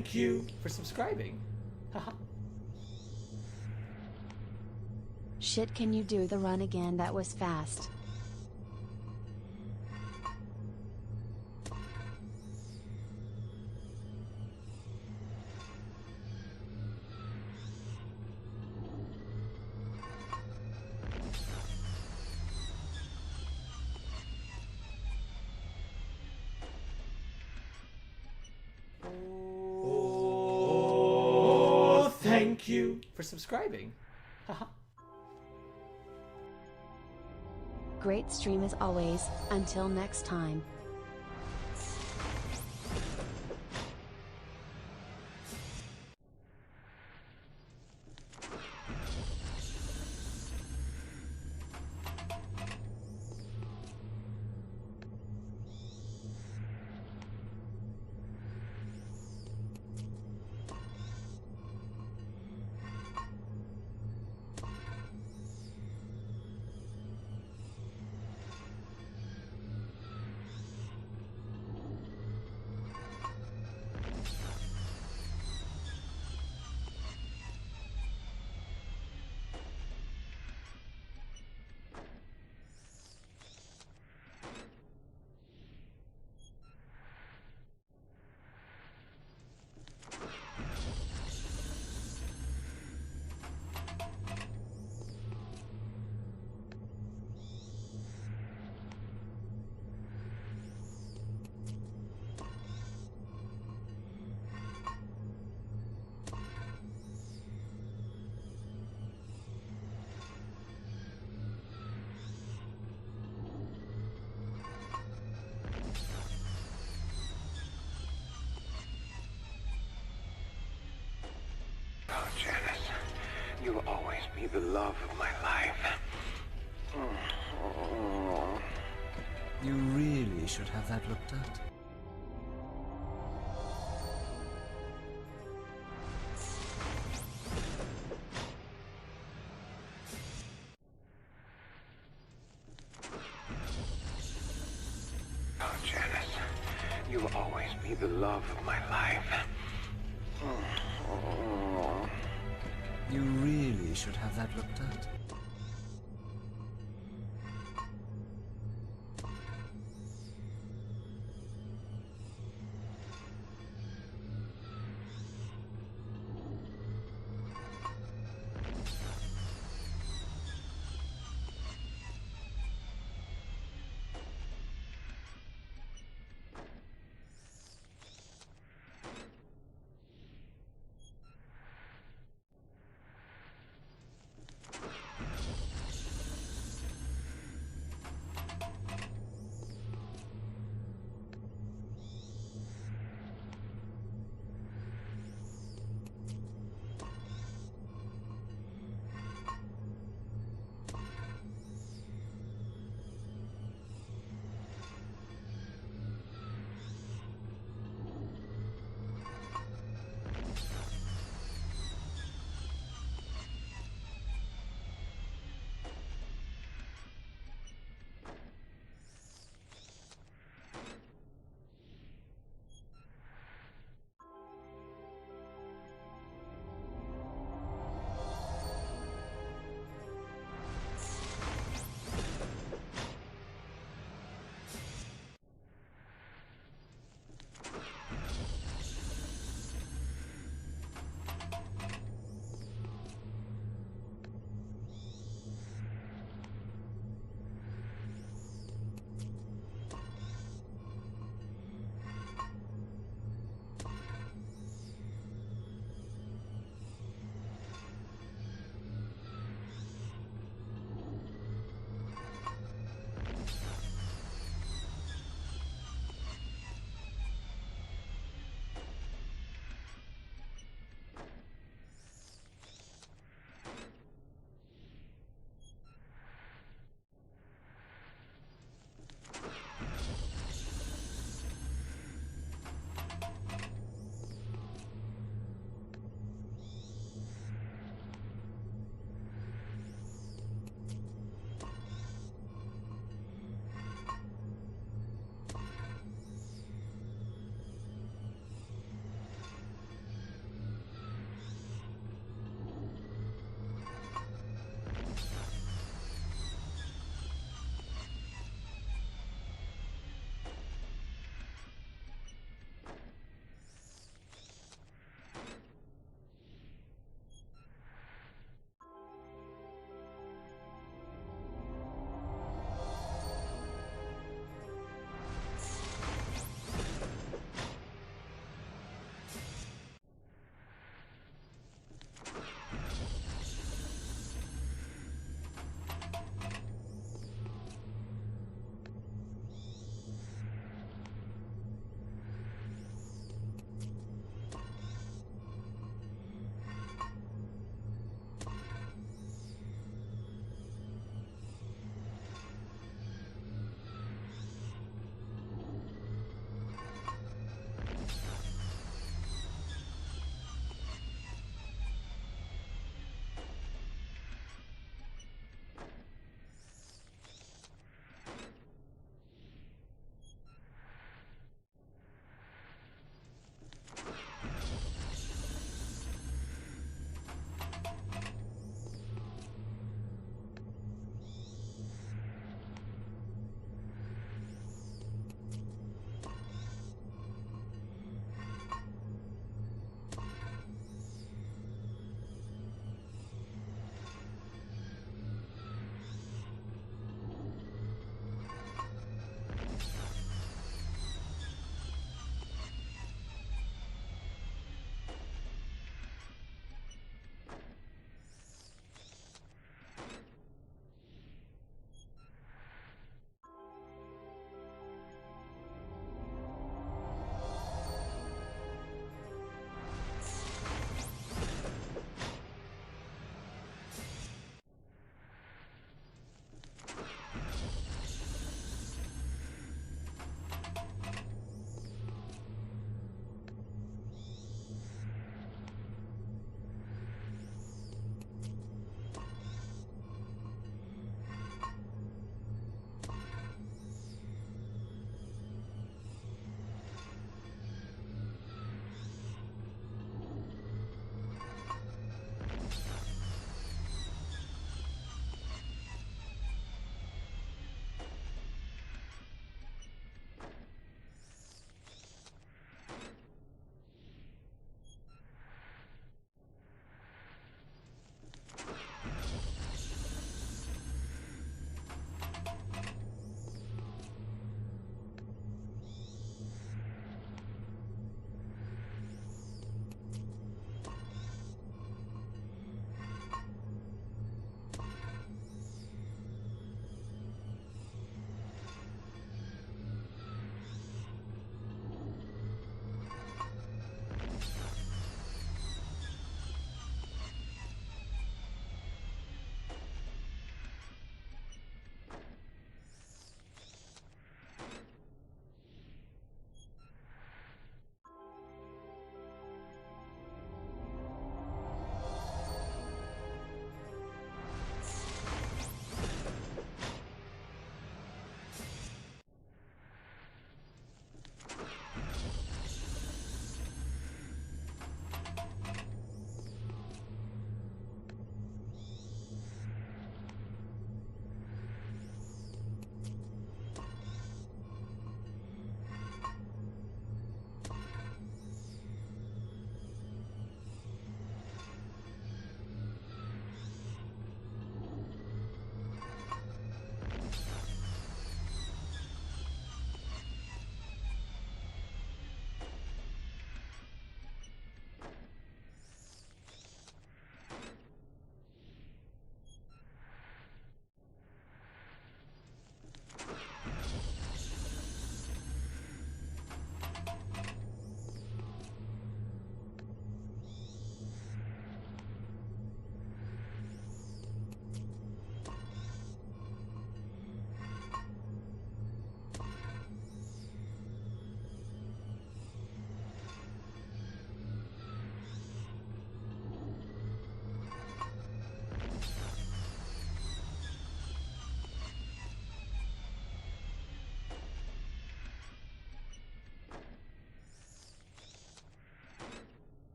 thank you for subscribing. Haha. Shit, can you do the run again? That was fast. Oh, thank you for subscribing. Haha. Great stream as always. Until next time. Oh, Janice, you'll always be the love of my life. You really should have that looked at. Oh, Janice, you'll always be the love of my life. You really should have that looked at.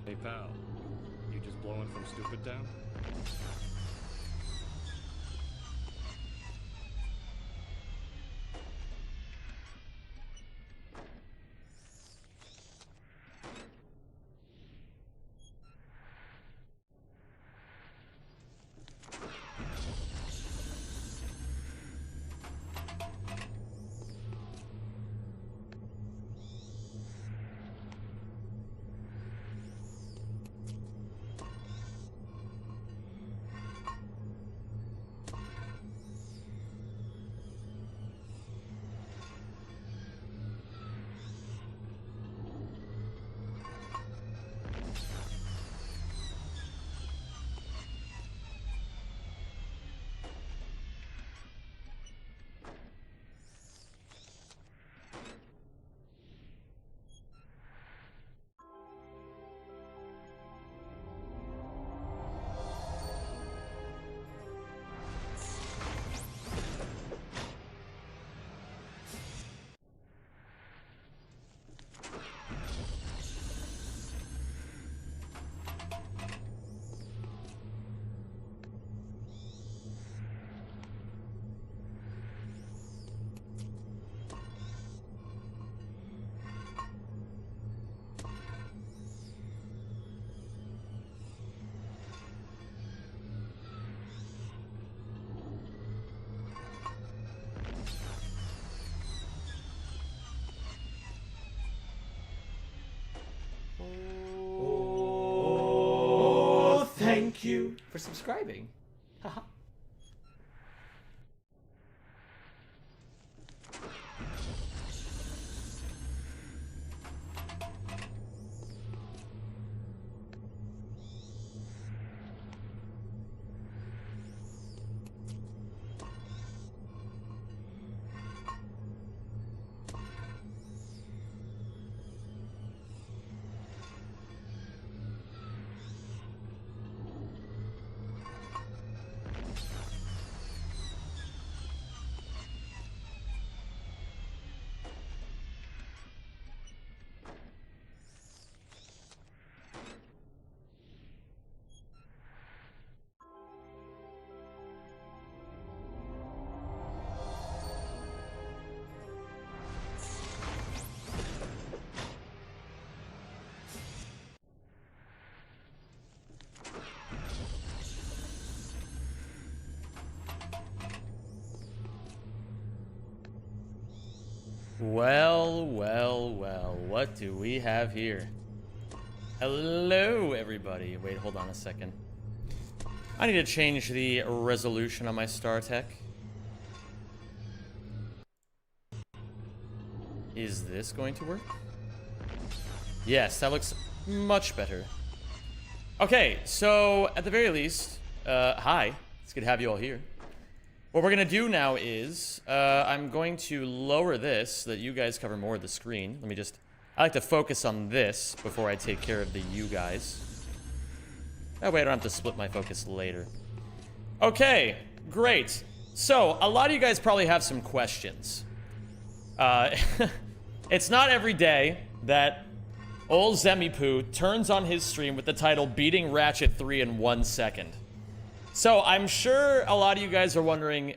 Hey pal, you just blowing from Stupid Town? Oh, thank you for subscribing. Haha. Well, well, well, what do we have here? Hello, everybody. Wait, hold on a second. I need to change the resolution on my StarTech. Is this going to work? Yes, that looks much better. Okay, so at the very least, hi. It's good to have you all here. What we're gonna do now is, I'm going to lower this so that you guys cover more of the screen. Let me just, I like to focus on this before I take care of the you guys. That way I don't have to split my focus later. Okay, great. So, a lot of you guys probably have some questions. It's not every day that old Zemmipoo turns on his stream with the title Beating Ratchet 3 in 1 second. So I'm sure a lot of you guys are wondering,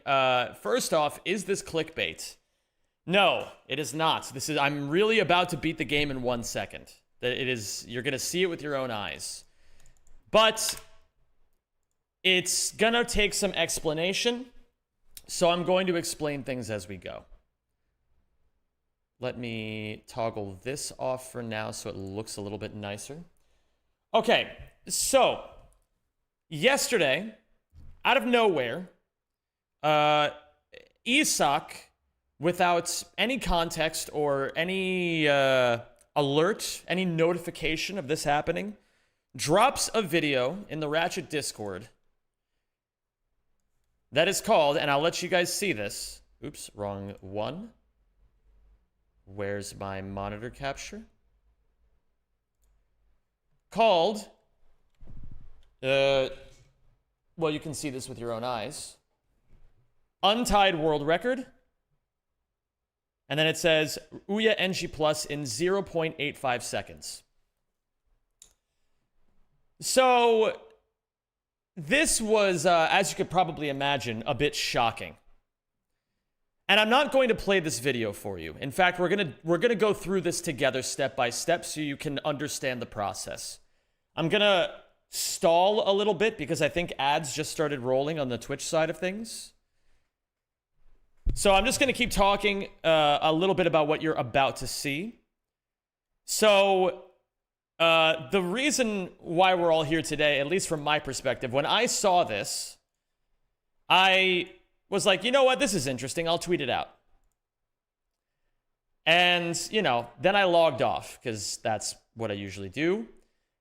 first off, is this clickbait? No, it is not. I'm really about to beat the game in 1 second. It is, you're gonna see it with your own eyes. But it's gonna take some explanation, so I'm going to explain things as we go. Let me toggle this off for now so it looks a little bit nicer. Okay, so yesterday, out of nowhere, Isak, without any context or any alert, any notification of this happening, drops a video in the Ratchet Discord that is called, and I'll let you guys see this. Oops, wrong one. Where's my monitor capture? Called, well, you can see this with your own eyes. Untied world record. And then it says Ouya NG Plus in 0.85 seconds. So, this was, as you could probably imagine, a bit shocking. And I'm not going to play this video for you. In fact, we're gonna go through this together step by step so you can understand the process. I'm gonna stall a little bit because I think ads just started rolling on the Twitch side of things. So I'm just gonna keep talking a little bit about what you're about to see. So, the reason why we're all here today, at least from my perspective, when I saw this, I was like, you know what, this is interesting, I'll tweet it out. And, you know, then I logged off, because that's what I usually do.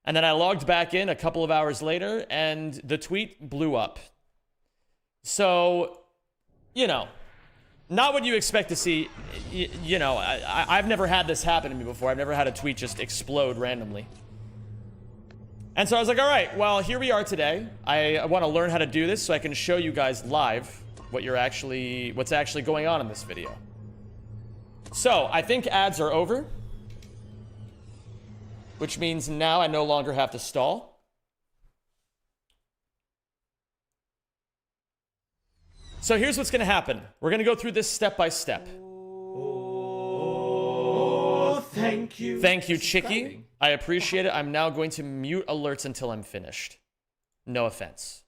And then I logged back in a couple of hours later, and the tweet blew up. So, you know, not what you expect to see. You know, I've never had this happen to me before. I've never had a tweet just explode randomly. And so I was like, all right, well, here we are today. I want to learn how to do this so I can show you guys live what's actually going on in this video. So, I think ads are over, which means now I no longer have to stall. So here's what's going to happen. We're going to go through this step by step. Oh, thank you. Thank you, Chicky. I appreciate it. I'm now going to mute alerts until I'm finished. No offense.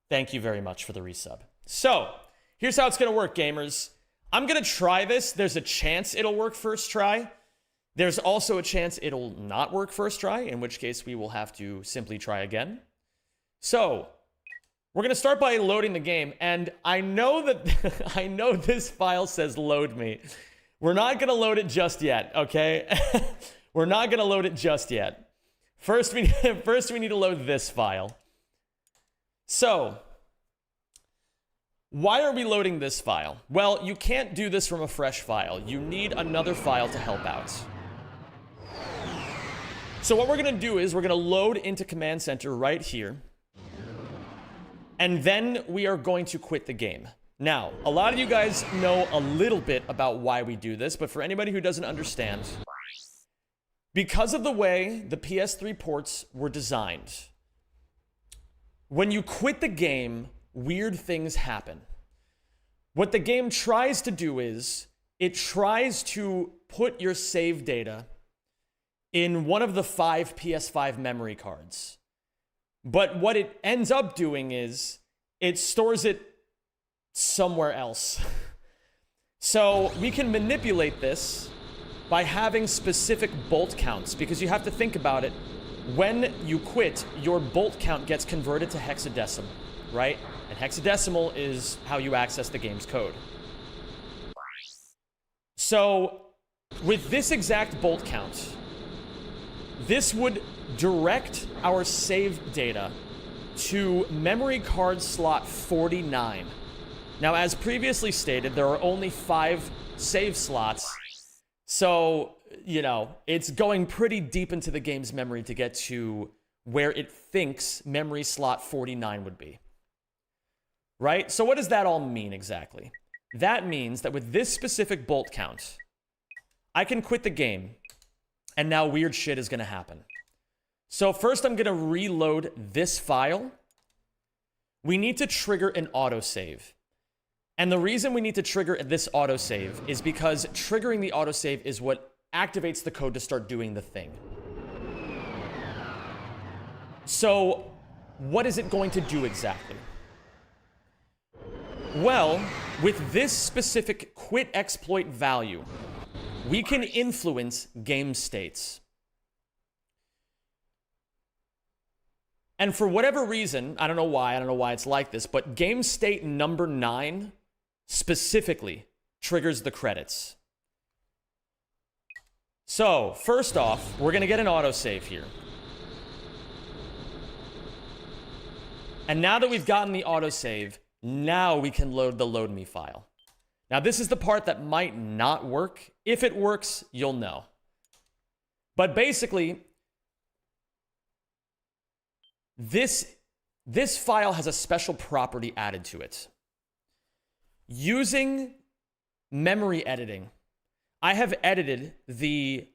Thank you very much for the resub. So, here's how it's going to work, gamers. I'm going to try this. There's a chance it'll work first try. There's also a chance it'll not work first try, in which case we will have to simply try again. So, we're going to start by loading the game, and I know that I know this file says load me. We're not going to load it just yet, okay? We're not going to load it just yet. First we need to load this file. So, why are we loading this file? Well, you can't do this from a fresh file. You need another file to help out. So what we're going to do is we're going to load into Command Center right here. And then we are going to quit the game. Now, a lot of you guys know a little bit about why we do this, but for anybody who doesn't understand, because of the way the PS3 ports were designed, when you quit the game, weird things happen. What the game tries to do is, it tries to put your save data in one of the 5 PS5 memory cards. But what it ends up doing is, it stores it somewhere else. So we can manipulate this by having specific bolt counts, because you have to think about it. When you quit, your bolt count gets converted to hexadecimal, right? And hexadecimal is how you access the game's code. So, with this exact bolt count, this would direct our save data to memory card slot 49. Now, as previously stated, there are only 5 save slots. So, you know, it's going pretty deep into the game's memory to get to where it thinks memory slot 49 would be. Right? So what does that all mean exactly? That means that with this specific bolt count, I can quit the game, and now weird shit is going to happen. So first I'm going to reload this file. We need to trigger an autosave. And the reason we need to trigger this autosave is because triggering the autosave is what activates the code to start doing the thing. So, what is it going to do exactly? Well, with this specific quit exploit value, we can influence game states. And for whatever reason, I don't know why it's like this, but game state number 9 specifically triggers the credits. So, first off, we're going to get an autosave here. And now that we've gotten the autosave, now we can load the load me file. Now, this is the part that might not work. If it works, you'll know. But basically, this file has a special property added to it. Using memory editing, I have edited the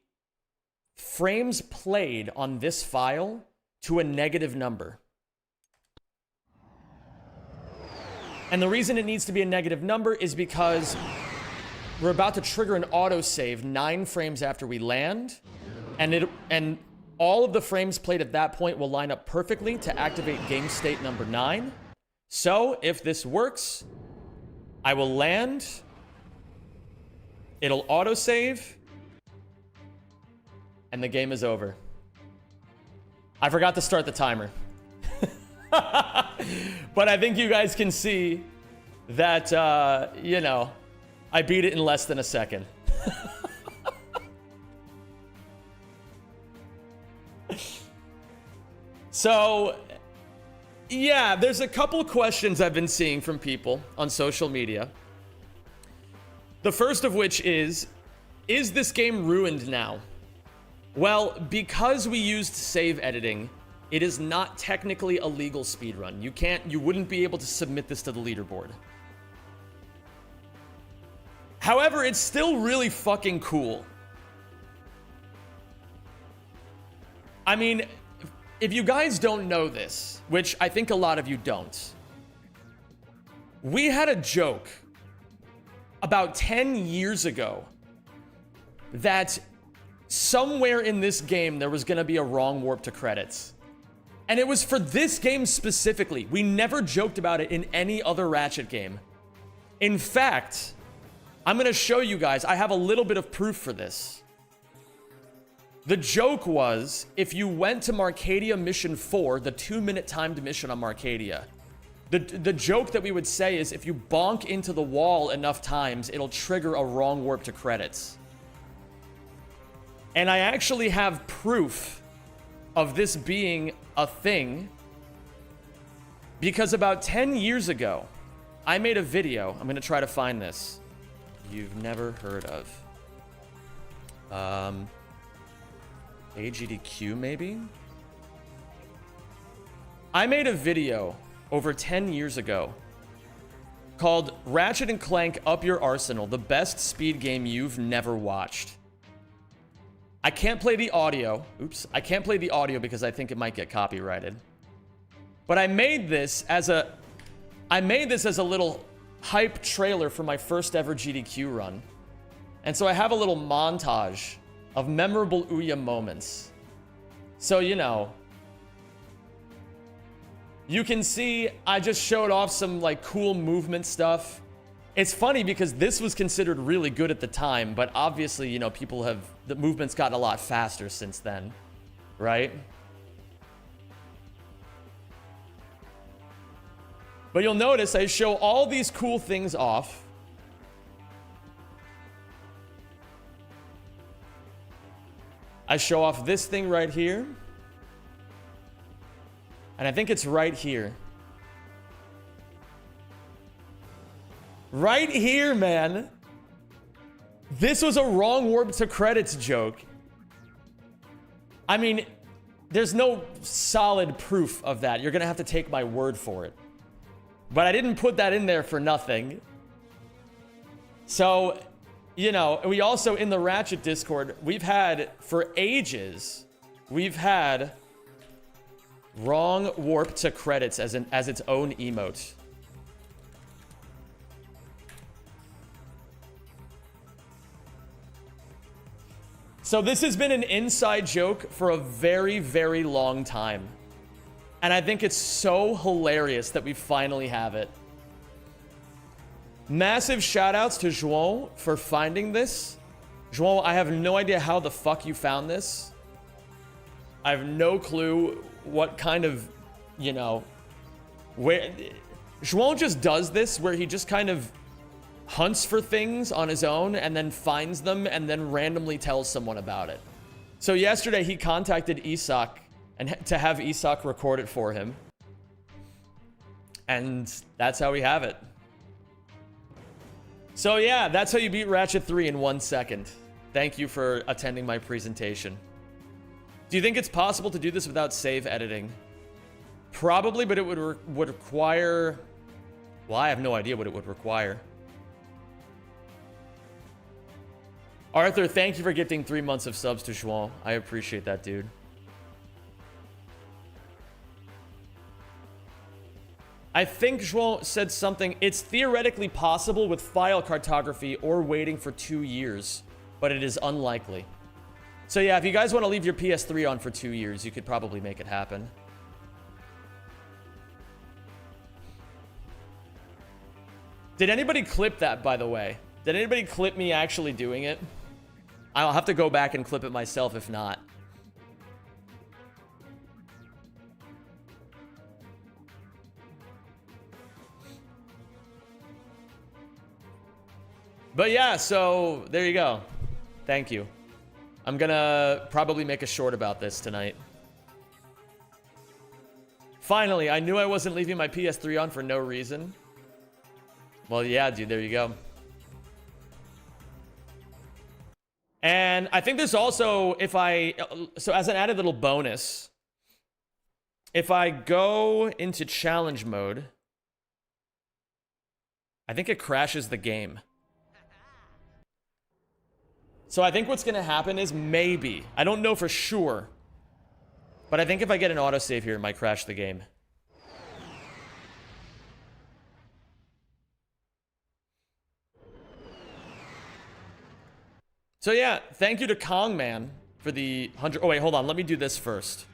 frames played on this file to a negative number. And the reason it needs to be a negative number is because we're about to trigger an autosave 9 frames after we land, and all of the frames played at that point will line up perfectly to activate game state number 9. So if this works, I will land, it'll autosave, and the game is over. I forgot to start the timer. But I think you guys can see that, you know, I beat it in less than a second. So, yeah, there's a couple questions I've been seeing from people on social media. The first of which is this game ruined now? Well, because we used save editing, it is not technically a legal speedrun. You wouldn't be able to submit this to the leaderboard. However, it's still really fucking cool. I mean, if you guys don't know this, which I think a lot of you don't, we had a joke about 10 years ago that somewhere in this game there was going to be a wrong warp to credits. And it was for this game specifically. We never joked about it in any other Ratchet game. In fact, I'm going to show you guys, I have a little bit of proof for this. The joke was, if you went to Marcadia Mission 4, the 2-minute timed mission on Marcadia, the joke that we would say is, if you bonk into the wall enough times, it'll trigger a wrong warp to credits. And I actually have proof of this being a thing, because about 10 years ago, I made a video. I'm going to try to find this. You've never heard of. AGDQ, maybe? I made a video over 10 years ago called Ratchet and Clank Up Your Arsenal, the best speed game you've never watched. I can't play the audio. Oops. I can't play the audio because I think it might get copyrighted. But I made this as a little hype trailer for my first ever GDQ run. And so I have a little montage of memorable Ouya moments. So, you know, you can see I just showed off some like cool movement stuff. It's funny because this was considered really good at the time, but obviously, you know, the movement's gotten a lot faster since then, right? But you'll notice I show all these cool things off. I show off this thing right here. And I think it's right here. Right here, man. This was a wrong warp to credits joke. I mean, there's no solid proof of that. You're gonna have to take my word for it. But I didn't put that in there for nothing. So, you know, we also, in the Ratchet Discord, we've had, for ages, we've had wrong warp to credits as its own emote. So this has been an inside joke for a very, very long time. And I think it's so hilarious that we finally have it. Massive shoutouts to João for finding this. João, I have no idea how the fuck you found this. I have no clue what kind of, you know, where... João just does this where he just kind of hunts for things on his own and then finds them and then randomly tells someone about it. So yesterday he contacted Isak and to have Isak record it for him. And that's how we have it. So yeah, that's how you beat Ratchet 3 in 1 second. Thank you for attending my presentation. Do you think it's possible to do this without save editing? Probably, but it would require... Well, I have no idea what it would require. Arthur, thank you for gifting 3 months of subs to João. I appreciate that, dude. I think João said something. It's theoretically possible with file cartography or waiting for 2 years, but it is unlikely. So yeah, if you guys want to leave your PS3 on for 2 years, you could probably make it happen. Did anybody clip that, by the way? Did anybody clip me actually doing it? I'll have to go back and clip it myself if not. But yeah, so there you go. Thank you. I'm gonna probably make a short about this tonight. Finally, I knew I wasn't leaving my PS3 on for no reason. Well, yeah, dude, there you go. And I think there's also, so as an added little bonus, if I go into challenge mode, I think it crashes the game. So I think what's going to happen is maybe, I don't know for sure, but I think if I get an autosave here, it might crash the game. So yeah, thank you to Kongman for the 100. Oh wait, hold on, let me do this first.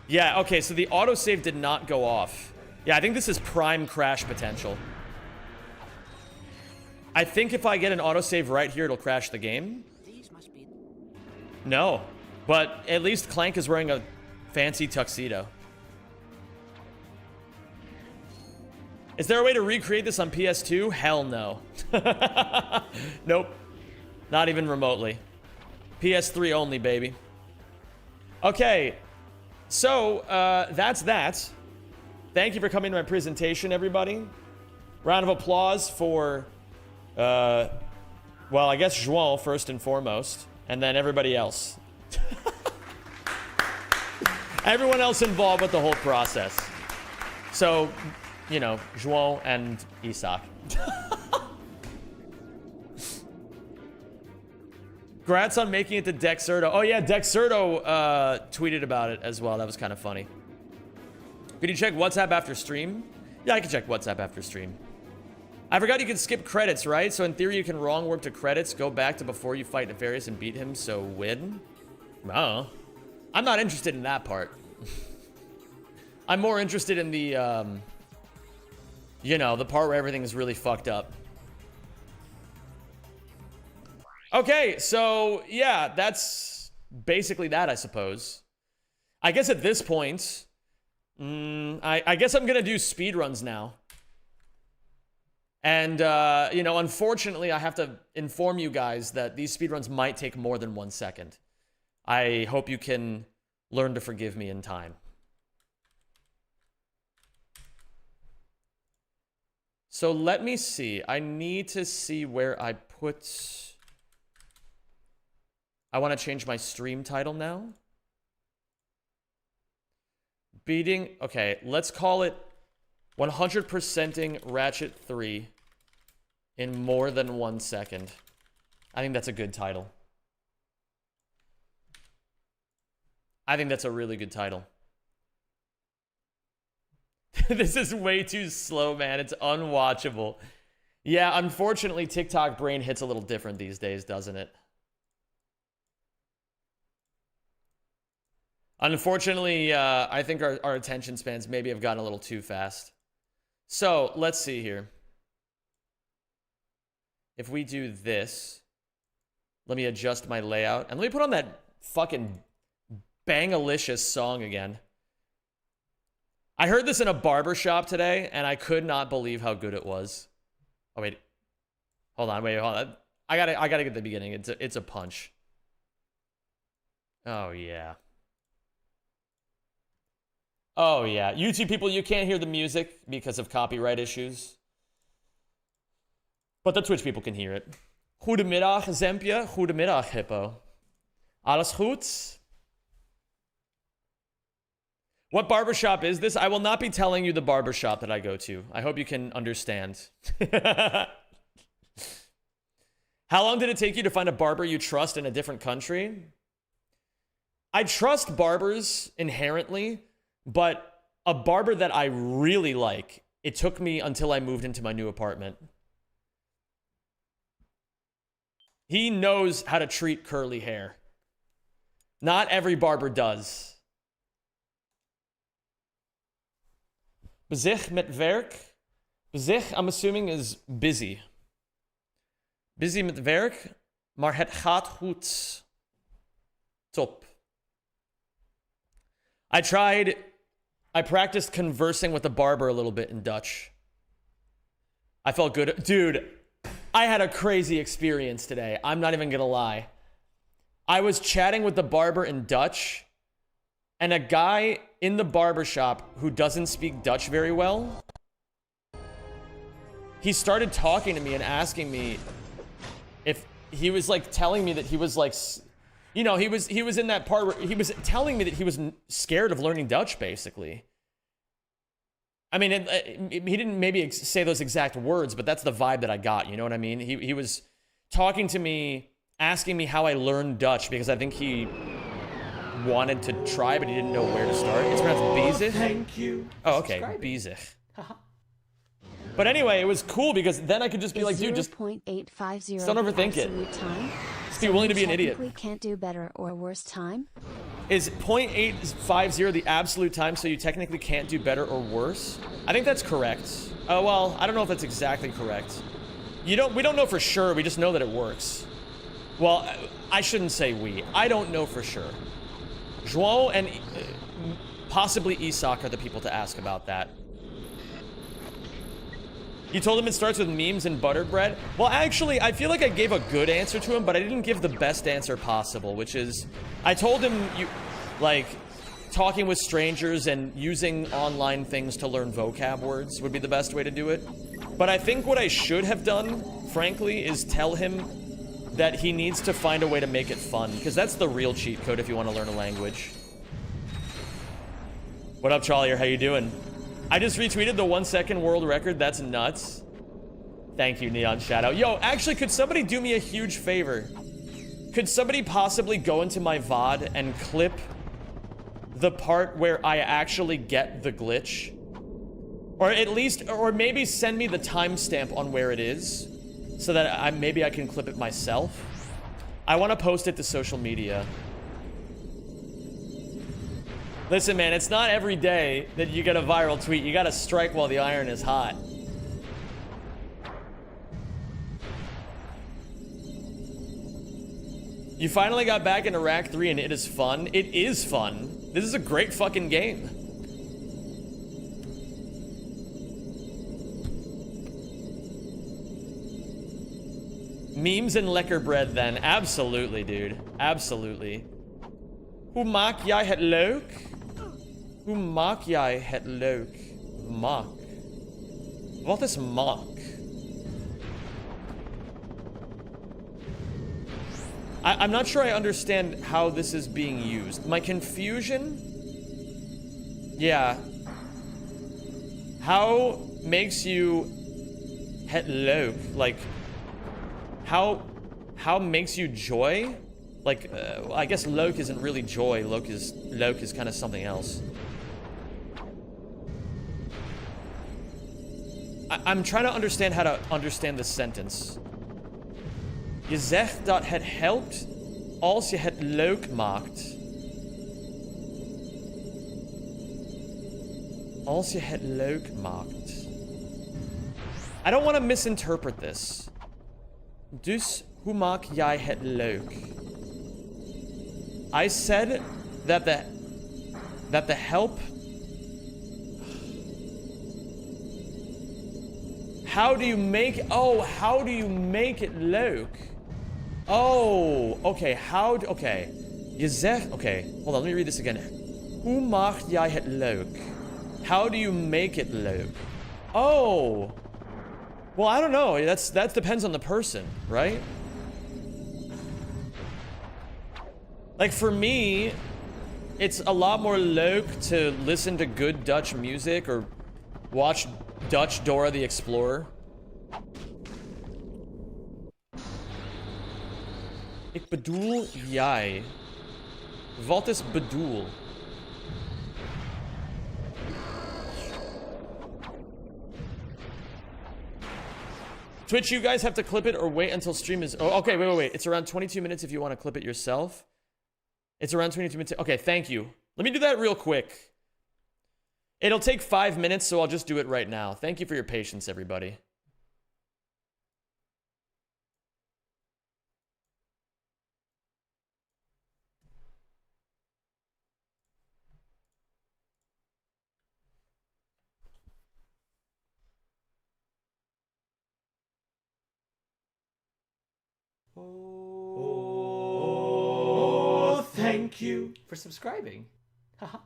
Yeah, okay, so the autosave did not go off. Yeah, I think this is prime crash potential. I think if I get an autosave right here, it'll crash the game. No, but at least Clank is wearing a fancy tuxedo. Is there a way to recreate this on PS2? Hell no. Nope. Not even remotely. PS3 only, baby. Okay. So, that's that. Thank you for coming to my presentation, everybody. Round of applause for, well, I guess João first and foremost, and then everybody else. Everyone else involved with the whole process. So, you know, João and Isak. Congrats on making it to Dexerto. Oh yeah, Dexerto tweeted about it as well. That was kind of funny. Could you check WhatsApp after stream? Yeah, I can check WhatsApp after stream. I forgot you can skip credits, right? So in theory, you can wrong warp to credits, go back to before you fight Nefarious and beat him, so win? Oh. I'm not interested in that part. I'm more interested in the, you know, the part where everything is really fucked up. Okay, so, yeah, that's basically that, I suppose. I guess at this point, I guess I'm gonna do speedruns now. And, you know, unfortunately, I have to inform you guys that these speedruns might take more than 1 second. I hope you can learn to forgive me in time. So let me see. I need to see where I put... I want to change my stream title now. Beating... Okay, let's call it 100%ing Ratchet 3 in more than 1 second. I think that's a good title. I think that's a really good title. This is way too slow, man. It's unwatchable. Yeah, unfortunately, TikTok brain hits a little different these days, doesn't it? Unfortunately, I think our attention spans maybe have gotten a little too fast. So, let's see here. If we do this, let me adjust my layout. And let me put on that fucking Bangalicious song again. I heard this in a barber shop today, and I could not believe how good it was. Oh, wait. Hold on, wait, hold on. I gotta get the beginning. It's a punch. Oh, yeah. Oh, yeah. YouTube people, you can't hear the music because of copyright issues. But the Twitch people can hear it. Goedemiddag, Zempje. Goedemiddag, Hippo. Alles goed? What barbershop is this? I will not be telling you the barbershop that I go to. I hope you can understand. How long did it take you to find a barber you trust in a different country? I trust barbers inherently, but a barber that I really like, it took me until I moved into my new apartment. He knows how to treat curly hair. Not every barber does. Bezig met werk. Bezig, I'm assuming, is busy. Busy met werk, maar het gaat goed. Top. I practiced conversing with the barber a little bit in Dutch. I felt good. Dude, I had a crazy experience today. I'm not even gonna lie. I was chatting with the barber in Dutch, and a guy in the barbershop who doesn't speak Dutch very well, he started talking to me and asking me if he was like telling me that he was like, you know, he was in that part where he was telling me that he was scared of learning Dutch, basically. I mean, he didn't maybe say those exact words, but that's the vibe that I got, you know what I mean? He was talking to me, asking me how I learned Dutch, because I think he wanted to try, but he didn't know where to start. It's pronounced bezig. Thank you. Oh, okay, bezig. But anyway, it was cool because then I could just be like, dude, just don't overthink it. Just be willing to be an idiot. We can't do better or worse time. Is 0.850 the absolute time, so you technically can't do better or worse? I think that's correct. Oh, well, I don't know if that's exactly correct. We don't know for sure, we just know that it works. Well, I shouldn't say we. I don't know for sure. João and possibly Isak are the people to ask about that. You told him it starts with memes and buttered bread? Well, actually, I feel like I gave a good answer to him, but I didn't give the best answer possible, which is, I told him, talking with strangers and using online things to learn vocab words would be the best way to do it. But I think what I should have done, frankly, is tell him that he needs to find a way to make it fun, because that's the real cheat code if you want to learn a language. What up, Charlie? How you doing? I just retweeted the 1 second world record. That's nuts. Thank you, Neon Shadow. Yo, actually, could somebody do me a huge favor? Could somebody possibly go into my VOD and clip the part where I actually get the glitch? Or at least, or maybe send me the timestamp on where it is, so that maybe I can clip it myself. I want to post it to social media. Listen, man, it's not every day that you get a viral tweet. You gotta strike while the iron is hot. You finally got back into Rack 3 and it is fun. It is fun. This is a great fucking game. Memes and lekker bread then. Absolutely, dude. Absolutely. Hoe maak jij het leuk? Hoe maak jij het leuk? Maak. Wat is maak? I'm not sure I understand how this is being used. My confusion? Yeah. How makes you het leuk? Like, how makes you joy? Like, I guess leuk isn't really joy. Leuk is kind of something else. I'm trying to understand how to understand this sentence. Je zegt dat het helpt als je het leuk maakt. Als je het leuk maakt. I don't want to misinterpret this. Dus hoe maak jij het leuk? I said that the help. How do you make? Oh, how do you make it leuk? Oh, okay. Okay. Je zegt. Okay. Hold on. Let me read this again. Hoe maak jij het leuk? How do you make it leuk? Oh. Well, I don't know. That depends on the person, right? Like, for me, it's a lot more leuk to listen to good Dutch music or watch Dutch Dora the Explorer. Ik bedoel jij. Wat is bedoel? Twitch, you guys have to clip it or wait until stream is... Oh, okay, wait. It's around 22 minutes if you want to clip it yourself. It's around 22 minutes. Okay, thank you. Let me do that real quick. It'll take 5 minutes, so I'll just do it right now. Thank you for your patience, everybody. Oh, thank you for subscribing. Haha.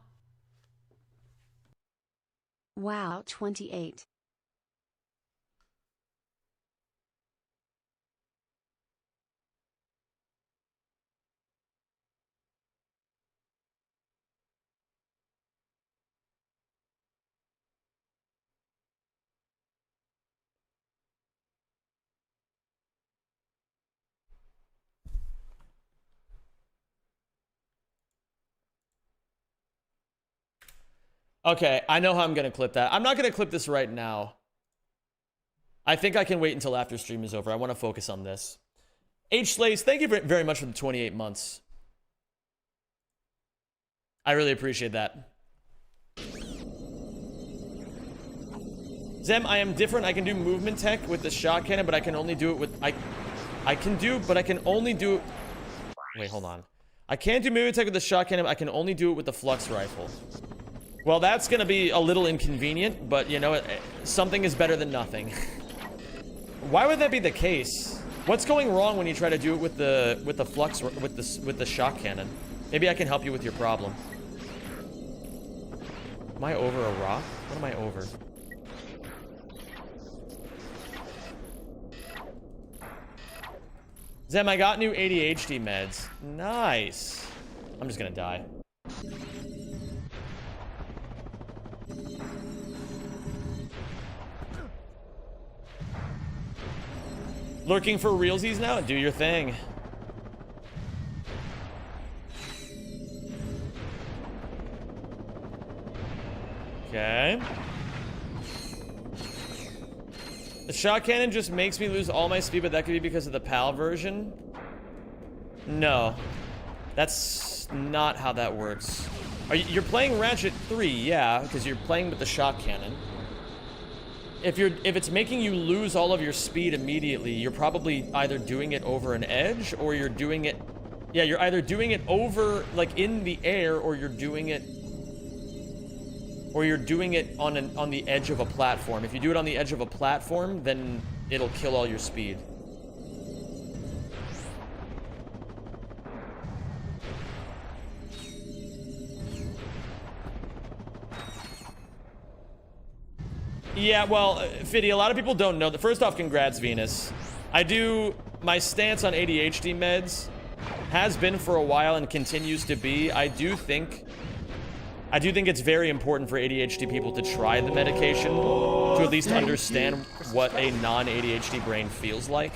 Wow 28. Okay, I know how I'm gonna clip that. I'm not gonna clip this right now. I think I can wait until after stream is over. I want to focus on this. H. Slays, thank you very much for the 28 months. I really appreciate that. Zem, I am different. I can do movement tech with the shot cannon, but I can only do it with... I can only do... Wait, hold on. I can't do movement tech with the shot cannon, but I can only do it with the flux rifle. Well, that's gonna be a little inconvenient, but you know, something is better than nothing. Why would that be the case? What's going wrong when you try to do it with the flux with the shock cannon? Maybe I can help you with your problem. Am I over a rock? What am I over? Zem, I got new ADHD meds. Nice. I'm just gonna die. Lurking for realsies now? Do your thing. Okay. The shot cannon just makes me lose all my speed, but that could be because of the PAL version. No. That's not how that works. You're playing Ratchet 3, yeah, because you're playing with the shot cannon. If it's making you lose all of your speed immediately, you're probably either doing it over an edge, or you're doing it... Yeah, you're either doing it over, like, in the air, or you're doing it... Or you're doing it on the edge of a platform. If you do it on the edge of a platform, then it'll kill all your speed. Yeah, well, Fiddy, a lot of people don't know that. First off, congrats, Venus. My stance on ADHD meds has been for a while and continues to be. I do think it's very important for ADHD people to try the medication to at least understand what a non-ADHD brain feels like.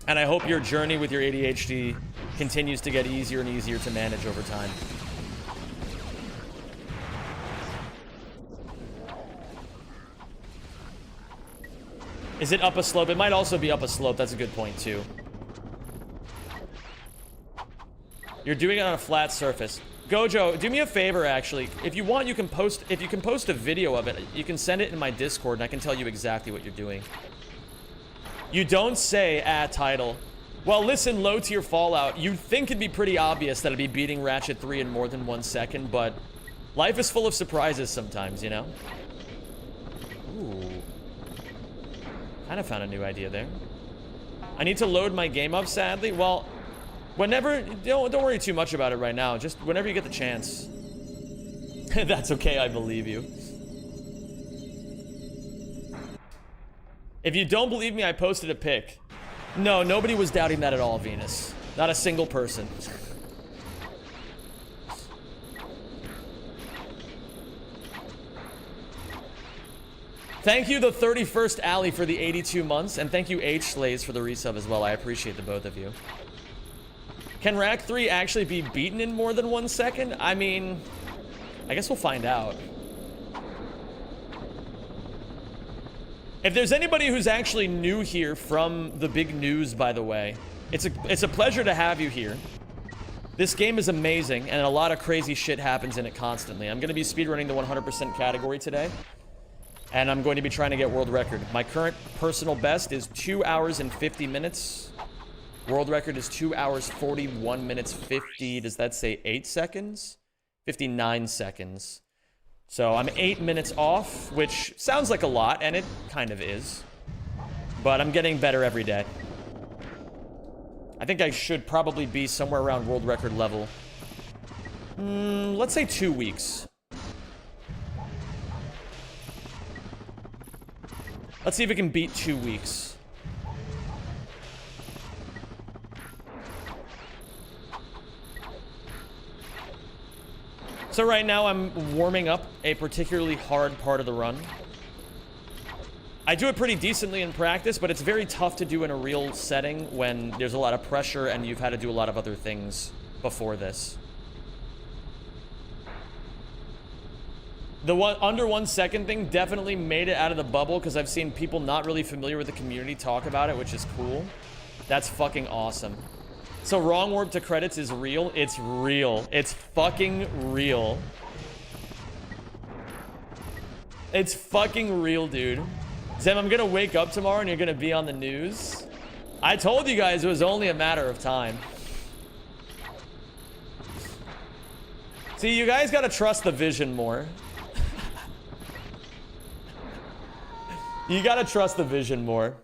And I hope your journey with your ADHD continues to get easier and easier to manage over time. Is it up a slope? It might also be up a slope. That's a good point, too. You're doing it on a flat surface. Gojo, do me a favor, actually. If you want, you can post a video of it. You can send it in my Discord, and I can tell you exactly what you're doing. You don't say, title. Well, listen, low-tier Fallout. You'd think it'd be pretty obvious that I'd be beating Ratchet 3 in more than 1 second, but life is full of surprises sometimes, you know? Ooh. Kind of found a new idea there. I need to load my game up, sadly. Well, whenever... Don't worry too much about it right now. Just whenever you get the chance. That's okay, I believe you. If you don't believe me, I posted a pic. No, nobody was doubting that at all, Venus. Not a single person. Thank you, the 31st Alley, for the 82 months, and thank you, H. Slays, for the resub as well. I appreciate the both of you. Can Rack 3 actually be beaten in more than 1 second? I mean, I guess we'll find out. If there's anybody who's actually new here from the big news, by the way, it's a pleasure to have you here. This game is amazing, and a lot of crazy shit happens in it constantly. I'm going to be speedrunning the 100% category today, and I'm going to be trying to get world record. My current personal best is 2 hours and 50 minutes. World record is 2 hours, 41 minutes, 50, does that say 8 seconds? 59 seconds. So I'm 8 minutes off, which sounds like a lot, and it kind of is. But I'm getting better every day. I think I should probably be somewhere around world record level. Let's say 2 weeks. Let's see if we can beat 2 weeks. So right now I'm warming up a particularly hard part of the run. I do it pretty decently in practice, but it's very tough to do in a real setting when there's a lot of pressure and you've had to do a lot of other things before this. The under 1 second thing definitely made it out of the bubble because I've seen people not really familiar with the community talk about it, which is cool. That's fucking awesome. So wrong warp to credits is real. It's real. It's fucking real. It's fucking real, dude. Zem, I'm gonna wake up tomorrow and you're gonna be on the news. I told you guys it was only a matter of time. See, you guys gotta trust the vision more. You gotta trust the vision more.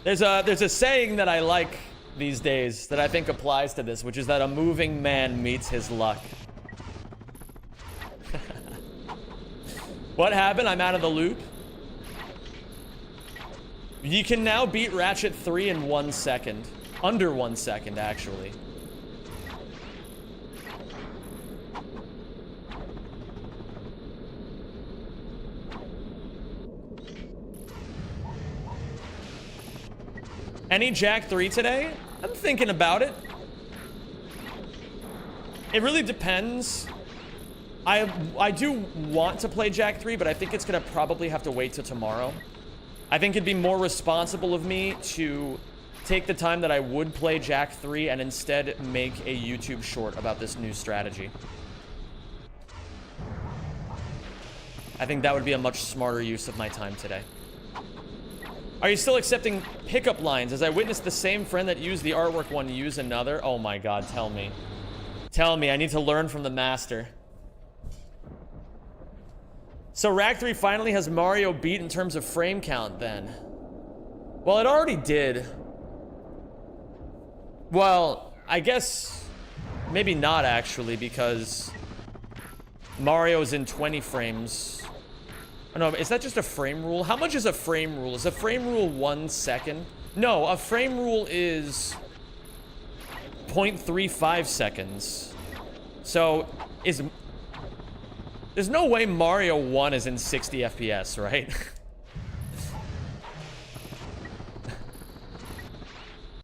There's a saying that I like these days that I think applies to this, which is that a moving man meets his luck. What happened? I'm out of the loop. You can now beat Ratchet 3 in 1 second. Under 1 second, actually. Any Jack 3 today? I'm thinking about it. It really depends. I do want to play Jack 3, but I think it's gonna probably have to wait till tomorrow. I think it'd be more responsible of me to take the time that I would play Jack 3 and instead make a YouTube short about this new strategy. I think that would be a much smarter use of my time today. Are you still accepting pickup lines? As I witnessed the same friend that used the artwork one use another. Oh my god, tell me. Tell me, I need to learn from the master. So Rack 3 finally has Mario beat in terms of frame count then. Well, it already did. Well, I guess maybe not actually, because Mario's in 20 frames. Oh, no, is that just a frame rule? How much is a frame rule? Is a frame rule 1 second? No, a frame rule is 0.35 seconds. So, there's no way Mario 1 is in 60 FPS, right?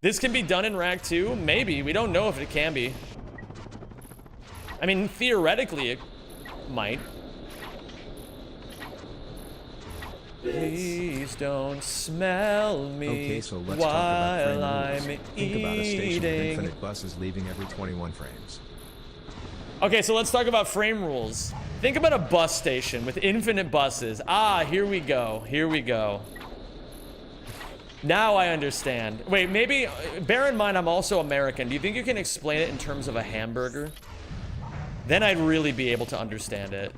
This can be done in Rack 2? Maybe. We don't know if it can be. I mean, theoretically, it might. Please don't smell me. Okay, so let's while talk about frame I'm rules. Think about a station with eating. infinite buses leaving every 21 frames. Okay, so let's talk about frame rules. Think about a bus station with infinite buses. Ah, here we go. Here we go. Now I understand. Wait, maybe, bear in mind I'm also American. Do you think you can explain it in terms of a hamburger? Then I'd really be able to understand it.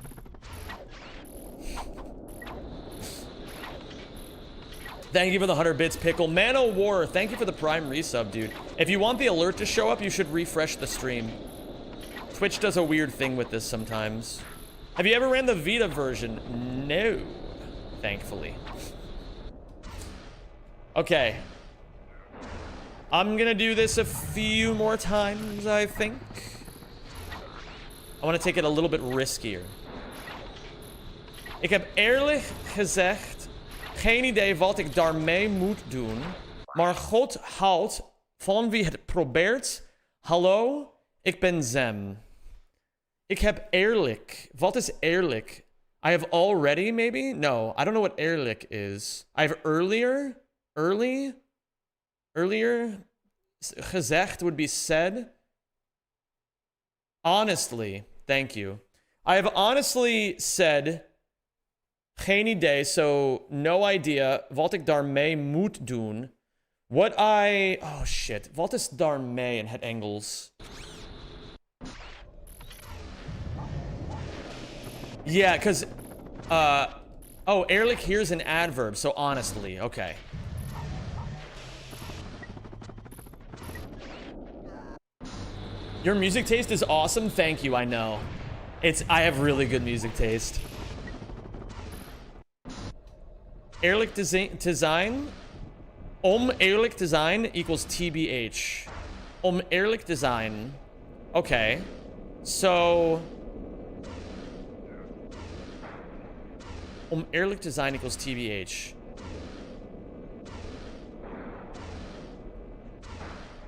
Thank you for the 100 bits, Pickle. Man o' War, thank you for the Prime resub, dude. If you want the alert to show up, you should refresh the stream. Twitch does a weird thing with this sometimes. Have you ever ran the Vita version? No, thankfully. Okay. I'm gonna do this a few more times, I think. I want to take it a little bit riskier. Ik heb eerlijk gezegd geen idee wat ik daarmee moet doen. Maar God houdt van wie het probeert. Hallo, ik ben Zem. Ik heb eerlijk. Wat is eerlijk? I have already, maybe? No, I don't know what eerlijk is. I have earlier? Earlier gezegd would be said. Honestly, thank you. I have honestly said, geen idee, so no idea wat ik daarmee moet doen. What I... Oh shit, wat is daarmee in het Engels? Yeah, because... oh, eerlijk here is an adverb, so honestly, okay. Your music taste is awesome. Thank you, I know. I have really good music taste. Eerlijk design. Eerlijk design equals TBH. Eerlijk design. Okay. So... eerlijk design equals TBH.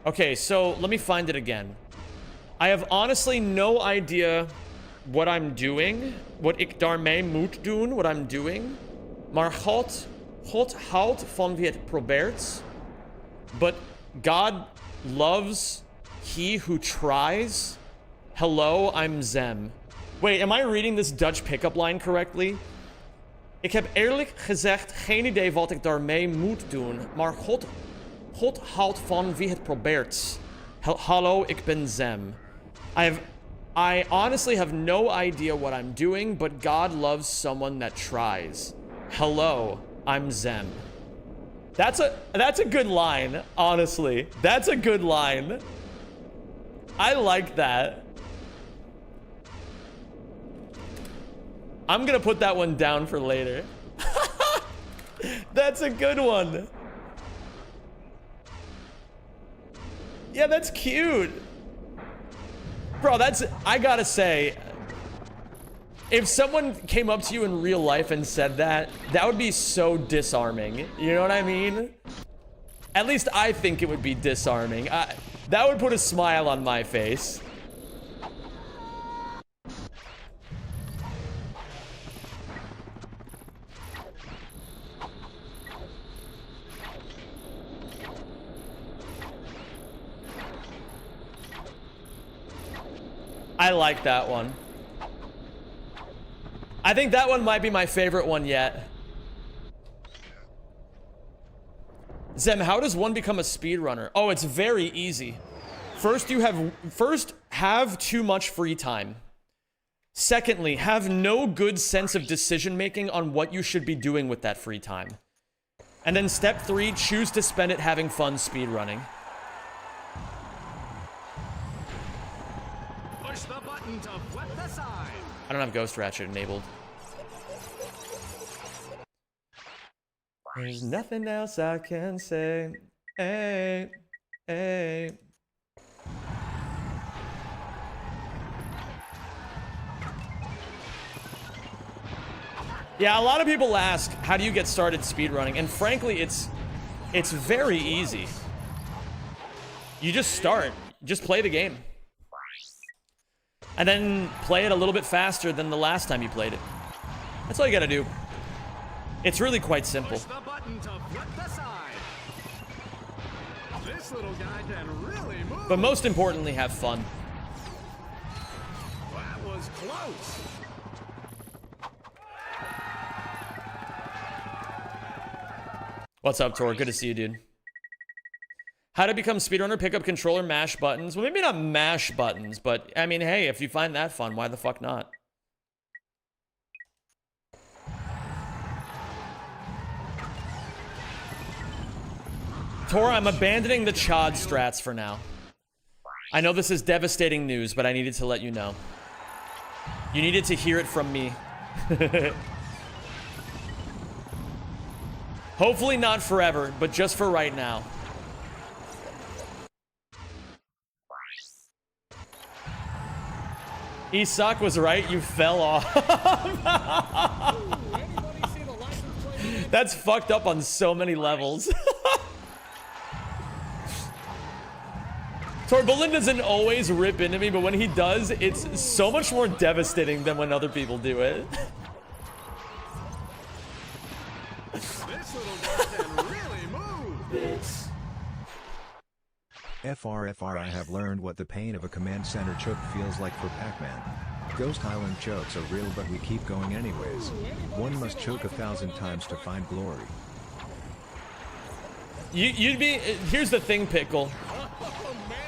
Okay, so let me find it again. I have honestly no idea what I'm doing. Wat ik daarmee moet doen, what I'm doing. Maar God houdt van wie het probeert. But God loves he who tries. Hello, I'm Zem. Wait, am I reading this Dutch pickup line correctly? Ik heb eerlijk gezegd geen idee wat ik daarmee moet doen. Maar God houdt van wie het probeert. Hallo, ik ben Zem. I honestly have no idea what I'm doing, but God loves someone that tries. Hello, I'm Zem. That's a good line, honestly. That's a good line. I like that. I'm gonna put that one down for later. That's a good one. Yeah, that's cute. Bro, I gotta say, if someone came up to you in real life and said that, that would be so disarming. You know what I mean? At least I think it would be disarming. That would put a smile on my face. I like that one. I think that one might be my favorite one yet. Zem, how does one become a speedrunner? Oh, it's very easy. First have too much free time. Secondly, have no good sense of decision making on what you should be doing with that free time. And then step 3, choose to spend it having fun speedrunning. Push the button to flip the side. I don't have Ghost Ratchet enabled. There's nothing else I can say. Hey, hey. Yeah, a lot of people ask, how do you get started speedrunning? And frankly, it's very easy. You just start. Just play the game. And then play it a little bit faster than the last time you played it. That's all you gotta do. It's really quite simple. Push the button to flip the side. This little guy can really move. But most importantly, have fun. That was close. What's up, Tor? Good to see you, dude. How to become speedrunner, pick up controller, mash buttons. Well, maybe not mash buttons, but I mean, hey, if you find that fun, why the fuck not? Tor, I'm abandoning the Chod strats for now. I know this is devastating news, but I needed to let you know. You needed to hear it from me. Hopefully not forever, but just for right now. Isak was right, you fell off. That's fucked up on so many levels. Torbulin doesn't always rip into me, but when he does, it's so much more devastating than when other people do it. This little guy can really move. FR I have learned what the pain of a command center choke feels like for Pac-Man. Ghost Island chokes are real, but we keep going anyways. One must choke 1,000 times to find glory. You'd be... Here's the thing, Pickle.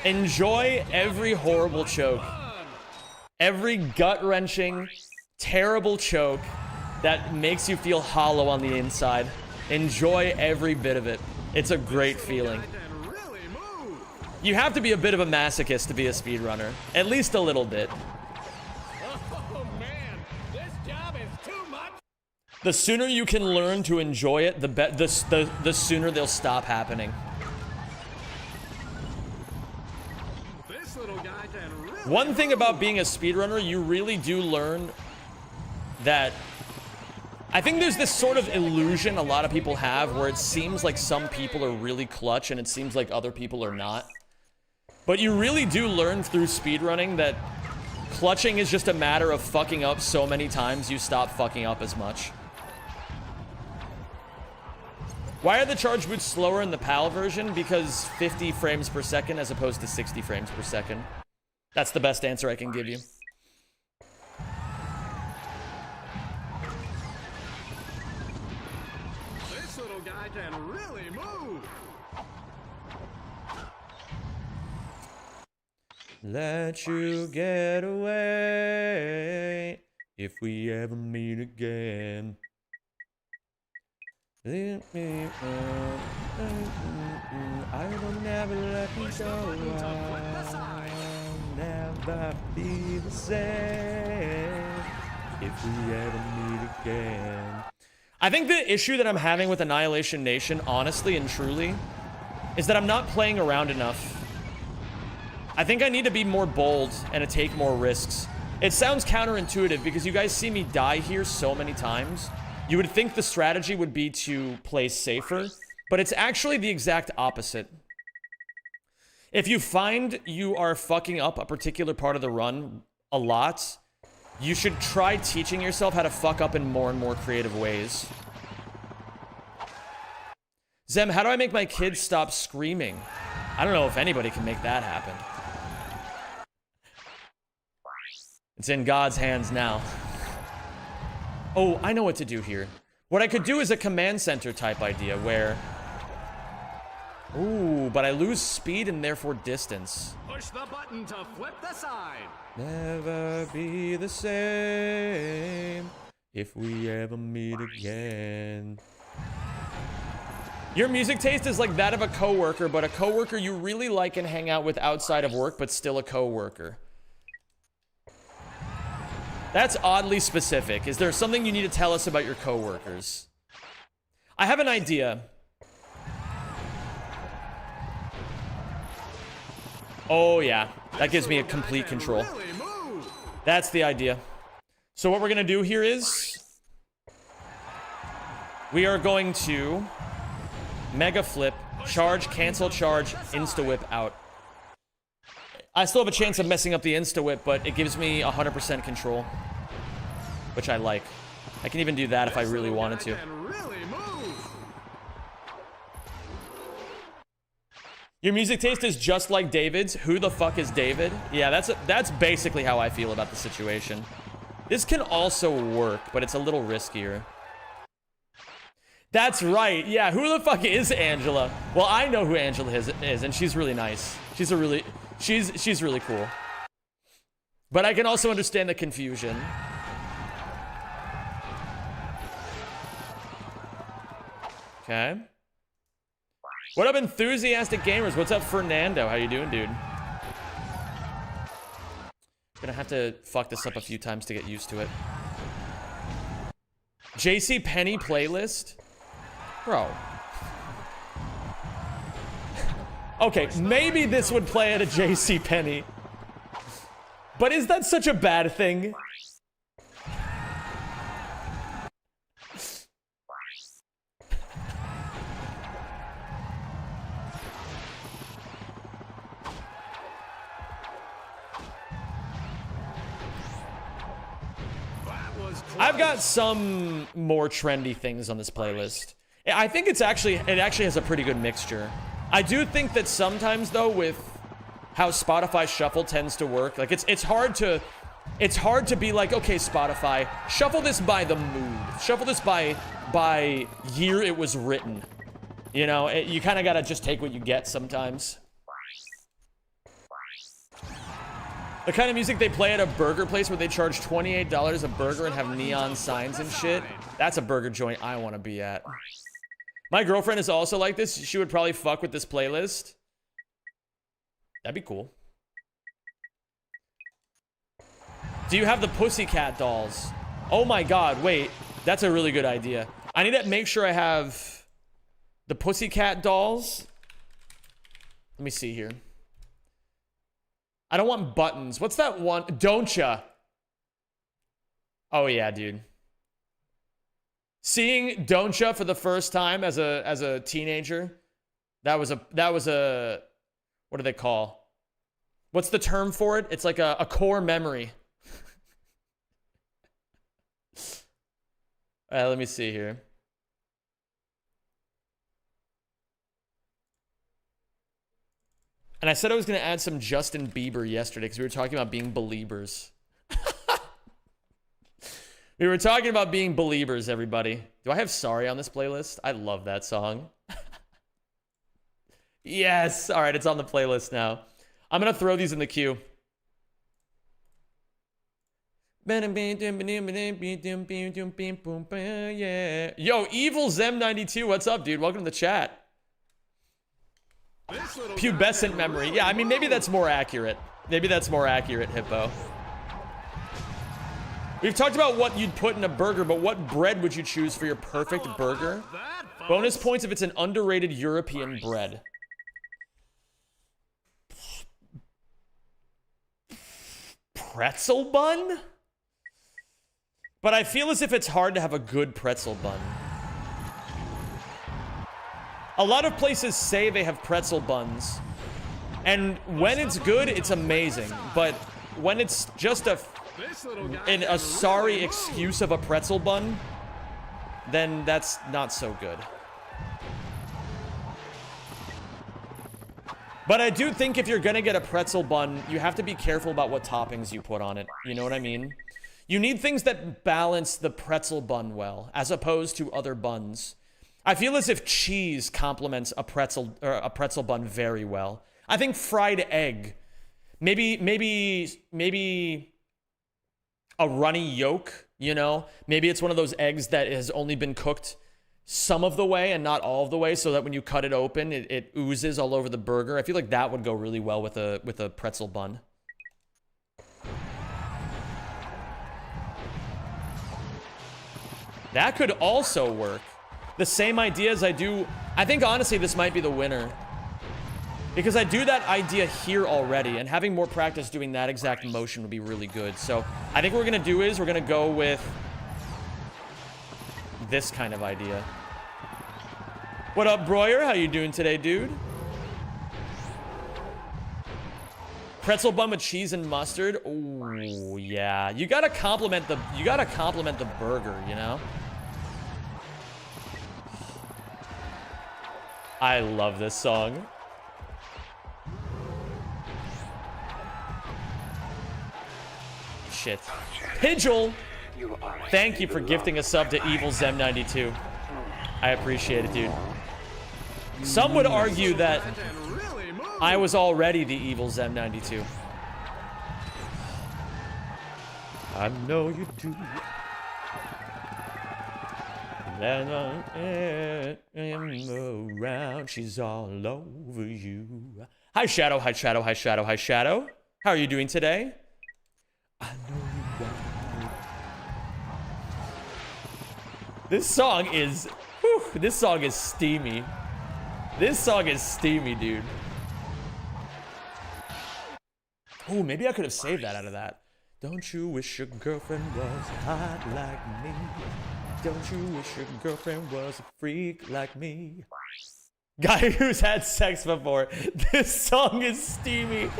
Enjoy every horrible choke. Every gut-wrenching, terrible choke that makes you feel hollow on the inside. Enjoy every bit of it. It's a great feeling. You have to be a bit of a masochist to be a speedrunner. At least a little bit. Oh man, this job is too much. The sooner you can learn to enjoy it, the sooner they'll stop happening. This little guy can really One thing about being a speedrunner, you really do learn that... I think there's this sort of illusion a lot of people have where it seems like some people are really clutch and it seems like other people are not. But you really do learn through speedrunning that clutching is just a matter of fucking up so many times you stop fucking up as much. Why are the charge boots slower in the PAL version? Because 50 frames per second as opposed to 60 frames per second. That's the best answer I can give you. This little guy can really move. Let you get away if we ever meet again. Let me I will never let you go. I'll never be the same if we ever meet again. I think the issue that I'm having with Annihilation Nation, honestly and truly, is that I'm not playing around enough. I think I need to be more bold and to take more risks. It sounds counterintuitive because you guys see me die here so many times. You would think the strategy would be to play safer, but it's actually the exact opposite. If you find you are fucking up a particular part of the run a lot, you should try teaching yourself how to fuck up in more and more creative ways. Zem, how do I make my kids stop screaming? I don't know if anybody can make that happen. It's in God's hands now. Oh, I know what to do here. What I could do is a command center type idea where... Ooh, but I lose speed and therefore distance. Push the button to flip the side. Never be the same if we ever meet again. Your music taste is like that of a coworker, but a coworker you really like and hang out with outside of work, but still a coworker. That's oddly specific. Is there something you need to tell us about your coworkers? I have an idea. Oh yeah, that gives me a complete control. That's the idea. So what we're gonna do here is we are going to mega flip, charge, cancel charge, insta whip out. I still have a chance of messing up the insta whip, but it gives me 100% control, which I like. I can even do that if I really wanted to. Your music taste is just like David's. Who the fuck is David? Yeah, that's basically how I feel about the situation. This can also work, but it's a little riskier. That's right. Yeah, who the fuck is Angela? Well, I know who Angela is, and she's really nice. She's really cool. But I can also understand the confusion. Okay. What up, enthusiastic gamers? What's up, Fernando? How you doing, dude? Gonna have to fuck this up a few times to get used to it. JC Penny playlist? Bro. Okay, maybe this would play at a JC Penny. But is that such a bad thing? I've got some more trendy things on this playlist. I think it actually has a pretty good mixture. I do think that sometimes though, with how Spotify Shuffle tends to work, like it's hard to be like, okay, Spotify, shuffle this by the mood, shuffle this by year it was written. You know, you kind of gotta just take what you get sometimes. The kind of music they play at a burger place where they charge $28 a burger and have neon signs and shit. That's a burger joint I want to be at. My girlfriend is also like this. She would probably fuck with this playlist. That'd be cool. Do you have the Pussycat Dolls? Oh my god, wait. That's a really good idea. I need to make sure I have the Pussycat Dolls. Let me see here. I don't want buttons. What's that one? Don't ya? Oh yeah, dude. Seeing Don't ya for the first time as a teenager, that was a what do they call? What's the term for it? It's like a core memory. All right, let me see here. And I said I was going to add some Justin Bieber yesterday because we were talking about being believers. We were talking about being believers, everybody. Do I have Sorry on this playlist? I love that song. Yes. All right, it's on the playlist now. I'm going to throw these in the queue. Yeah. Yo, Evil Zem92, what's up, dude? Welcome to the chat. Pubescent memory. Yeah, I mean, maybe that's more accurate. Maybe that's more accurate, Hippo. We've talked about what you'd put in a burger, but what bread would you choose for your perfect burger? Bonus points if it's an underrated European bread. Pretzel bun? But I feel as if it's hard to have a good pretzel bun. A lot of places say they have pretzel buns, and when it's good, it's amazing. But when it's just a sorry excuse of a pretzel bun, then that's not so good. But I do think if you're gonna get a pretzel bun, you have to be careful about what toppings you put on it. You know what I mean? You need things that balance the pretzel bun well, as opposed to other buns. I feel as if cheese complements a pretzel bun very well. I think fried egg, maybe a runny yolk, you know? Maybe it's one of those eggs that has only been cooked some of the way and not all of the way, so that when you cut it open, it oozes all over the burger. I feel like that would go really well with a pretzel bun. That could also work. The same idea as I do. I think honestly this might be the winner, because I do that idea here already, and having more practice doing that exact motion would be really good. So I think what we're gonna do is we're gonna go with this kind of idea. What up, Broyer? How you doing today, dude? Pretzel bun with cheese and mustard. Oh yeah, you gotta compliment the burger, you know. I love this song. Shit. Pidgel, thank you for gifting a sub to Evil Zem92. I appreciate it, dude. Some would argue that I was already the Evil Zem92. I know you do. And I am around, she's all over you. Hi, Shadow. Hi, Shadow. Hi, Shadow. Hi, Shadow. How are you doing today? I know you want me. This song is, whew, this song is steamy. This song is steamy, dude. Oh, maybe I could have saved that out of that. Don't you wish your girlfriend was hot like me? Don't you wish your girlfriend was a freak like me? Guy who's had sex before. This song is steamy.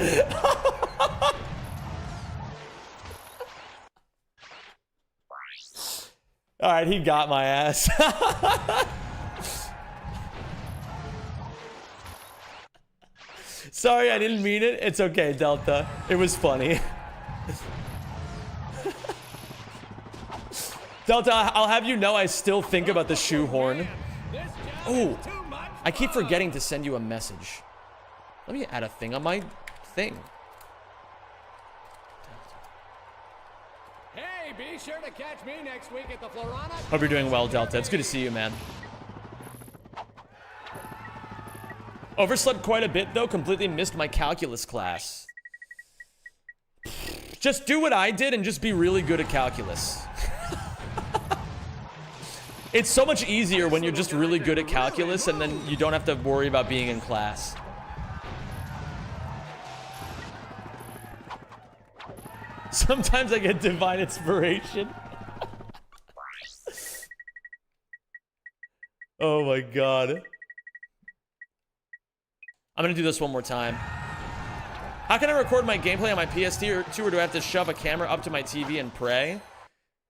Alright, he got my ass. Sorry, I didn't mean it. It's okay, Delta. It was funny. Delta, I'll have you know I still think about the shoehorn. Oh, I keep forgetting to send you a message. Let me add a thing on my thing. Hey, be sure to catch me next week at the Florana. Hope you're doing well, Delta. It's good to see you, man. Overslept quite a bit, though. Completely missed my calculus class. Just do what I did and just be really good at calculus. It's so much easier when you're just really good at calculus and then you don't have to worry about being in class. Sometimes I get divine inspiration. Oh my god. I'm gonna do this one more time. How can I record my gameplay on my PS2 or do I have to shove a camera up to my TV and pray?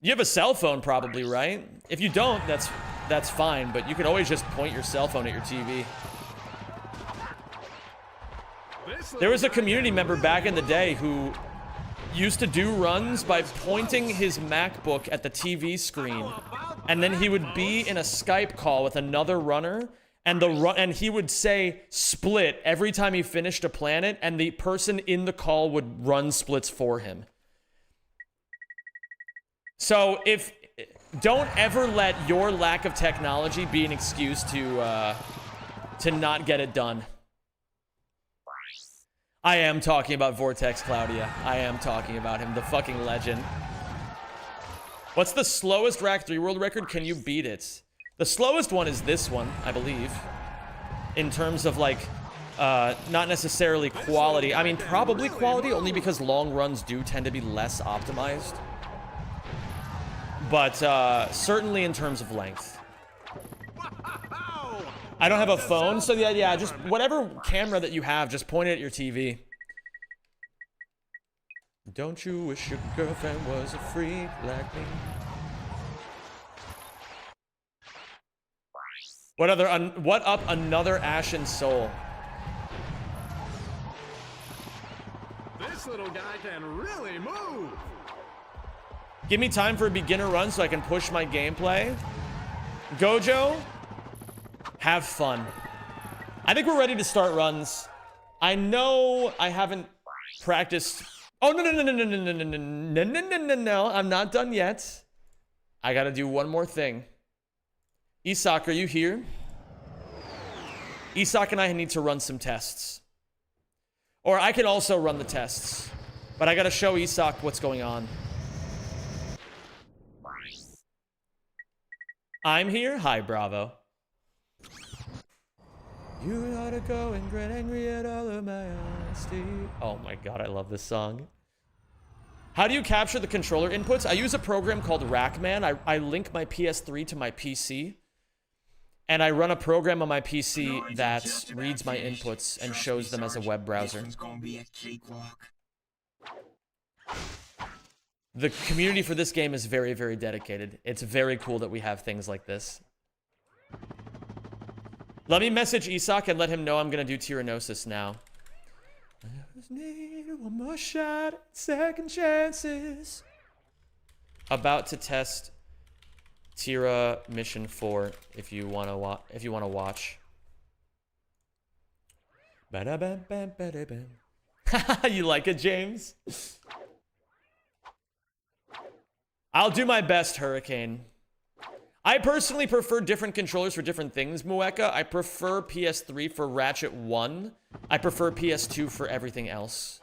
You have a cell phone probably, right? If you don't, that's fine, but you can always just point your cell phone at your TV. There was a community member back in the day who used to do runs by pointing his MacBook at the TV screen, and then he would be in a Skype call with another runner, and he would say split every time he finished a planet, and the person in the call would run splits for him. So don't ever let your lack of technology be an excuse to not get it done. I am talking about Vortex Claudia. I am talking about him, the fucking legend. What's the slowest Rack 3 world record? Can you beat it? The slowest one is this one, I believe. In terms of like, not necessarily quality. I mean, probably quality, only because long runs do tend to be less optimized. But certainly in terms of length. I don't have a phone, so yeah, just whatever camera that you have, just point it at your TV. Don't you wish your girlfriend was a freak like me? What up another Ashen Soul? This little guy can really move. Give me time for a beginner run so I can push my gameplay. Gojo, have fun. I think we're ready to start runs. I know I haven't practiced. Oh, no. I'm not done yet. I gotta do one more thing. Isak, are you here? Isak and I need to run some tests. Or I can also run the tests. But I gotta show Isak what's going on. I'm here? Hi, Bravo. You ought to go and get angry at all of my honesty. Oh my god, I love this song. How do you capture the controller inputs? I use a program called Rackman. I link my PS3 to my PC. And I run a program on my PC that reads my inputs and shows them as a web browser. The community for this game is very, very dedicated. It's very cool that we have things like this. Let me message Isak and let him know I'm gonna do Tyrannosis now. I just need one more shot, second chances. About to test Tira Mission 4 if you wanna watch. You like it, James? I'll do my best, Hurricane. I personally prefer different controllers for different things, Mueka. I prefer PS3 for Ratchet 1. I prefer PS2 for everything else.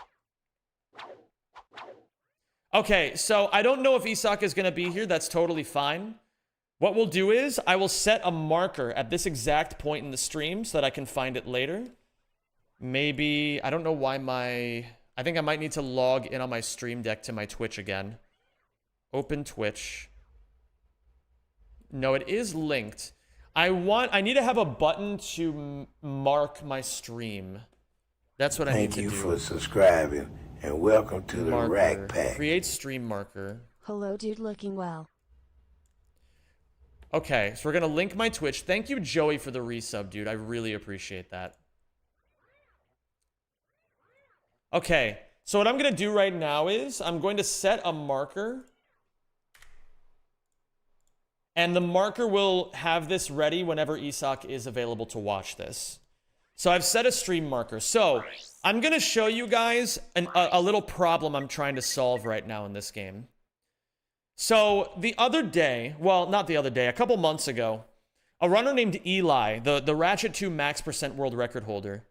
Okay, so I don't know if Isak is going to be here. That's totally fine. What we'll do is I will set a marker at this exact point in the stream so that I can find it later. Maybe, I don't know why I think I might need to log in on my Stream Deck to my Twitch again. Open Twitch. No, it is linked. I need to have a button to mark my stream. That's what I need to do. Thank you for subscribing and welcome to the Rack Pack. Create stream marker. Hello, dude, looking well. Okay, so we're gonna link my Twitch. Thank you, Joey, for the resub, dude. I really appreciate that. Okay, so what I'm gonna do right now is I'm going to set a marker. And the marker will have this ready whenever Isak is available to watch this. So I've set a stream marker. So I'm gonna show you guys a little problem I'm trying to solve right now in this game. So the other day, well, not the other day, a couple months ago, a runner named Eli, the Ratchet 2 max % world record holder,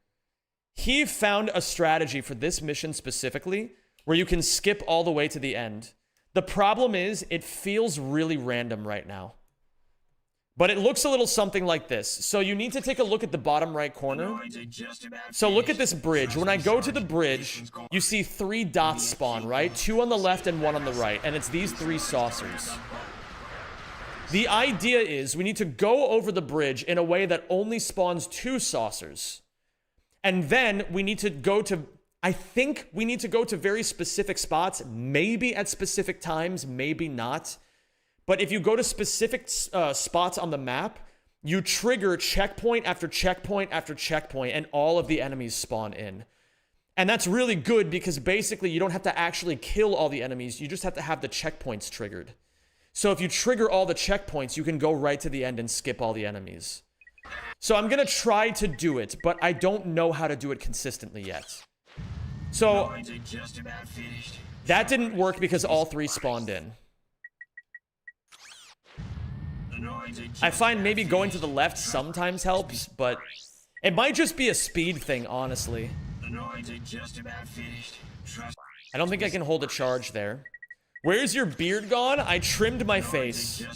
he found a strategy for this mission specifically where you can skip all the way to the end. The problem is it feels really random right now. But it looks a little something like this. So you need to take a look at the bottom right corner. So look at this bridge. When I go to the bridge, you see 3 dots spawn, right? 2 on the left and 1 on the right. And it's these 3 saucers. The idea is we need to go over the bridge in a way that only spawns 2 saucers. And then we need to go to, I think we need to go to very specific spots, maybe at specific times, maybe not. But if you go to specific spots on the map, you trigger checkpoint after checkpoint after checkpoint, and all of the enemies spawn in. And that's really good because basically you don't have to actually kill all the enemies, you just have to have the checkpoints triggered. So if you trigger all the checkpoints, you can go right to the end and skip all the enemies. So I'm gonna try to do it, but I don't know how to do it consistently yet. So that didn't work because all 3 spawned in. I find maybe going to the left sometimes helps, but it might just be a speed thing, honestly. I don't think I can hold a charge there. Where's your beard gone? I trimmed my face.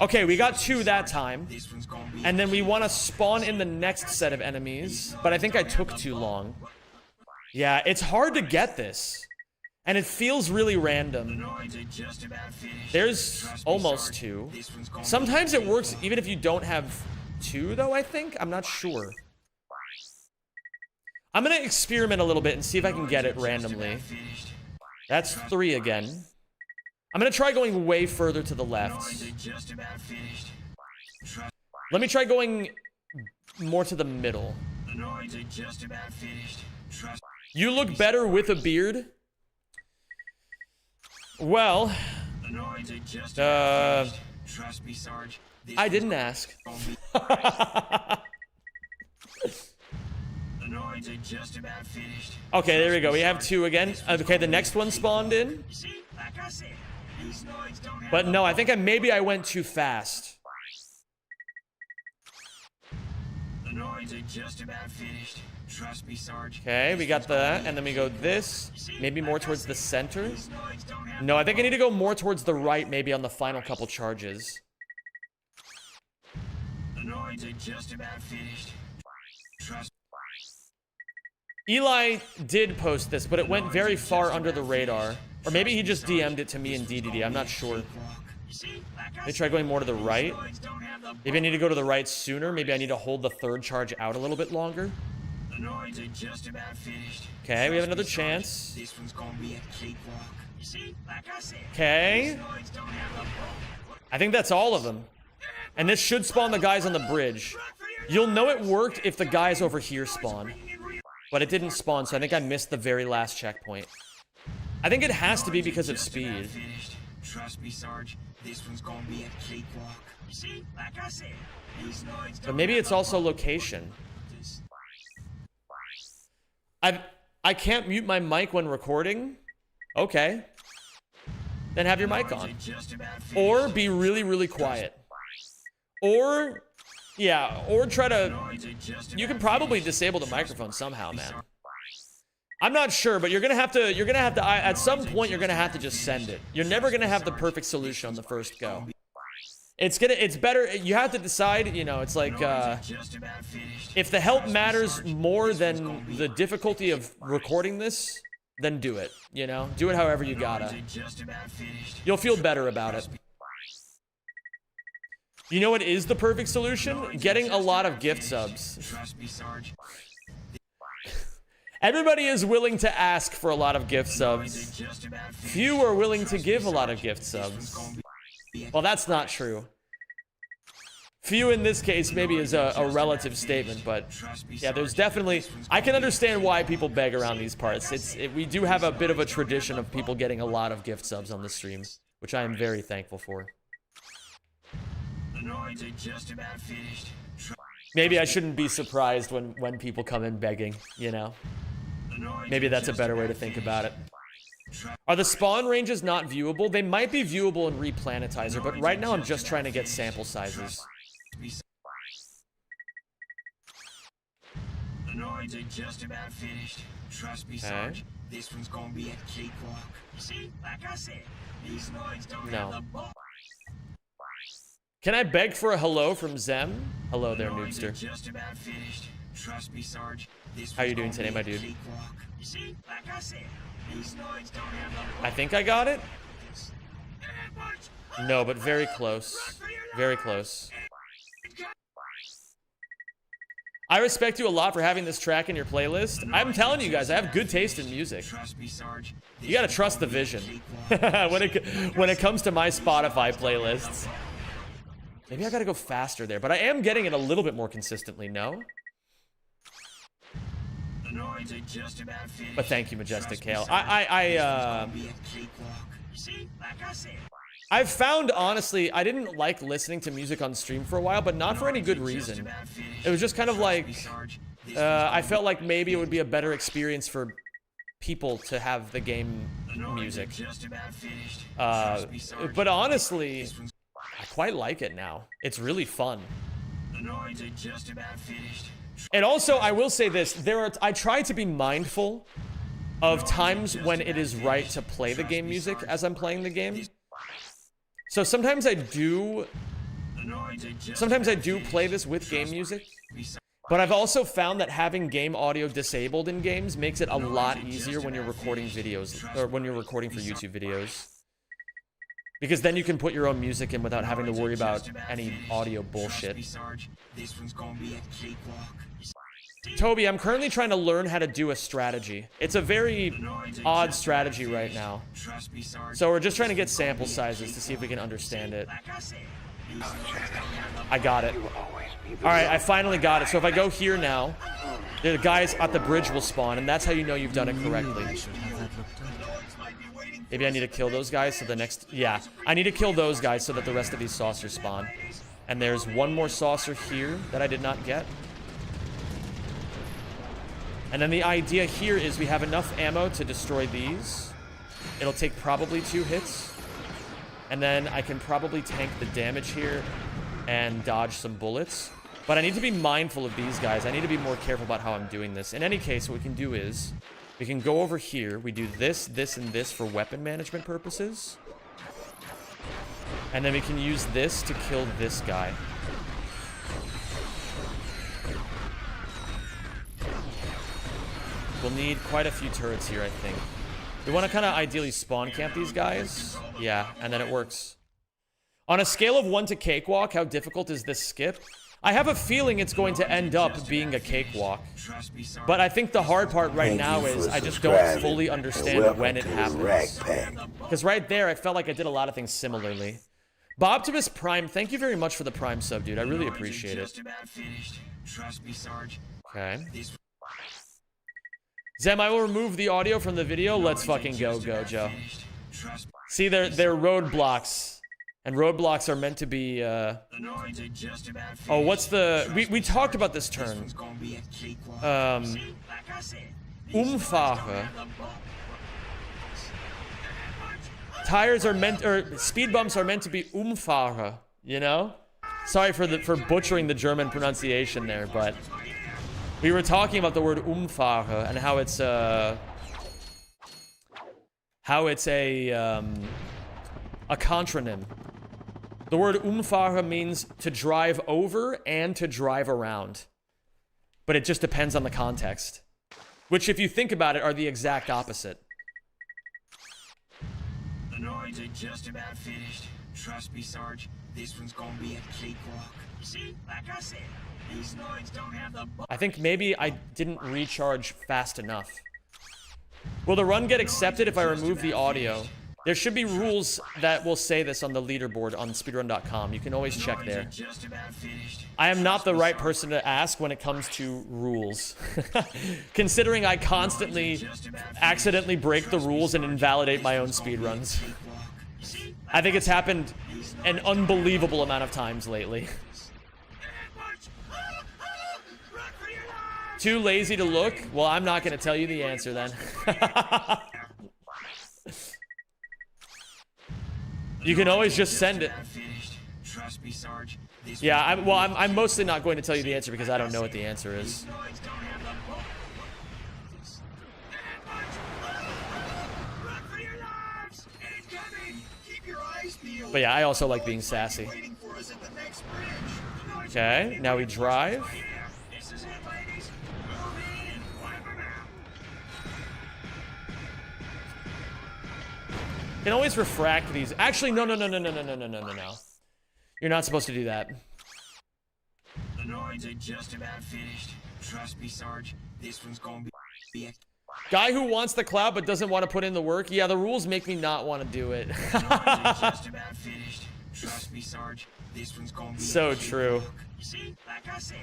Okay, we got 2 that time. And then we want to spawn in the next set of enemies, but I think I took too long. Yeah, it's hard to get this. And it feels really random. There's almost 2. Sometimes it works even if you don't have 2, though, I think? I'm not sure. I'm gonna experiment a little bit and see if I can get it randomly. That's 3 again. I'm gonna try going way further to the left. Let me try going more to the middle. You look better with a beard? Well, I didn't ask. Okay, there we go. We have 2 again. Okay, the next one spawned in. But no, I think maybe I went too fast. Okay, we got that, and then we go this, maybe more towards the center. No, I think I need to go more towards the right, maybe on the final couple charges. Eli did post this, but it went very far under the radar. Or maybe he just DM'd it to me in DDD, I'm not sure. Let me try going more to the right. Maybe I need to go to the right sooner. Maybe I need to hold the 3rd charge out a little bit longer. Okay, we have another chance. Okay. I think that's all of them. And this should spawn the guys on the bridge. You'll know it worked if the guys over here spawn. But it didn't spawn, so I think I missed the very last checkpoint. I think it has to be because of speed. But maybe it's also location. I can't mute my mic when recording? Okay. Then have your mic on. Or be really, really quiet. Or, yeah, or try to... You can probably disable the microphone somehow, man. I'm not sure, but you're gonna have to, at some point, you're gonna have to just send it. You're never gonna have the perfect solution on the first go. It's better, you have to decide, you know, it's like, if the help matters more than the difficulty of recording this, then do it, you know? Do it however you gotta. You'll feel better about it. You know what is the perfect solution? Getting a lot of gift subs. Everybody is willing to ask for a lot of gift subs. Few are willing to give a lot of gift subs. Well, that's not true. Few in this case maybe is a relative statement, but yeah, there's definitely... I can understand why people beg around these parts. We do have a bit of a tradition of people getting a lot of gift subs on the stream, which I am very thankful for. Maybe I shouldn't be surprised when people come in begging, you know? Maybe that's a better way to think about it. Are the spawn ranges not viewable? They might be viewable in Replanetizer, but right now I'm just trying to get sample sizes. Just about finished. Trust me, Sarge. This one's gonna be a cakewalk. You see, like I said, these noids don't have the ball. Can I beg for a hello from Zem? Hello there, Noobster. Just about finished. Trust me, Sarge. How you doing today, my dude? You see, like I said, these noids don't have the I think I got it. No, but very close. Very close. I respect you a lot for having this track in your playlist. I'm telling you guys, I have good taste in music. You gotta trust the vision when it comes to my Spotify playlists. Maybe I gotta go faster there, but I am getting it a little bit more consistently, no? But thank you, Majestic Kale. I've found, honestly, I didn't like listening to music on stream for a while, but not for any good reason. It was just kind of like, I felt like maybe it would be a better experience for people to have the game music. But honestly, I quite like it now. It's really fun. And also, I will say this, I try to be mindful of times when it is right to play the game music as I'm playing the game. So sometimes I do play this with game music, but I've also found that having game audio disabled in games makes it a lot easier when you're recording videos, or when you're recording for YouTube videos. Because then you can put your own music in without having to worry about any audio bullshit. Toby, I'm currently trying to learn how to do a strategy. It's a very odd strategy right now. So we're just trying to get sample sizes to see if we can understand it. I got it. Alright, I finally got it. So if I go here now, the guys at the bridge will spawn, and that's how you know you've done it correctly. Maybe I need to kill those guys so the next... Yeah, I need to kill those guys so that the rest of these saucers spawn. And there's one more saucer here that I did not get. And then the idea here is we have enough ammo to destroy these. It'll take probably 2 hits. And then I can probably tank the damage here and dodge some bullets. But I need to be mindful of these guys. I need to be more careful about how I'm doing this. In any case, what we can do is we can go over here. We do this, this, and this for weapon management purposes. And then we can use this to kill this guy. We'll need quite a few turrets here, I think. We want to kind of ideally spawn camp these guys. Yeah, and then it works. On a scale of 1 to cakewalk, how difficult is this skip? I have a feeling it's going to end up being a cakewalk. But I think the hard part right now is I just don't fully understand when it happens. Because right there, I felt like I did a lot of things similarly. Boptimus Prime, thank you very much for the Prime sub, dude. I really appreciate it. Okay. Zem, I will remove the audio from the video. Let's fucking go, Gojo. See, they're roadblocks. And roadblocks are meant to be, Oh, what's the... We talked about this term. Umfahre. Tires are meant... Or speed bumps are meant to be Umfahre, you know? Sorry for butchering the German pronunciation there, but... We were talking about the word Umfahre and how it's a contronym. The word Umfahre means to drive over and to drive around. But it just depends on the context. Which, if you think about it, are the exact opposite. The noids are just about finished. Trust me, Sarge. This one's gonna be a cakewalk. See, like I said, these noids don't have the... I think maybe I didn't recharge fast enough. Will the run get accepted if I remove the audio? There should be rules that will say this on the leaderboard on speedrun.com. You can always check there. I am not the right person to ask when it comes to rules. Considering I constantly accidentally break the rules and invalidate my own speedruns. I think it's happened an unbelievable amount of times lately. Too lazy to look? Well, I'm not going to tell you the answer then. You can always just send it. Yeah, I'm mostly not going to tell you the answer because I don't know what the answer is. But yeah, I also like being sassy. Okay, now we drive. Can always refract these. Actually, no. You're not supposed to do that. The noids are just about finished. Trust me, Sarge. This one's gonna be a guy who wants the clout but doesn't want to put in the work. Yeah, the rules make me not want to do it. just about finished. Trust me, Sarge. This one's gonna be so true. You see, like I said,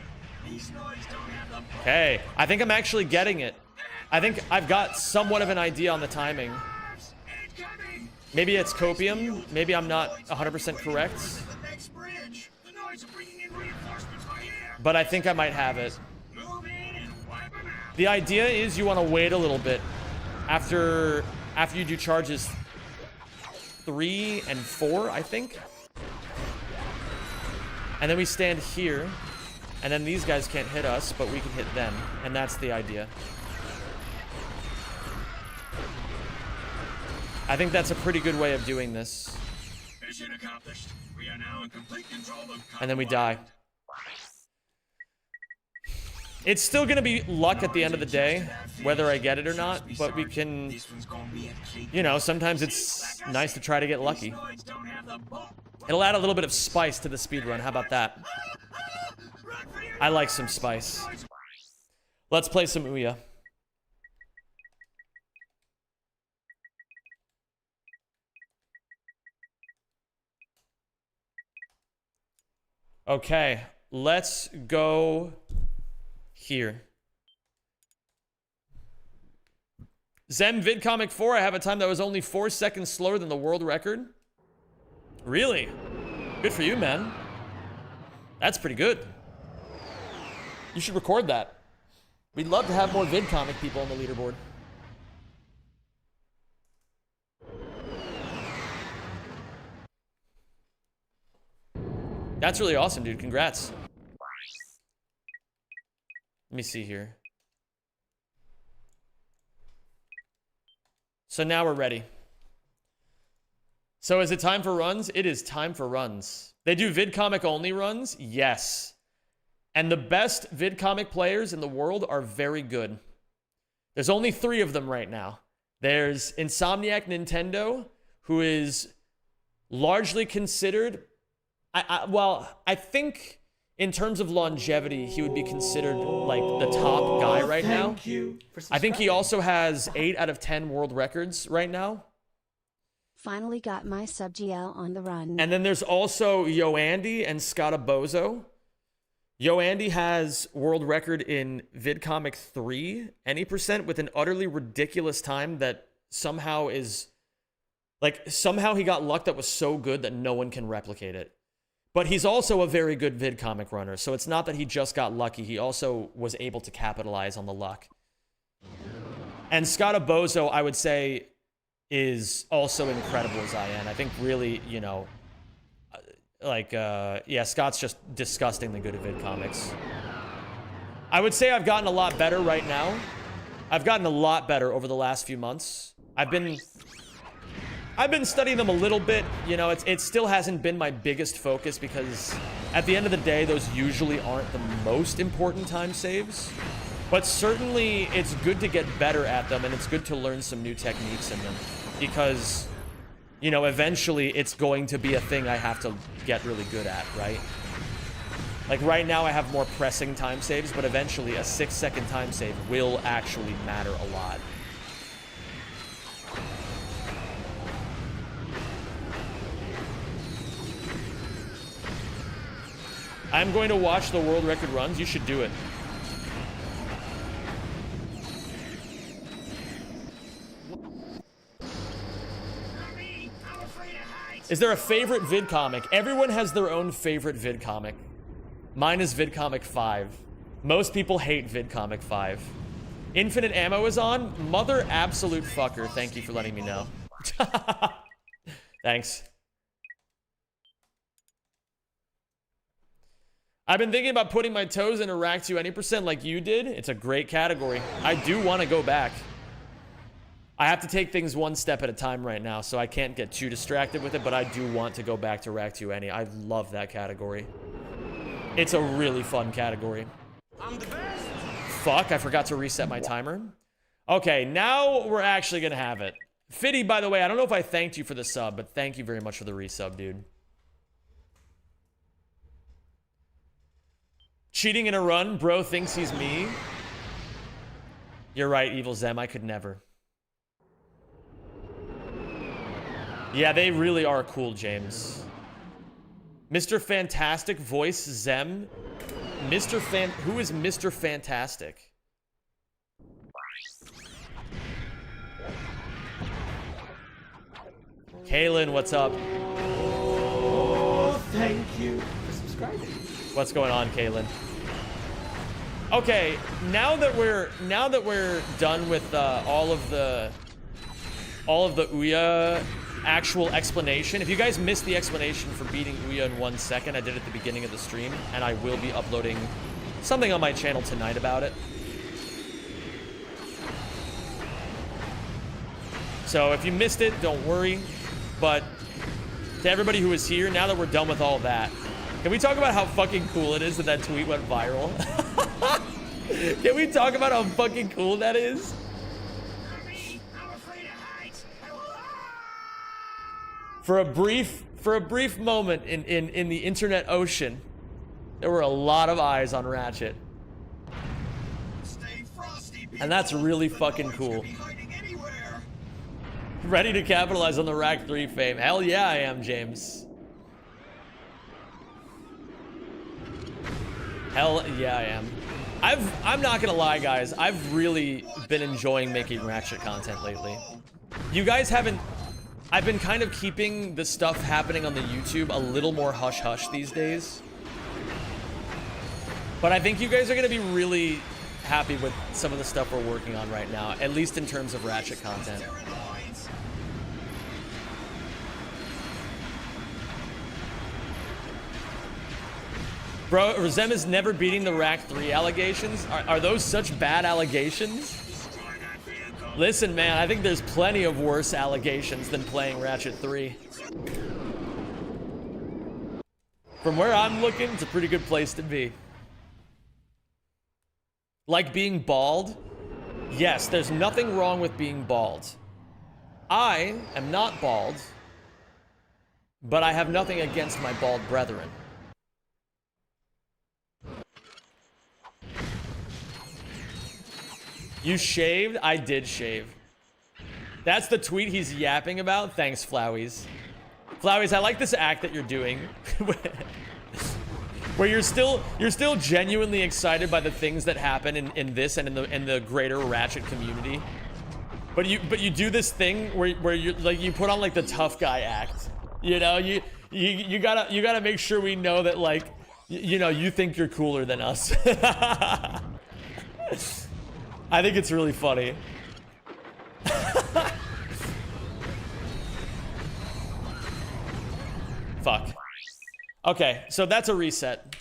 these noids don't have the Okay, I think I'm actually getting it. I think I've got somewhat of an idea on the timing. Maybe it's copium. Maybe I'm not 100% correct. But I think I might have it. The idea is you want to wait a little bit after you do charges 3 and 4, I think. And then we stand here, and then these guys can't hit us, but we can hit them, and that's the idea. I think that's a pretty good way of doing this. Mission accomplished. We are now in complete control of and then we die. It's still gonna be luck at the end of the day, whether I get it or not, but we can, you know, sometimes it's nice to try to get lucky. It'll add a little bit of spice to the speedrun, how about that? I like some spice. Let's play some Ouya. Okay, let's go here. Zem VidComic 4, I have a time that was only 4 seconds slower than the world record. Really? Good for you, man. That's pretty good. You should record that. We'd love to have more VidComic people on the leaderboard. That's really awesome, dude. Congrats. Let me see here. So now we're ready. So is it time for runs? It is time for runs. They do VidComic only runs? Yes. And the best VidComic players in the world are very good. There's only 3 of them right now. There's Insomniac Nintendo, who is largely considered... I think in terms of longevity, he would be considered like the top guy right now. I think he also has 8 out of 10 world records right now. Finally got my sub-GL on the run. And then there's also Yoandy and Scottobozo. Yoandy has world record in VidComic 3, any percent, with an utterly ridiculous time that somehow is... Like, somehow he got luck that was so good that no one can replicate it. But he's also a very good VidComic runner, so it's not that he just got lucky. He also was able to capitalize on the luck. And Scottobozo, I would say, is also incredible as I am. I think really, you know, like, yeah, Scott's just disgustingly good at VidComics. I would say I've gotten a lot better right now. I've gotten a lot better over the last few months. I've been studying them a little bit. You know, it still hasn't been my biggest focus because at the end of the day, those usually aren't the most important time saves. But certainly, it's good to get better at them, and it's good to learn some new techniques in them. Because, you know, eventually it's going to be a thing I have to get really good at, right? Like, right now I have more pressing time saves, but eventually a 6-second time save will actually matter a lot. I'm going to watch the world record runs. You should do it. Is there a favorite vid comic? Everyone has their own favorite vid comic. Mine is VidComic 5. Most people hate VidComic 5. Infinite Ammo is on. Mother absolute fucker. Thank you for letting me know. Thanks. I've been thinking about putting my toes into Rack 2 any percent like you did. It's a great category. I do want to go back. I have to take things one step at a time right now, so I can't get too distracted with it, but I do want to go back to Rack 2 any. I love that category. It's a really fun category. I'm the best. Fuck, I forgot to reset my timer. Okay, now we're actually gonna have it. Fitty, by the way, I don't know if I thanked you for the sub, but thank you very much for the resub, dude. Cheating in a run, bro thinks he's me. You're right, Evil Zem, I could never. Yeah, they really are cool, James. Mr. Fantastic voice Zem. Who is Mr. Fantastic? Kaylin, what's up? Oh, thank you for subscribing. What's going on, Kaylin? Okay, now that we're done with all of the Ouya actual explanation. If you guys missed the explanation for beating Ouya in 1 second, I did it at the beginning of the stream, and I will be uploading something on my channel tonight about it. So if you missed it, don't worry. But to everybody who is here, now that we're done with all that, can we talk about how fucking cool it is that that tweet went viral? Can we talk about how fucking cool that is? For a brief moment in the internet ocean, there were a lot of eyes on Ratchet. And that's really fucking cool. Ready to capitalize on the Rack 3 fame. Hell yeah, I am, James. Hell yeah, I am. I'm not gonna lie, guys. I've really been enjoying making Ratchet content lately. You guys haven't... I've been kind of keeping the stuff happening on the YouTube a little more hush-hush these days. But I think you guys are going to be really happy with some of the stuff we're working on right now, at least in terms of Ratchet content. Bro, Zem is never beating the Rack 3 allegations? Are those such bad allegations? Listen, man, I think there's plenty of worse allegations than playing Ratchet 3. From where I'm looking, it's a pretty good place to be. Like being bald? Yes, there's nothing wrong with being bald. I am not bald, but I have nothing against my bald brethren. You shaved? I did shave. That's the tweet he's yapping about? Thanks, Flowies. Flowies, I like this act that you're doing. Where you're still genuinely excited by the things that happen in this and in the greater Ratchet community. But you do this thing where you like you put on like the tough guy act. You know, you gotta make sure we know that, like, you know, you think you're cooler than us. I think it's really funny. Fuck. Okay, so that's a reset.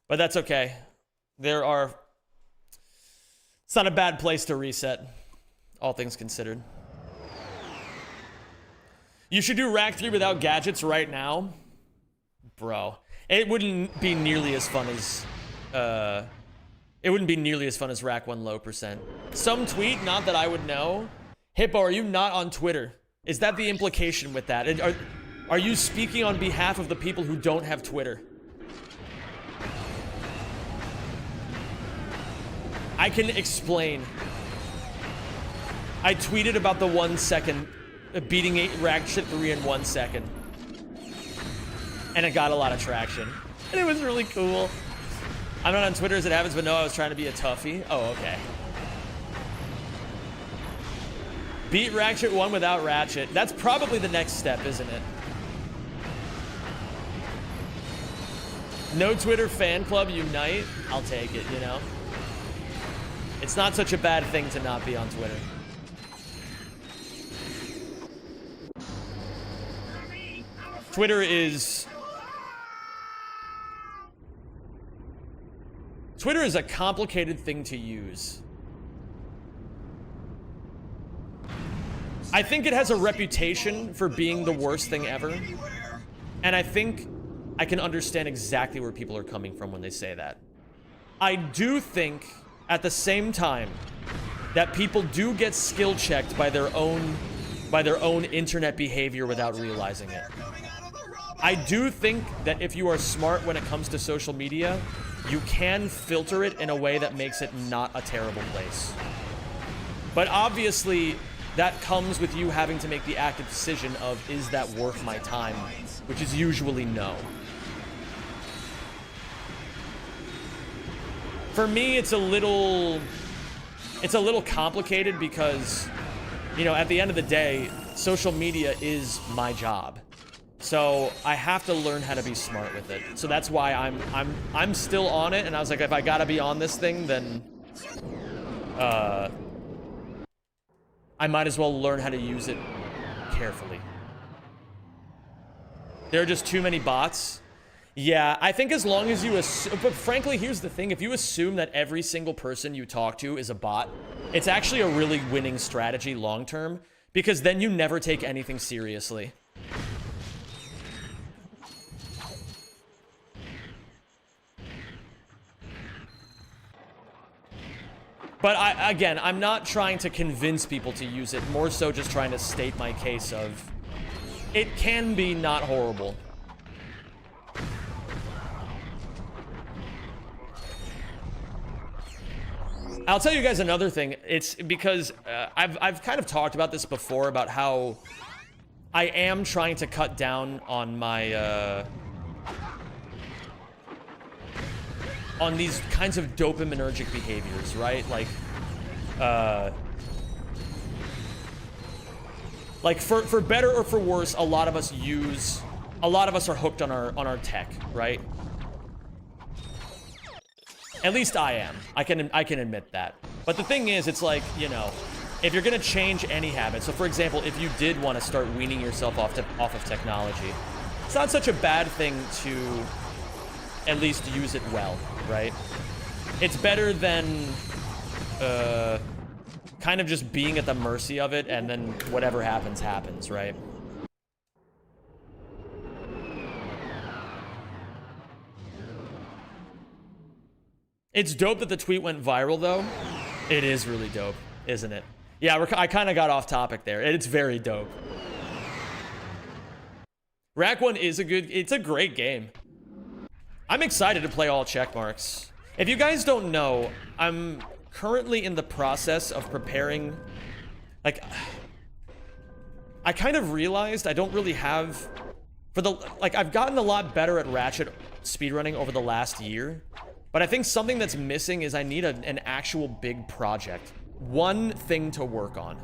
But that's okay. It's not a bad place to reset, all things considered. You should do Rack 3 without gadgets right now. Bro, it wouldn't be nearly as fun as Rack 1 low percent. Some tweet, not that I would know. Hippo, are you not on Twitter? Is that the implication with that? Are you speaking on behalf of the people who don't have Twitter? I can explain. I tweeted about the 1 second, beating Ratchet 3 in 1 second. And it got a lot of traction. And it was really cool. I'm not on Twitter as it happens, but no, I was trying to be a toughie. Oh, okay. Beat Ratchet 1 without Ratchet. That's probably the next step, isn't it? No Twitter fan club, unite. I'll take it, you know? It's not such a bad thing to not be on Twitter. Twitter is a complicated thing to use. I think it has a reputation for being the worst thing ever. And I think I can understand exactly where people are coming from when they say that. I do think, at the same time, that people do get skill checked by their own internet behavior without realizing it. I do think that if you are smart when it comes to social media, you can filter it in a way that makes it not a terrible place. But obviously, that comes with you having to make the active decision of, is that worth my time? Which is usually no. For me, it's a little complicated because, you know, at the end of the day, social media is my job. So I have to learn how to be smart with it. So that's why I'm still on it, and I was like, if I gotta be on this thing, then I might as well learn how to use it carefully. There are just too many bots. Yeah, I think as long as you assume, but frankly, here's the thing. If you assume that every single person you talk to is a bot, it's actually a really winning strategy long term, because then you never take anything seriously. But again, I'm not trying to convince people to use it, more so just trying to state my case of, it can be not horrible. I'll tell you guys another thing. It's because I've kind of talked about this before, about how I am trying to cut down on my on these kinds of dopaminergic behaviors, right? Like for better or for worse, a lot of us are hooked on our tech, right? At least I am. I can admit that. But the thing is, it's like, you know, if you're gonna change any habit, so for example, if you did want to start weaning yourself off of technology, it's not such a bad thing to at least use it well, right? It's better than kind of just being at the mercy of it, and then whatever happens, happens, right? It's dope that the tweet went viral, though. It is really dope, isn't it? Yeah, I kind of got off topic there. It's very dope. Rack 1 is it's a great game. I'm excited to play all checkmarks. If you guys don't know, I'm currently in the process of preparing, like, I kind of realized I don't really have, I've gotten a lot better at Ratchet speedrunning over the last year, but I think something that's missing is I need an actual big project. One thing to work on.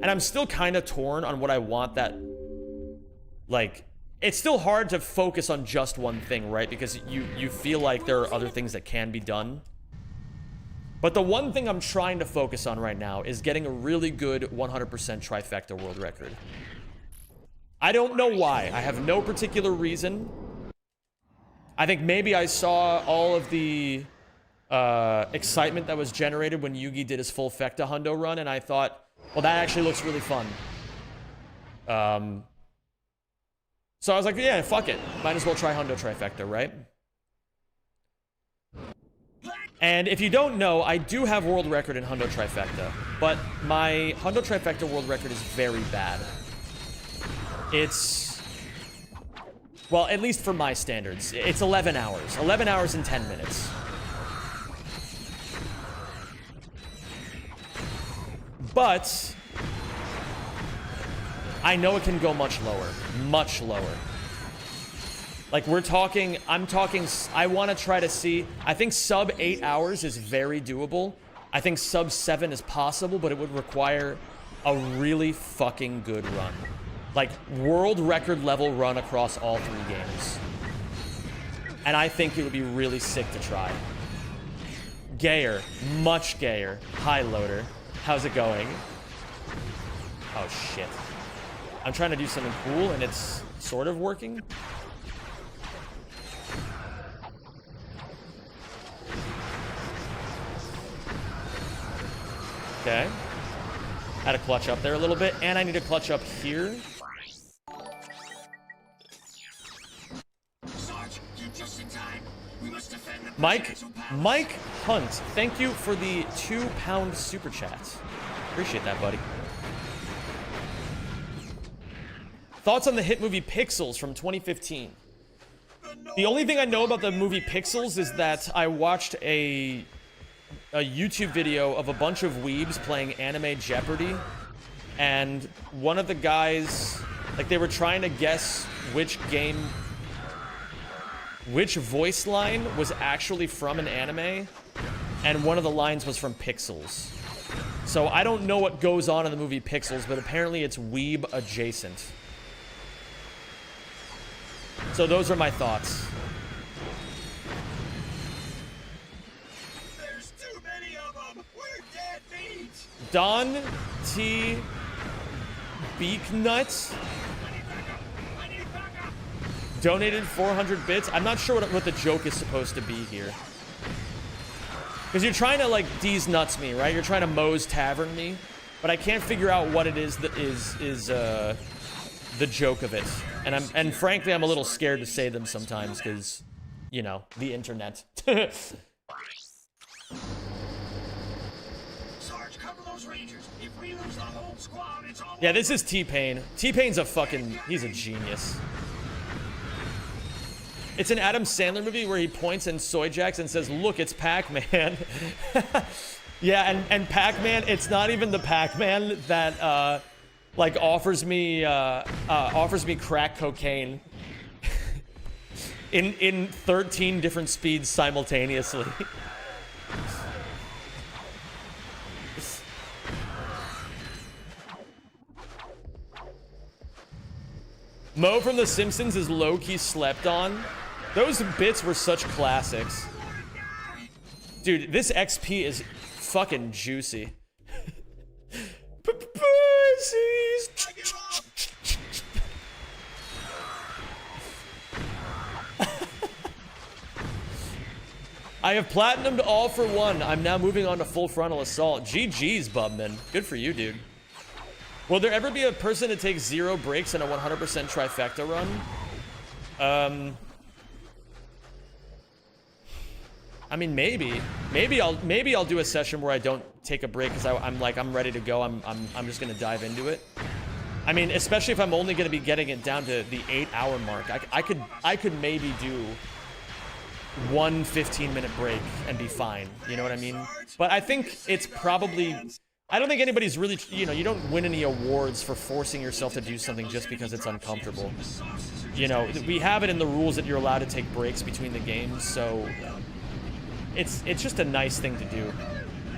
And I'm still kind of torn on what I want that, like, it's still hard to focus on just one thing, right? Because you feel like there are other things that can be done. But the one thing I'm trying to focus on right now is getting a really good 100% trifecta world record. I don't know why. I have no particular reason. I think maybe I saw all of the excitement that was generated when Yugi did his full fecta hundo run, and I thought, well, that actually looks really fun. So I was like, yeah, fuck it. Might as well try hundo trifecta, right? And if you don't know, I do have world record in hundo trifecta, but my hundo trifecta world record is very bad. It's, well, at least for my standards, it's 11 hours. 11 hours and 10 minutes. But I know it can go much lower. Much lower. Like I'm talking, I want to try to see, I think sub 8 hours is very doable. I think sub 7 is possible, but it would require a really fucking good run. Like world record level run across all 3 games. And I think it would be really sick to try. Gayer, much gayer. Hi, Loader. How's it going? Oh, shit. I'm trying to do something cool, and it's sort of working. Okay. Had to clutch up there a little bit, and I need to clutch up here. Sarge, get just in time. We must defend the Mike Hunt, thank you for the £2 super chat. Appreciate that, buddy. Thoughts on the hit movie Pixels from 2015? The only thing I know about the movie Pixels is that I watched a YouTube video of a bunch of weebs playing Anime Jeopardy, and one of the guys, like, they were trying to guess which voice line was actually from an anime, and one of the lines was from Pixels. So I don't know what goes on in the movie Pixels, but apparently it's weeb adjacent. So those are my thoughts. There's too many of them. We're dead meat. Don T. Beaknuts donated 400 bits. I'm not sure what the joke is supposed to be here. Because you're trying to, like, D's nuts me, right? You're trying to Moe's Tavern me. But I can't figure out what it is that is the joke of it. And frankly, I'm a little scared to say them sometimes because, you know, the internet. Sarge, cover those Rangers. If we lose the whole squad, it's all Yeah, this is T-Pain. T-Pain's he's a genius. It's an Adam Sandler movie where he points and soy jacks and says, "Look, it's Pac-Man." Yeah, and Pac-Man, it's not even the Pac-Man that like offers me crack cocaine in 13 different speeds simultaneously. Moe from The Simpsons is low-key slept on. Those bits were such classics. Dude, this XP is fucking juicy. I have platinumed all for one. I'm now moving on to full frontal assault. GG's, Bubman. Good for you, dude. Will there ever be a person that takes 0 breaks in a 100% trifecta run? I mean, maybe I'll do a session where I don't take a break because I'm ready to go. I'm just gonna dive into it. I mean, especially if I'm only gonna be getting it down to the 8-hour mark. I could maybe do one 15-minute break and be fine. You know what I mean? But I think it's probably, I don't think anybody's really, you know, you don't win any awards for forcing yourself to do something just because it's uncomfortable. You know, we have it in the rules that you're allowed to take breaks between the games, so it's just a nice thing to do.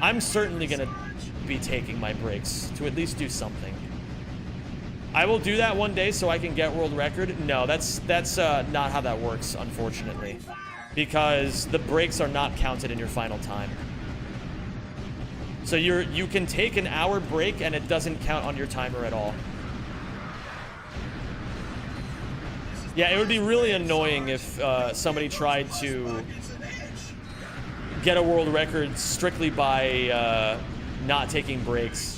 I'm certainly gonna be taking my breaks to at least do something. I will do that one day so I can get world record. No, that's not how that works, unfortunately, because the breaks are not counted in your final time. So you can take an hour break and it doesn't count on your timer at all. Yeah, it would be really annoying if somebody tried to get a world record strictly by not taking breaks.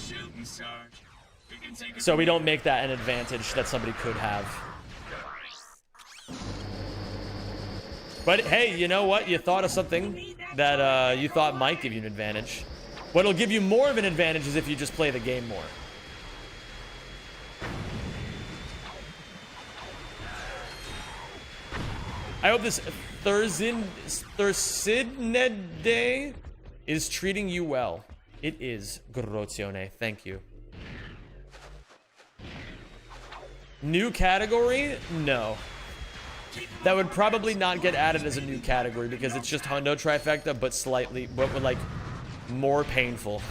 So we don't make that an advantage that somebody could have. But hey, you know what? You thought of something that you thought might give you an advantage. What'll give you more of an advantage is if you just play the game more. I hope this Thursidnede is treating you well. It is, Grozione. Thank you. New category? No. that would probably not get added as a new category because it's just Hundo Trifecta, but like more painful.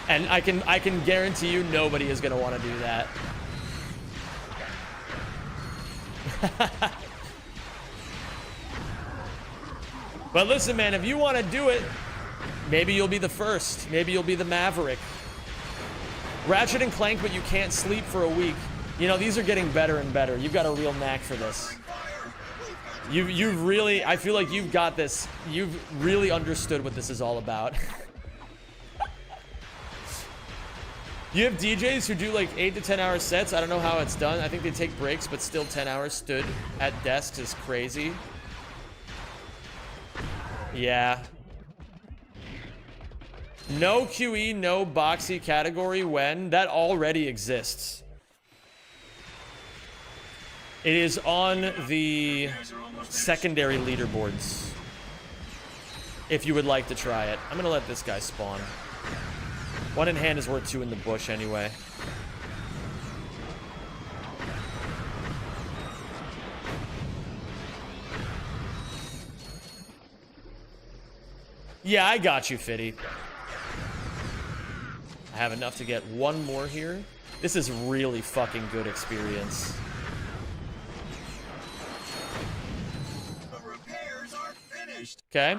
And I can guarantee you nobody is gonna want to do that. But listen, man, if you want to do it, maybe you'll be the first. Maybe you'll be the Maverick. Ratchet and Clank, but you can't sleep for a week. You know, these are getting better and better. You've got a real knack for this. You've really, I feel like you've got this. You've really understood what this is all about. You have DJs who do like 8 to 10 hour sets. I don't know how it's done. I think they take breaks, but still 10 hours stood at desks is crazy. Yeah. No QE, no boxy category when that already exists. It is on the secondary leaderboards. If you would like to try it. I'm gonna let this guy spawn. 1 in hand is worth 2 in the bush anyway. Yeah, I got you, Fitty. I have enough to get 1 more here. This is really fucking good experience. The repairs are finished. Okay.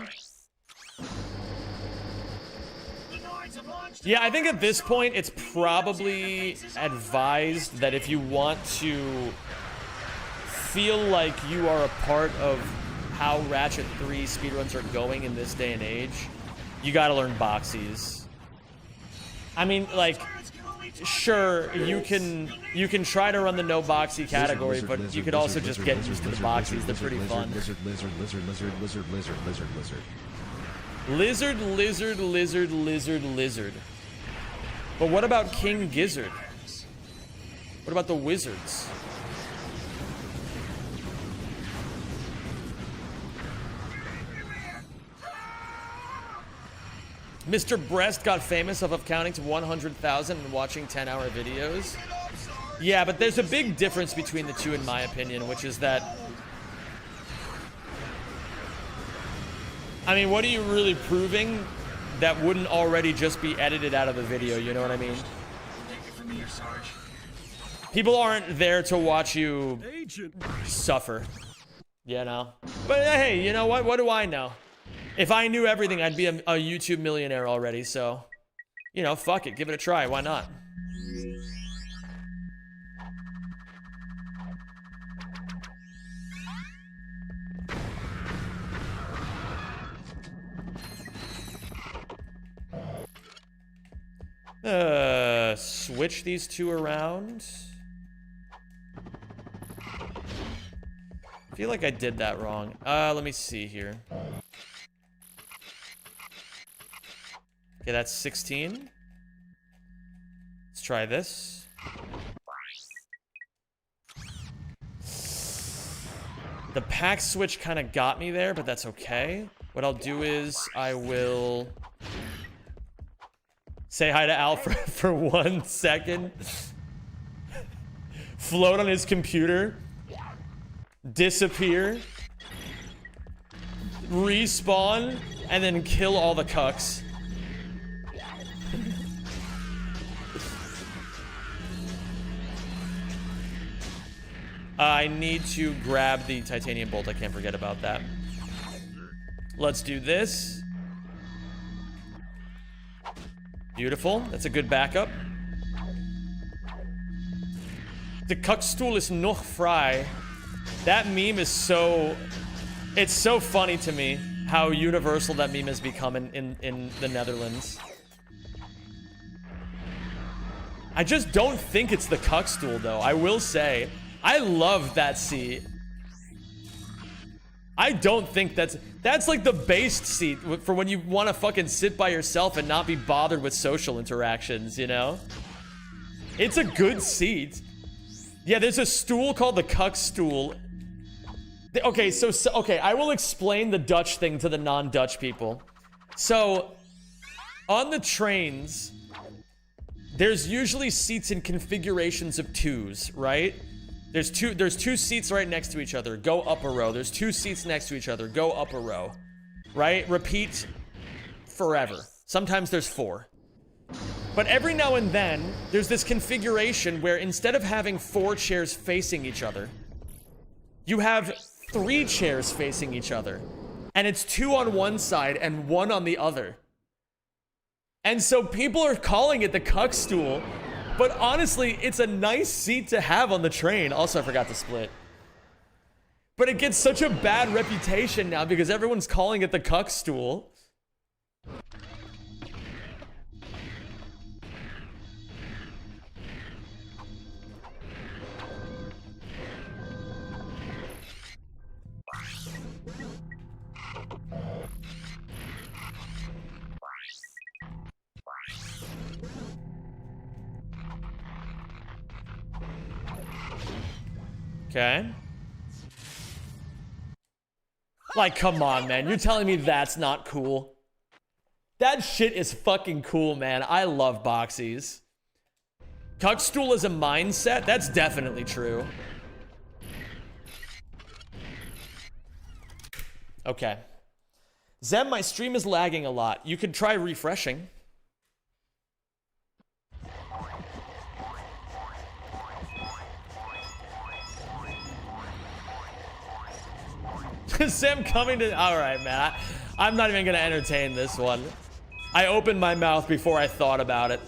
Yeah, I think at this point, it's probably advised that if you want to feel like you are a part of how Ratchet 3 speedruns are going in this day and age, you gotta learn boxies. I mean, like, sure, you can try to run the no boxy category, but you could also just get used to the boxies. They're pretty fun. Lizard, lizard, lizard, lizard, lizard, lizard, lizard, lizard. Lizard, lizard, lizard, lizard, lizard. But what about King Gizzard? What about the wizards? Mr. Breast got famous off of counting to 100,000 and watching 10-hour videos. Yeah, but there's a big difference between the two, in my opinion, which is that... I mean, what are you really proving that wouldn't already just be edited out of the video, you know what I mean? People aren't there to watch you suffer, you know? But hey, you know what? What do I know? If I knew everything, I'd be a YouTube millionaire already, so... You know, fuck it, give it a try, why not? Switch these two around. I feel like I did that wrong. Let me see here. Okay, that's 16. Let's try this. The pack switch kind of got me there, but that's okay. What I'll do is I will say hi to Al for 1 second. Float on his computer. Disappear. Respawn. And then kill all the cucks. I need to grab the titanium bolt. I can't forget about that. Let's do this. Beautiful. That's a good backup. The Kuckstool is noch frei. That meme is so... It's so funny to me how universal that meme has become in the Netherlands. I just don't think it's the Kuckstool, though. I will say, I love that seat. I don't think that's like the based seat for when you want to fucking sit by yourself and not be bothered with social interactions, you know? It's a good seat. Yeah, there's a stool called the Kuckstool. Okay, okay, I will explain the Dutch thing to the non-Dutch people. So, on the trains, there's usually seats in configurations of 2s, right? There's two seats right next to each other. Go up a row. There's 2 seats next to each other. Go up a row. Right? Repeat forever. Sometimes there's 4. But every now and then, there's this configuration where instead of having 4 chairs facing each other, you have 3 chairs facing each other. And it's 2 on one side and 1 on the other. And so people are calling it the cuck stool. But honestly, it's a nice seat to have on the train. Also, I forgot to split. But it gets such a bad reputation now because everyone's calling it the cuck stool. Okay. Like, come on, man. You're telling me that's not cool? That shit is fucking cool, man. I love boxies. Cuck stool is a mindset? That's definitely true. Okay. Zem, my stream is lagging a lot. You could try refreshing. Sam coming to... Alright, man. I'm not even gonna entertain this one. I opened my mouth before I thought about it.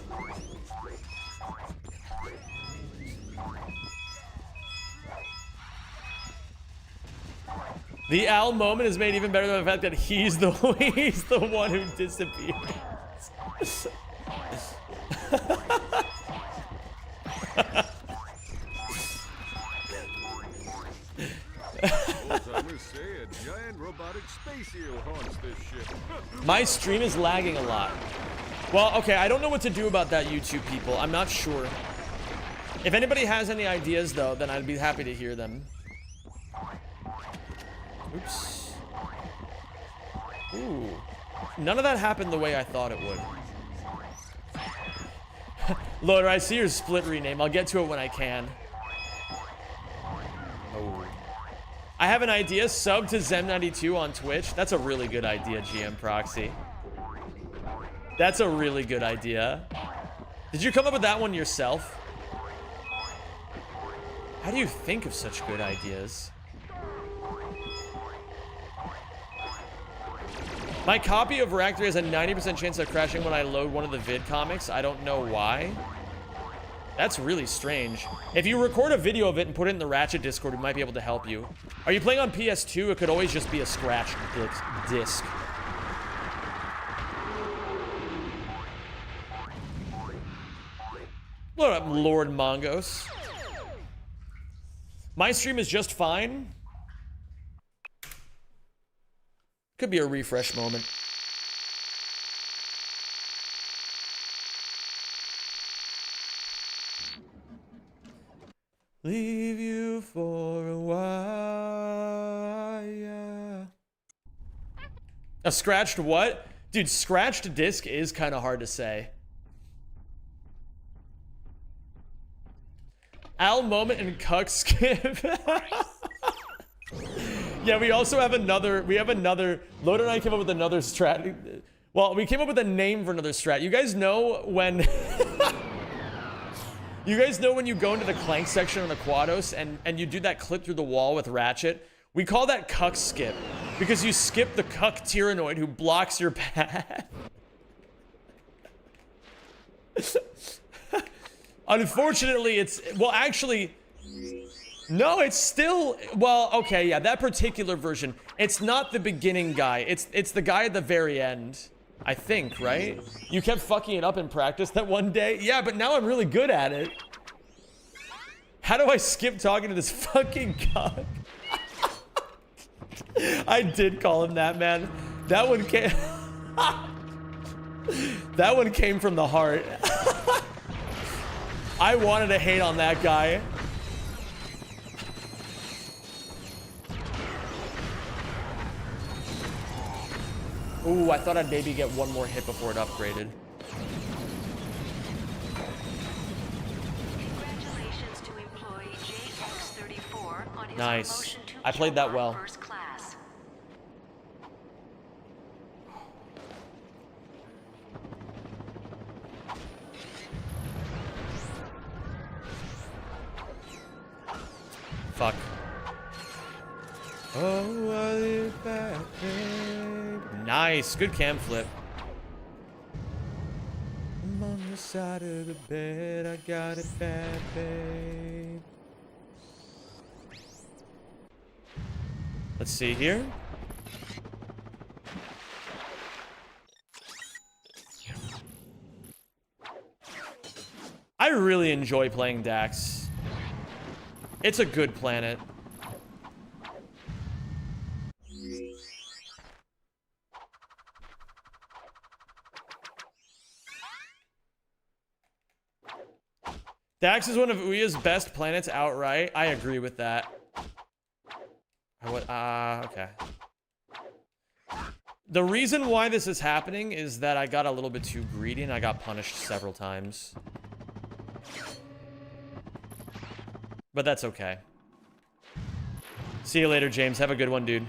The Al moment is made even better by the fact that he's the one who disappeared. My stream is lagging a lot. Well, okay, I don't know what to do about that, YouTube people. I'm not sure. If anybody has any ideas, though, then I'd be happy to hear them. Oops. Ooh. None of that happened the way I thought it would. Loader, I see your split rename. I'll get to it when I can. Oh. I have an idea. Sub to Zem92 on Twitch. That's a really good idea, GM Proxy. That's a really good idea. Did you come up with that one yourself? How do you think of such good ideas? My copy of Reactor has a 90% chance of crashing when I load one of the vid comics. I don't know why. That's really strange. If you record a video of it and put it in the Ratchet Discord, we might be able to help you. Are you playing on PS2? It could always just be a scratched disc. What up, Lord Mongos? My stream is just fine. Could be a refresh moment. Leave you for a while, yeah. A scratched what? Dude, scratched disc is kind of hard to say. Al moment and cuck skip. Yeah, we also have another, Loader and I came up with another strat. Well, we came up with a name for another strat. You guys know when, you guys know when you go into the Clank section on the Quados and you do that clip through the wall with Ratchet? We call that cuck skip because you skip the cuck tyrannoid who blocks your path. Unfortunately, it's, well, actually, no, it's still, well, okay, yeah, that particular version, it's not the beginning guy, it's the guy at the very end, I think, right? You kept fucking it up in practice that one day? Yeah, but now I'm really good at it. How do I skip talking to this fucking cuck? I did call him that, man. That one came, that one came from the heart. I wanted to hate on that guy. Ooh, I thought I'd maybe get one more hit before it upgraded. Congratulations to employee JX39. Nice. I played that well. First class. Fuck. Oh, I live back, babe. Nice. Good cam flip. I'm on the side of the bed. I got it bad, babe. Let's see here. I really enjoy playing Dax. It's a good planet. Dax is one of Ouya's best planets outright. I agree with that. Okay. The reason why this is happening is that I got a little bit too greedy and I got punished several times. But that's okay. See you later, James. Have a good one, dude.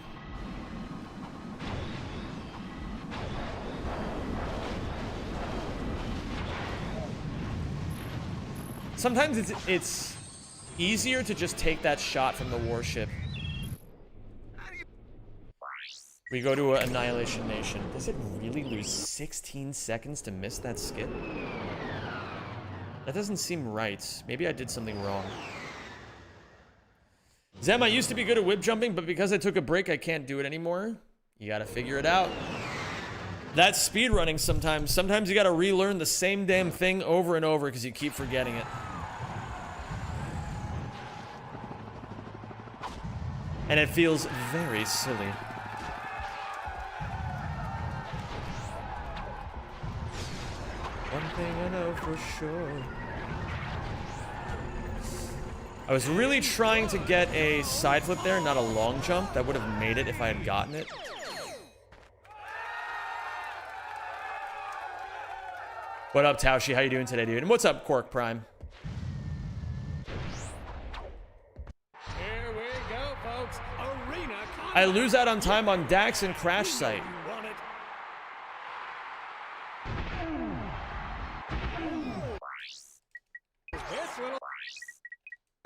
Sometimes it's easier to just take that shot from the warship. We go to Annihilation Nation. Does it really lose 16 seconds to miss that skip? That doesn't seem right. Maybe I did something wrong. Zem, I used to be good at whip jumping, but because I took a break, I can't do it anymore. You gotta figure it out. That's speedrunning sometimes. Sometimes you gotta relearn the same damn thing over and over because you keep forgetting it. And it feels very silly. One thing I know for sure. I was really trying to get a side flip there, not a long jump. That would have made it if I had gotten it. What up, Taushi? How you doing today, dude? And what's up, Quark Prime? Here we go, folks. Arena combat. I lose out on time on Dax and Crash Site. You want it? This little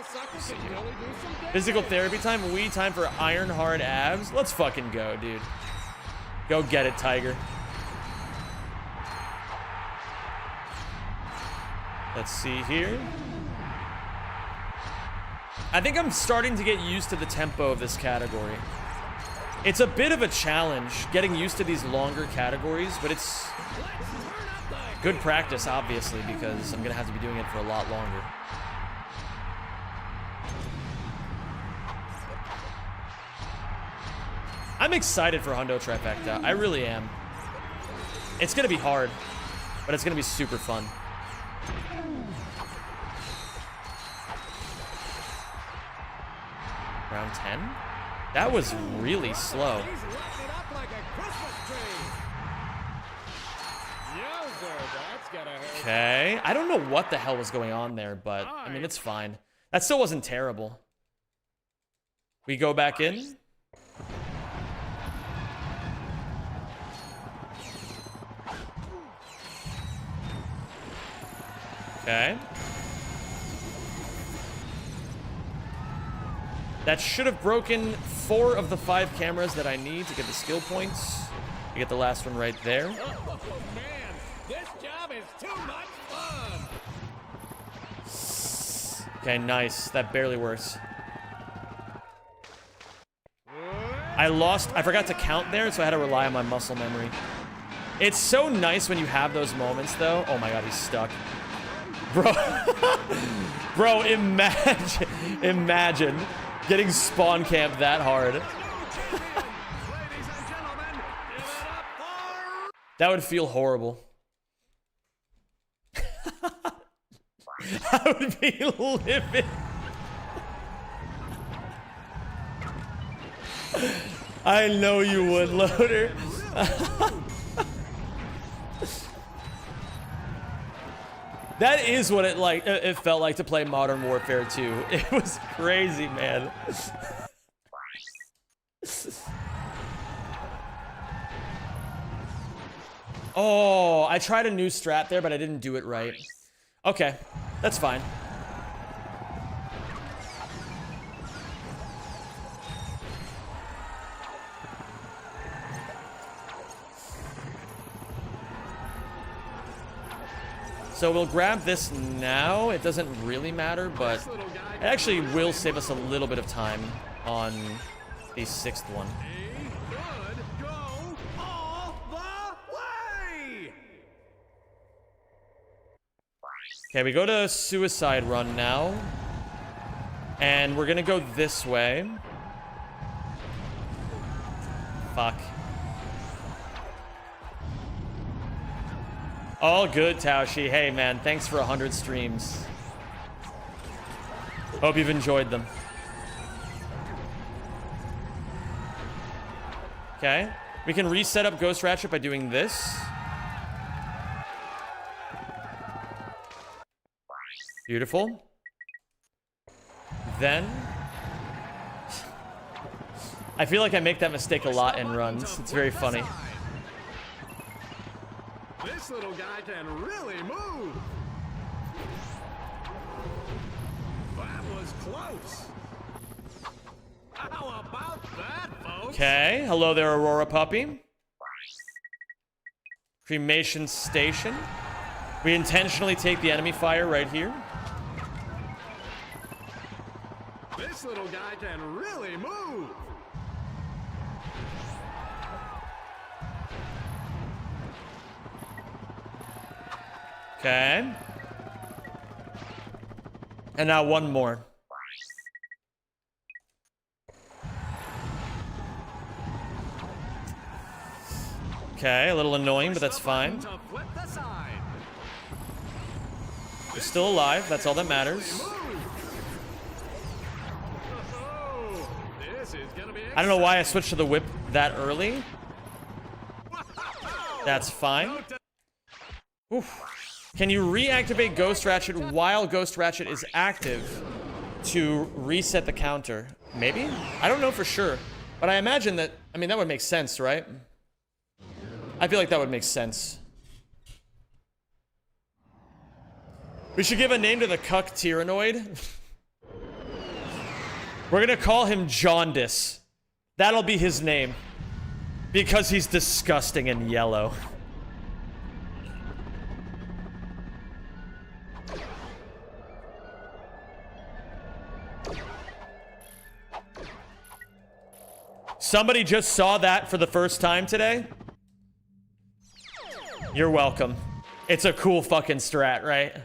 sucker can really do some damage. Physical therapy time, we time for iron hard abs. Let's fucking go, dude. Go get it, Tiger. Let's see here. I think I'm starting to get used to the tempo of this category. It's a bit of a challenge getting used to these longer categories, but it's good practice, obviously, because I'm gonna have to be doing it for a lot longer. I'm excited for Hundo Trifecta. I really am. It's gonna be hard, but it's gonna be super fun. Round 10? That was really slow. He's lighting it up like a Christmas tree. Yowzer, that's gotta hurt. Okay. I don't know what the hell was going on there, but I mean, it's fine. That still wasn't terrible. We go back in. Okay. That should have broken 4 of the 5 cameras that I need to get the skill points. You get the last one right there. Oh, man. This job is too much fun. Okay, nice. That barely works. I forgot to count there, so I had to rely on my muscle memory. It's so nice when you have those moments, though. Oh my god, he's stuck. Bro, bro, imagine getting spawn camped that hard. That would feel horrible. I would be livid. I know you would, Loader. That is what it felt like to play Modern Warfare 2. It was crazy, man. Oh, I tried a new strat there, but I didn't do it right. Okay, that's fine. So we'll grab this now. It doesn't really matter, but it actually will save us a little bit of time on the 6th one. Okay, we go to Suicide Run now. And we're gonna go this way. Fuck. All good, Taoshi. Hey, man, thanks for 100 streams. Hope you've enjoyed them. Okay. We can reset up Ghost Ratchet by doing this. Beautiful. Then... I feel like I make that mistake a lot in runs. It's very funny. This little guy can really move. That was close. How about that, folks? Okay, hello there, Aurora Puppy. Cremation Station. We intentionally take the enemy fire right here. This little guy can really move. Okay. And now one more. Okay, a little annoying, but that's fine. We're still alive, that's all that matters. I don't know why I switched to the whip that early. That's fine. Oof. Can you reactivate Ghost Ratchet while Ghost Ratchet is active to reset the counter? Maybe? I don't know for sure. But I imagine that, I mean, that would make sense, right? I feel like that would make sense. We should give a name to the cuck tyrannoid. We're gonna call him Jaundice. That'll be his name. Because he's disgusting and yellow. Somebody just saw that for the first time today? You're welcome. It's a cool fucking strat, right?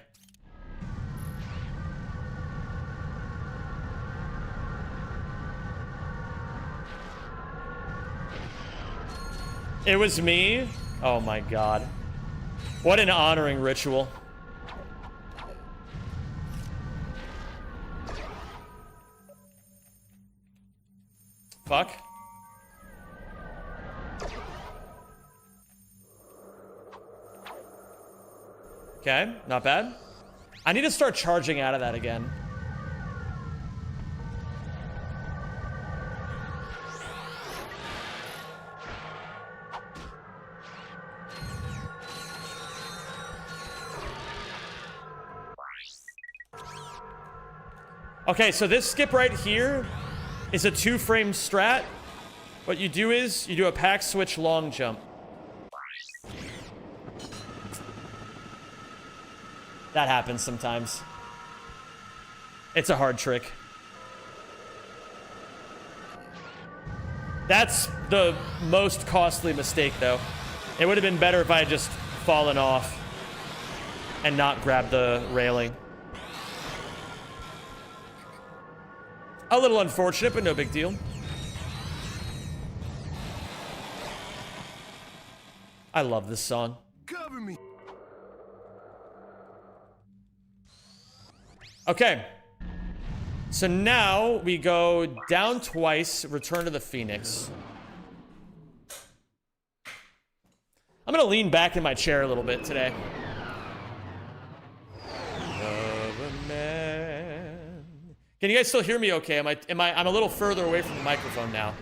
It was me? Oh my god. What an honoring ritual. Fuck. Okay, not bad. I need to start charging out of that again. Okay, so this skip right here is a 2-frame strat. What you do is, you do a pack switch long jump. That happens sometimes. It's a hard trick. That's the most costly mistake, though. It would have been better if I had just fallen off and not grabbed the railing. A little unfortunate, but no big deal. I love this song. Cover me. Okay. So now we go down twice, return to the Phoenix. I'm gonna lean back in my chair a little bit today. Can you guys still hear me okay? I'm a little further away from the microphone now.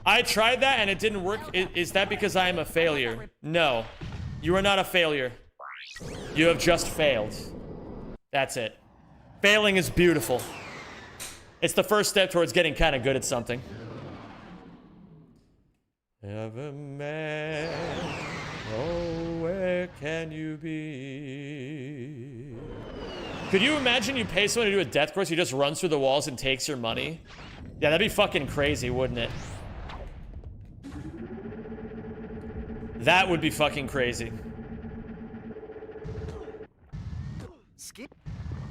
I tried that and it didn't work. Is that because I am a failure? No. You are not a failure. You have just failed. That's it. Failing is beautiful. It's the first step towards getting kind of good at something. Ever man, oh, where can you be? Could you imagine you pay someone to do a death course, he just runs through the walls and takes your money? Yeah, that'd be fucking crazy, wouldn't it? That would be fucking crazy. Skip.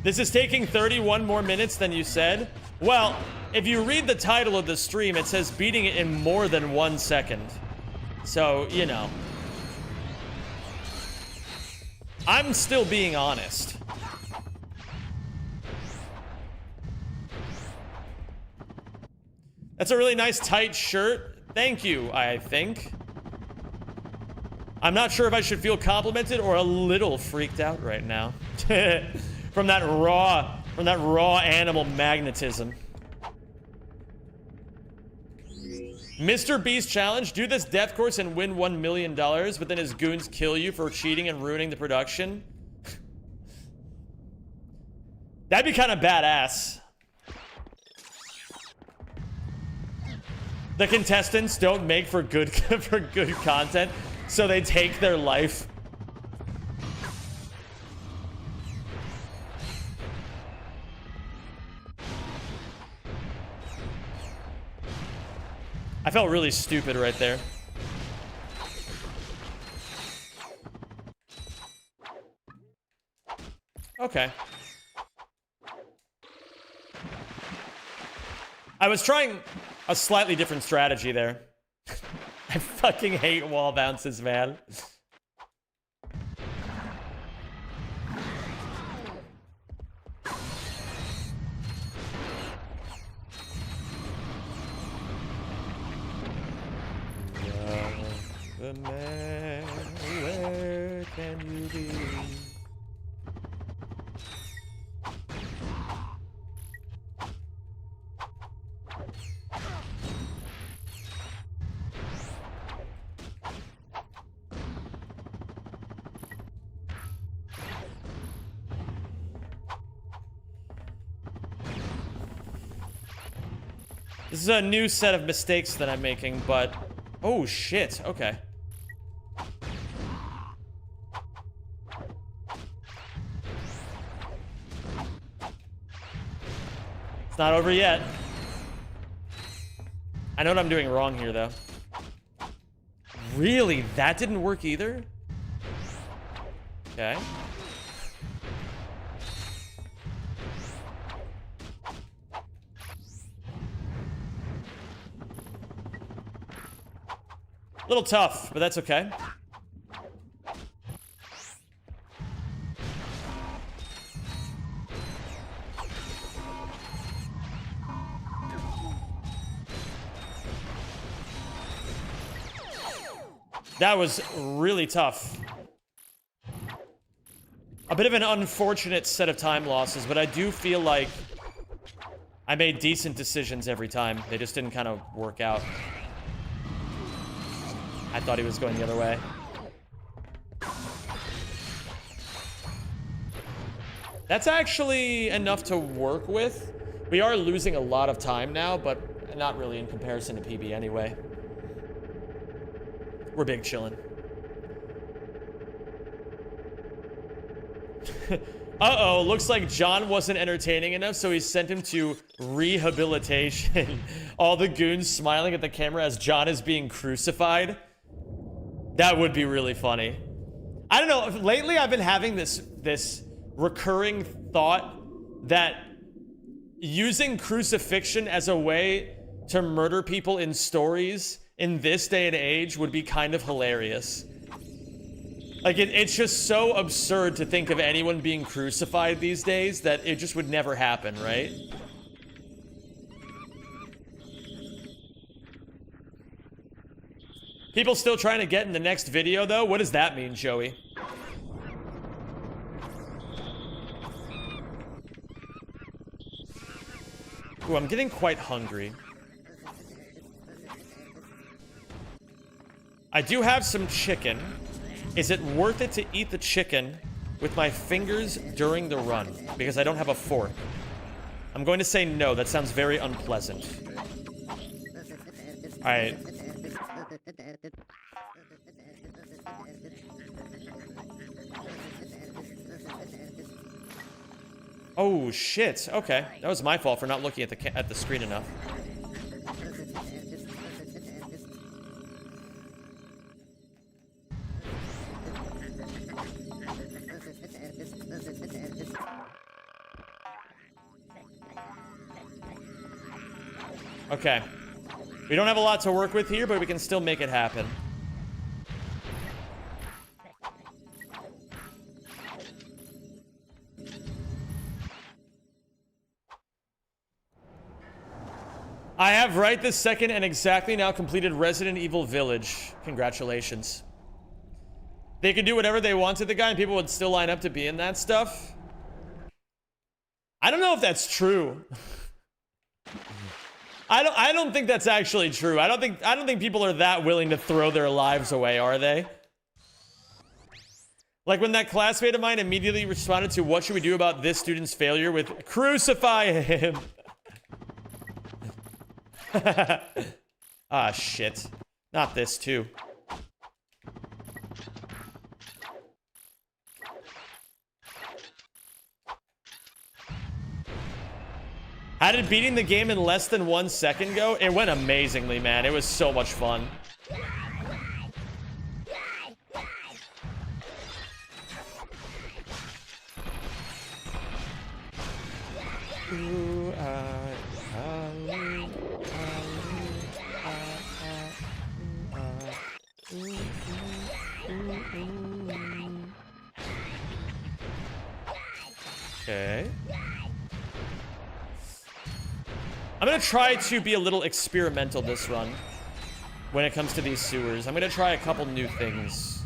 This is taking 31 more minutes than you said? Well, if you read the title of the stream, it says beating it in more than 1 second. So, you know. I'm still being honest. That's a really nice tight shirt. Thank you, I think. I'm not sure if I should feel complimented or a little freaked out right now. From that raw animal magnetism. Mr. Beast challenge, do this death course and win $1 million, but then his goons kill you for cheating and ruining the production. That'd be kind of badass. The contestants don't make for good content, so they take their life. I felt really stupid right there. Okay. I was trying a slightly different strategy there. I fucking hate wall bounces, man. The man, where can you be? This is a new set of mistakes that I'm making, but... Oh, shit. Okay. It's not over yet. I know what I'm doing wrong here, though. Really? That didn't work either? Okay. A little tough, but that's okay. That was really tough. A bit of an unfortunate set of time losses, but I do feel like I made decent decisions every time. They just didn't kind of work out. I thought he was going the other way. That's actually enough to work with. We are losing a lot of time now, but not really in comparison to PB anyway. We're big chillin'. Uh-oh, looks like John wasn't entertaining enough, so he sent him to rehabilitation. All the goons smiling at the camera as John is being crucified. That would be really funny. I don't know, lately I've been having this recurring thought that using crucifixion as a way to murder people in stories in this day and age would be kind of hilarious. Like, it's just so absurd to think of anyone being crucified these days that it just would never happen, right? People still trying to get in the next video, though? What does that mean, Joey? Ooh, I'm getting quite hungry. I do have some chicken. Is it worth it to eat the chicken with my fingers during the run? Because I don't have a fork. I'm going to say no. That sounds very unpleasant. Alright. Oh, shit. Okay. That was my fault for not looking at the screen enough. Okay. We don't have a lot to work with here, but we can still make it happen. I have right this second and exactly now completed Resident Evil Village. Congratulations. They could do whatever they wanted, the guy, and people would still line up to be in that stuff. I don't know if that's true. I don't think that's actually true. I don't think people are that willing to throw their lives away, are they? Like when that classmate of mine immediately responded to what should we do about this student's failure with crucify him. Ah, shit. Not this, too. How did beating the game in less than 1 second go? It went amazingly, man. It was so much fun. Okay. I'm gonna try to be a little experimental this run when it comes to these sewers. I'm gonna try a couple new things.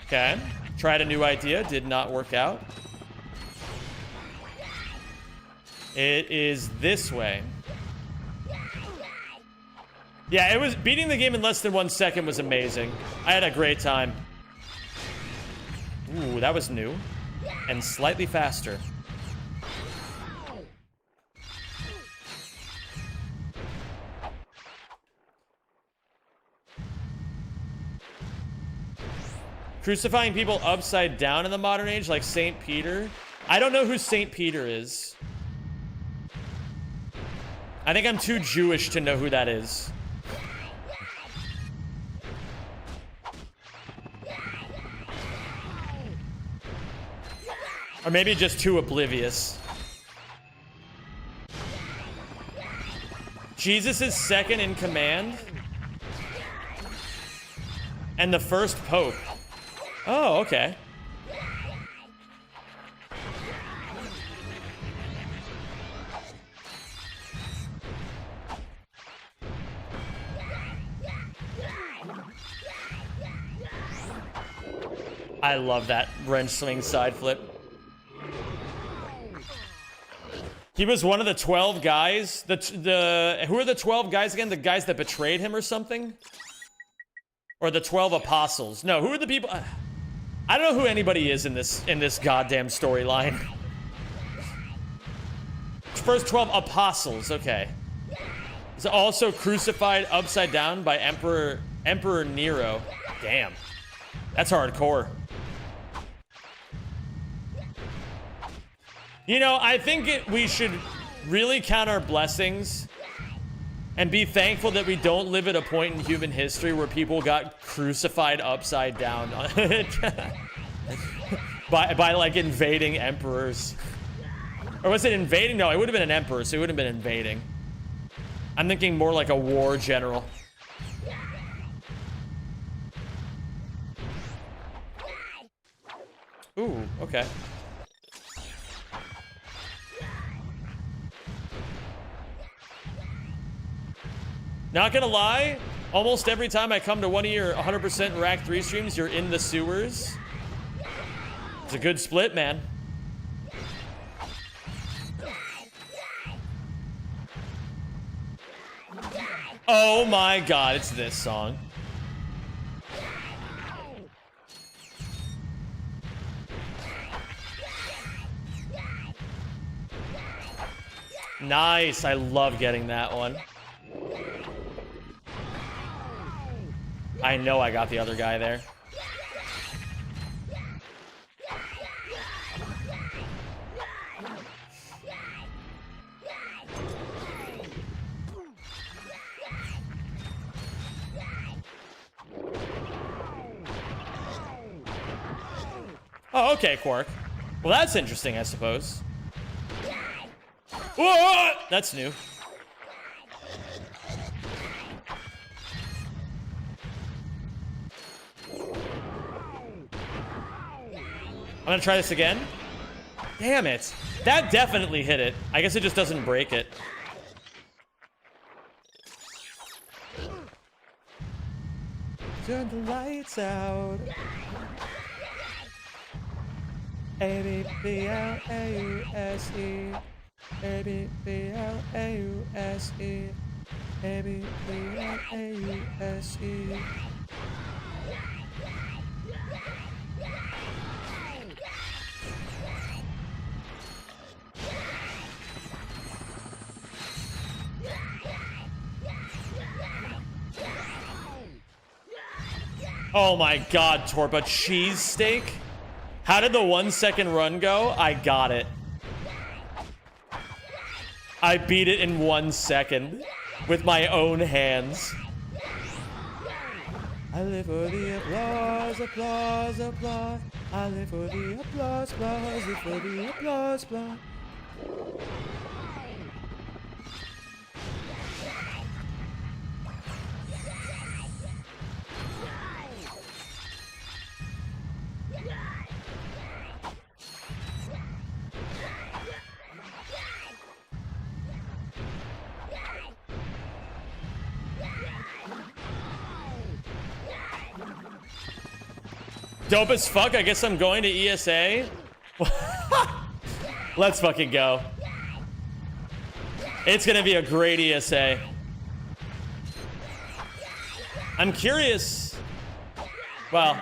Okay. Tried a new idea. Did not work out. It is this way. Yeah, it was beating the game in less than 1 second was amazing. I had a great time. Ooh, that was new. And slightly faster. Crucifying people upside down in the modern age, like St. Peter. I don't know who St. Peter is. I think I'm too Jewish to know who that is. Or maybe just too oblivious. Jesus is second in command. And the first pope. Oh, okay. I love that wrench swing side flip. He was one of the 12 guys. Who are the 12 guys again? The guys that betrayed him or something? Or the 12 apostles? No, who are the people? I don't know who anybody is in this goddamn storyline. First 12 apostles. Okay. He's also crucified upside down by Emperor Nero. Damn, that's hardcore. You know, I think we should really count our blessings and be thankful that we don't live at a point in human history where people got crucified upside down by like invading emperors. Or was it invading? No, it would have been an emperor, so it would have been invading. I'm thinking more like a war general. Ooh, okay. Not gonna lie, almost every time I come to one of your 100% Rack 3 streams, you're in the sewers. It's a good split, man. Oh my god, it's this song. Nice, I love getting that one. I know I got the other guy there. Oh, okay, Quark. Well, that's interesting, I suppose. Whoa! That's new. I'm gonna try this again. Damn it. That definitely hit it. I guess it just doesn't break it. Turn the lights out. A-B-B-L-A-U-S-E. A-B-B-L-A-U-S-E. A-B-B-L-A-U-S-E. Oh my god, Torpa, cheesesteak? How did the 1 second run go? I got it. I beat it in 1 second with my own hands. I live for the applause, applause, applause. I live for the applause, applause, live for the applause, applause. Dope as fuck. I guess I'm going to ESA. Let's fucking go. It's gonna be a great ESA. I'm curious. Well,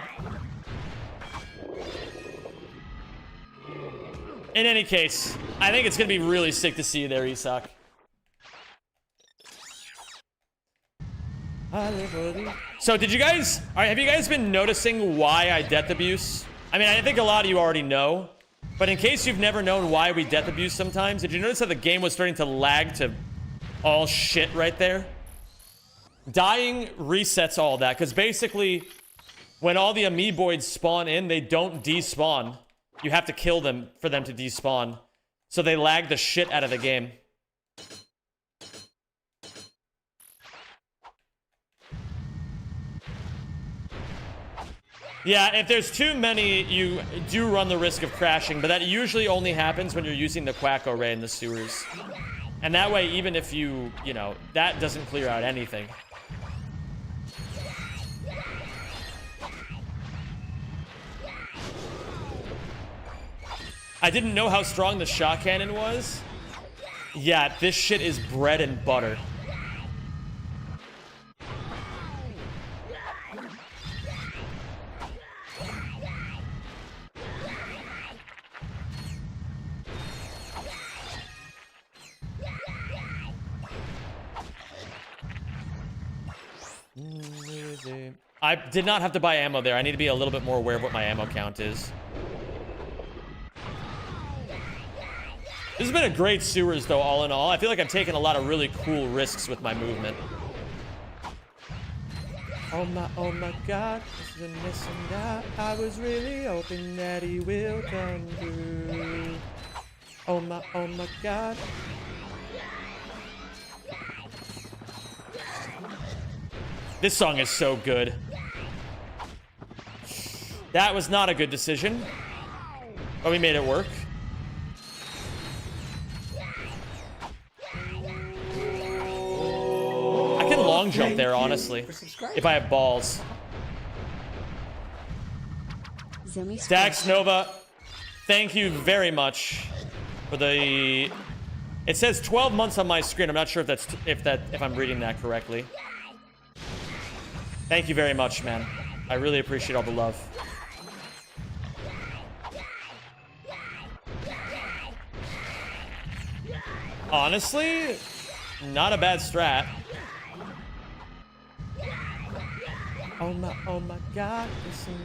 in any case, I think it's gonna be really sick to see you there, Isak. So did you guys, have you guys been noticing why I death abuse? I mean, I think a lot of you already know, but in case you've never known why we death abuse sometimes, did you notice how the game was starting to lag to all shit right there? Dying resets all that, because basically, when all the amoeboids spawn in, they don't despawn. You have to kill them for them to despawn. So they lag the shit out of the game. Yeah, if there's too many, you do run the risk of crashing, but that usually only happens when you're using the Quacko Ray in the sewers. And that way, even if you know, that doesn't clear out anything. I didn't know how strong the shot cannon was. Yeah, this shit is bread and butter. I did not have to buy ammo there. I need to be a little bit more aware of what my ammo count is. This has been a great sewers, though, all in all. I feel like I've taken a lot of really cool risks with my movement. Oh my god, this is a missing out. I was really hoping that he will come through. Oh my god. This song is so good. That was not a good decision, but we made it work. I can long jump there, Thank you honestly. for subscribing. If I have balls. Zimmy Dax Nova, thank you very much for the... It says 12 months on my screen. I'm not sure if I'm reading that correctly. Thank you very much, man. I really appreciate all the love. Honestly, not a bad strat. Oh my god,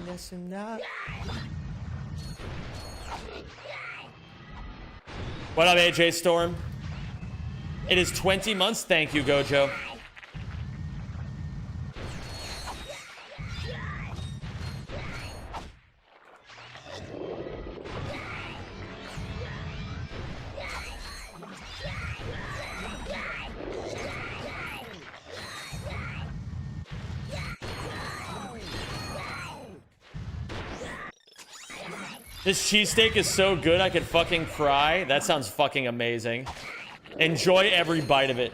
yes and not. What up, AJ Storm? It is 20 months. Thank you, Gojo. This cheesesteak is so good I could fucking cry. That sounds fucking amazing. Enjoy every bite of it.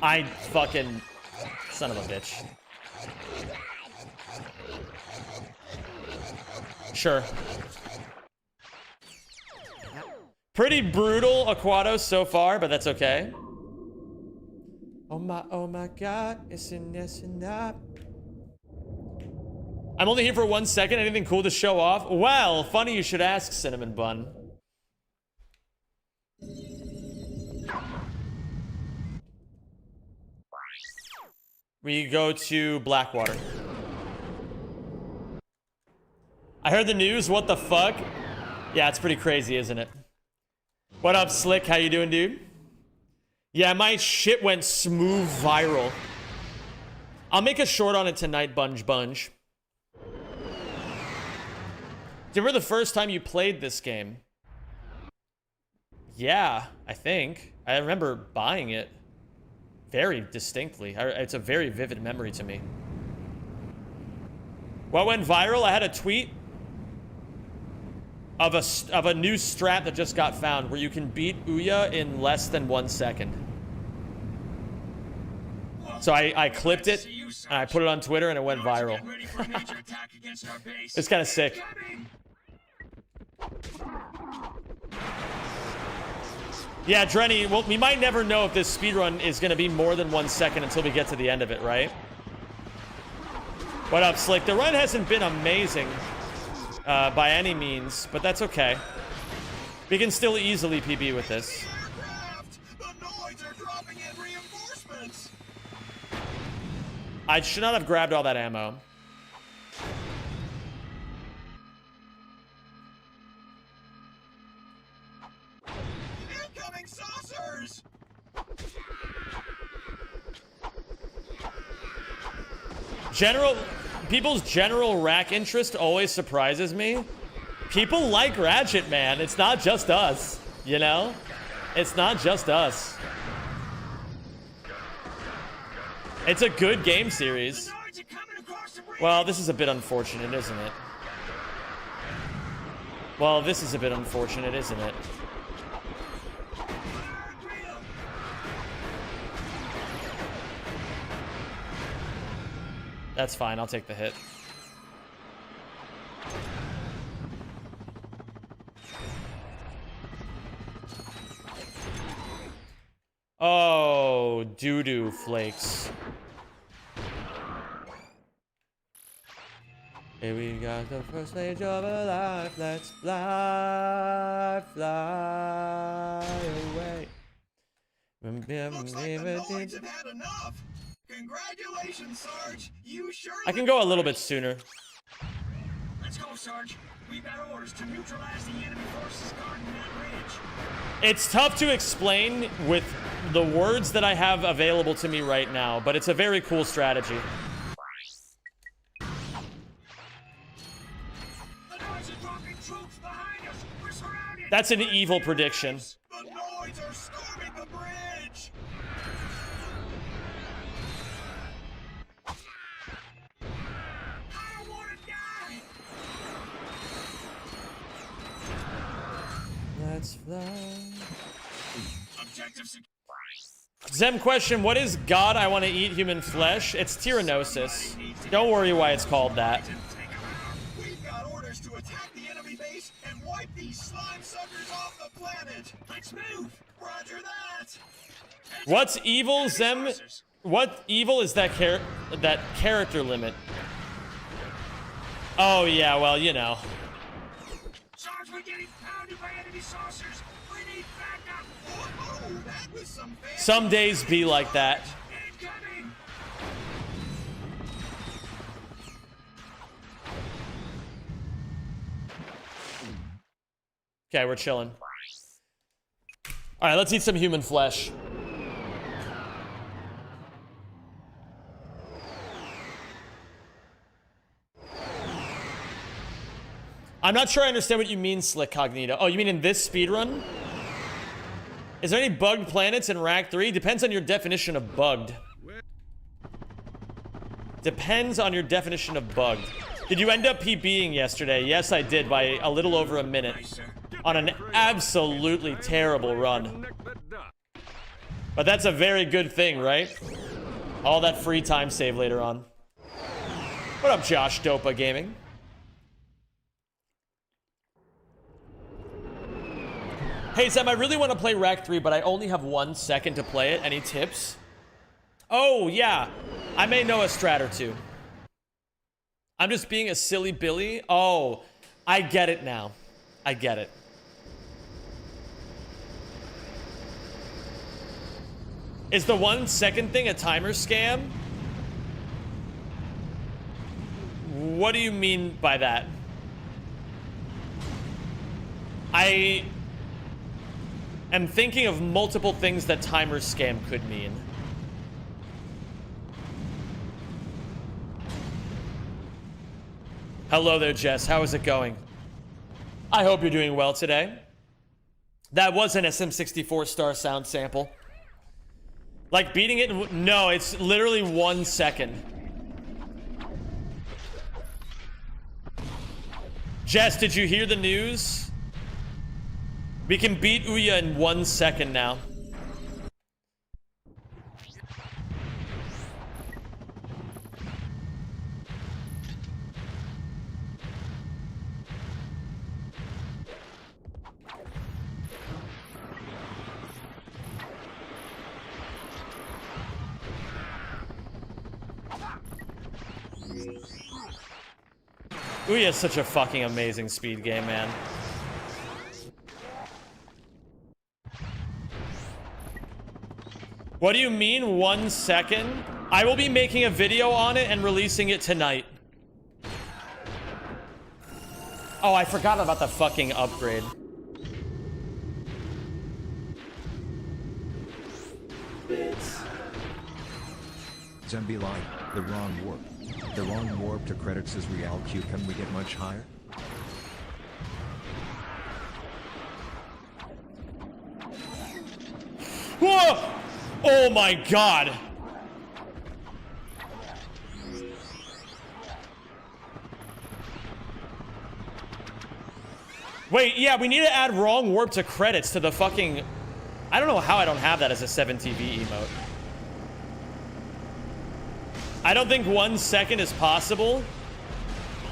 I fucking... Son of a bitch. Sure. Pretty brutal Aquados so far, but that's okay. Oh my god, it's in yes and not. I'm only here for 1 second. Anything cool to show off? Well, funny you should ask, Cinnamon Bun. We go to Blackwater. I heard the news. What the fuck? Yeah, it's pretty crazy, isn't it? What up, Slick? How you doing, dude? Yeah, my shit went smooth viral. I'll make a short on it tonight, Bunge. Do you remember the first time you played this game? Yeah, I think. I remember buying it very distinctly. It's a very vivid memory to me. What went viral? I had a tweet of a new strat that just got found where you can beat Ouya in less than 1 second. So I clipped it, and I put it on Twitter, and it went viral. It's kind of sick. Yeah, Drenny, well, we might never know if this speedrun is going to be more than 1 second until we get to the end of it, right? What up, Slick? The run hasn't been amazing by any means, but that's okay. We can still easily PB with this. I should not have grabbed all that ammo. Incoming saucers! People's general rack interest always surprises me. People like Ratchet, man. It's not just us, you know? It's not just us. It's a good game series. Well, this is a bit unfortunate, isn't it? Well, this is a bit unfortunate, isn't it? That's fine, I'll take the hit. Oh, doo-doo flakes. Here we got the first stage of a life. Let's fly, fly away. Looks like the Noids have had enough. Congratulations, Sarge. You sure. I can go a little bit sooner. Let's go, Sarge. We've got orders to neutralize the enemy forces guarding that ridge. It's tough to explain with the words that I have available to me right now, but it's a very cool strategy. The Noids are dropping troops behind us. We're surrounded. That's an evil prediction. The Noids are storming the bridge. I don't want to die. Let's fly. objective secure. Zem question, what is God I want to eat human flesh? It's Tyrannosis. Don't worry why it's called that. We've got orders to attack the enemy base and wipe these slime suckers off the planet. Let's move. Roger that. What's evil, Zem? What evil is that character limit? Oh yeah, well, you know. Sarge, we're getting pounded by enemy saucers. We need backup. Oh, that was some fancy. Some days be like that. Incoming. Okay, we're chilling. All right, let's eat some human flesh. I'm not sure I understand what you mean, Slick Cognito. Oh, you mean in this speedrun? Is there any bugged planets in Rack 3? Depends on your definition of bugged. Depends on your definition of bugged. Did you end up PBing yesterday? Yes, I did, by a little over a minute. On an absolutely terrible run. But that's a very good thing, right? All that free time save later on. What up, Josh Dopa Gaming? Hey, Sam, I really want to play Rack 3, but I only have 1 second to play it. Any tips? Oh, yeah. I may know a strat or two. I'm just being a silly Billy. Oh, I get it now. I get it. Is the 1 second thing a timer scam? What do you mean by that? I am thinking of multiple things that timer scam could mean. Hello there, Jess. How is it going? I hope you're doing well today. That was an SM64 star sound sample. Like beating it? No, it's literally 1 second. Jess, did you hear the news? We can beat Ouya in 1 second now. Ouya is such a fucking amazing speed game, man. What do you mean 1 second? I will be making a video on it and releasing it tonight. Oh, I forgot about the fucking upgrade. Zombie like, the wrong warp. The wrong warp to credits is Real Q. Can we get much higher? Whoa! Oh my god! Wait, yeah, we need to add wrong warp to credits to the fucking... I don't know how I don't have that as a 7TV emote. I don't think 1 second is possible.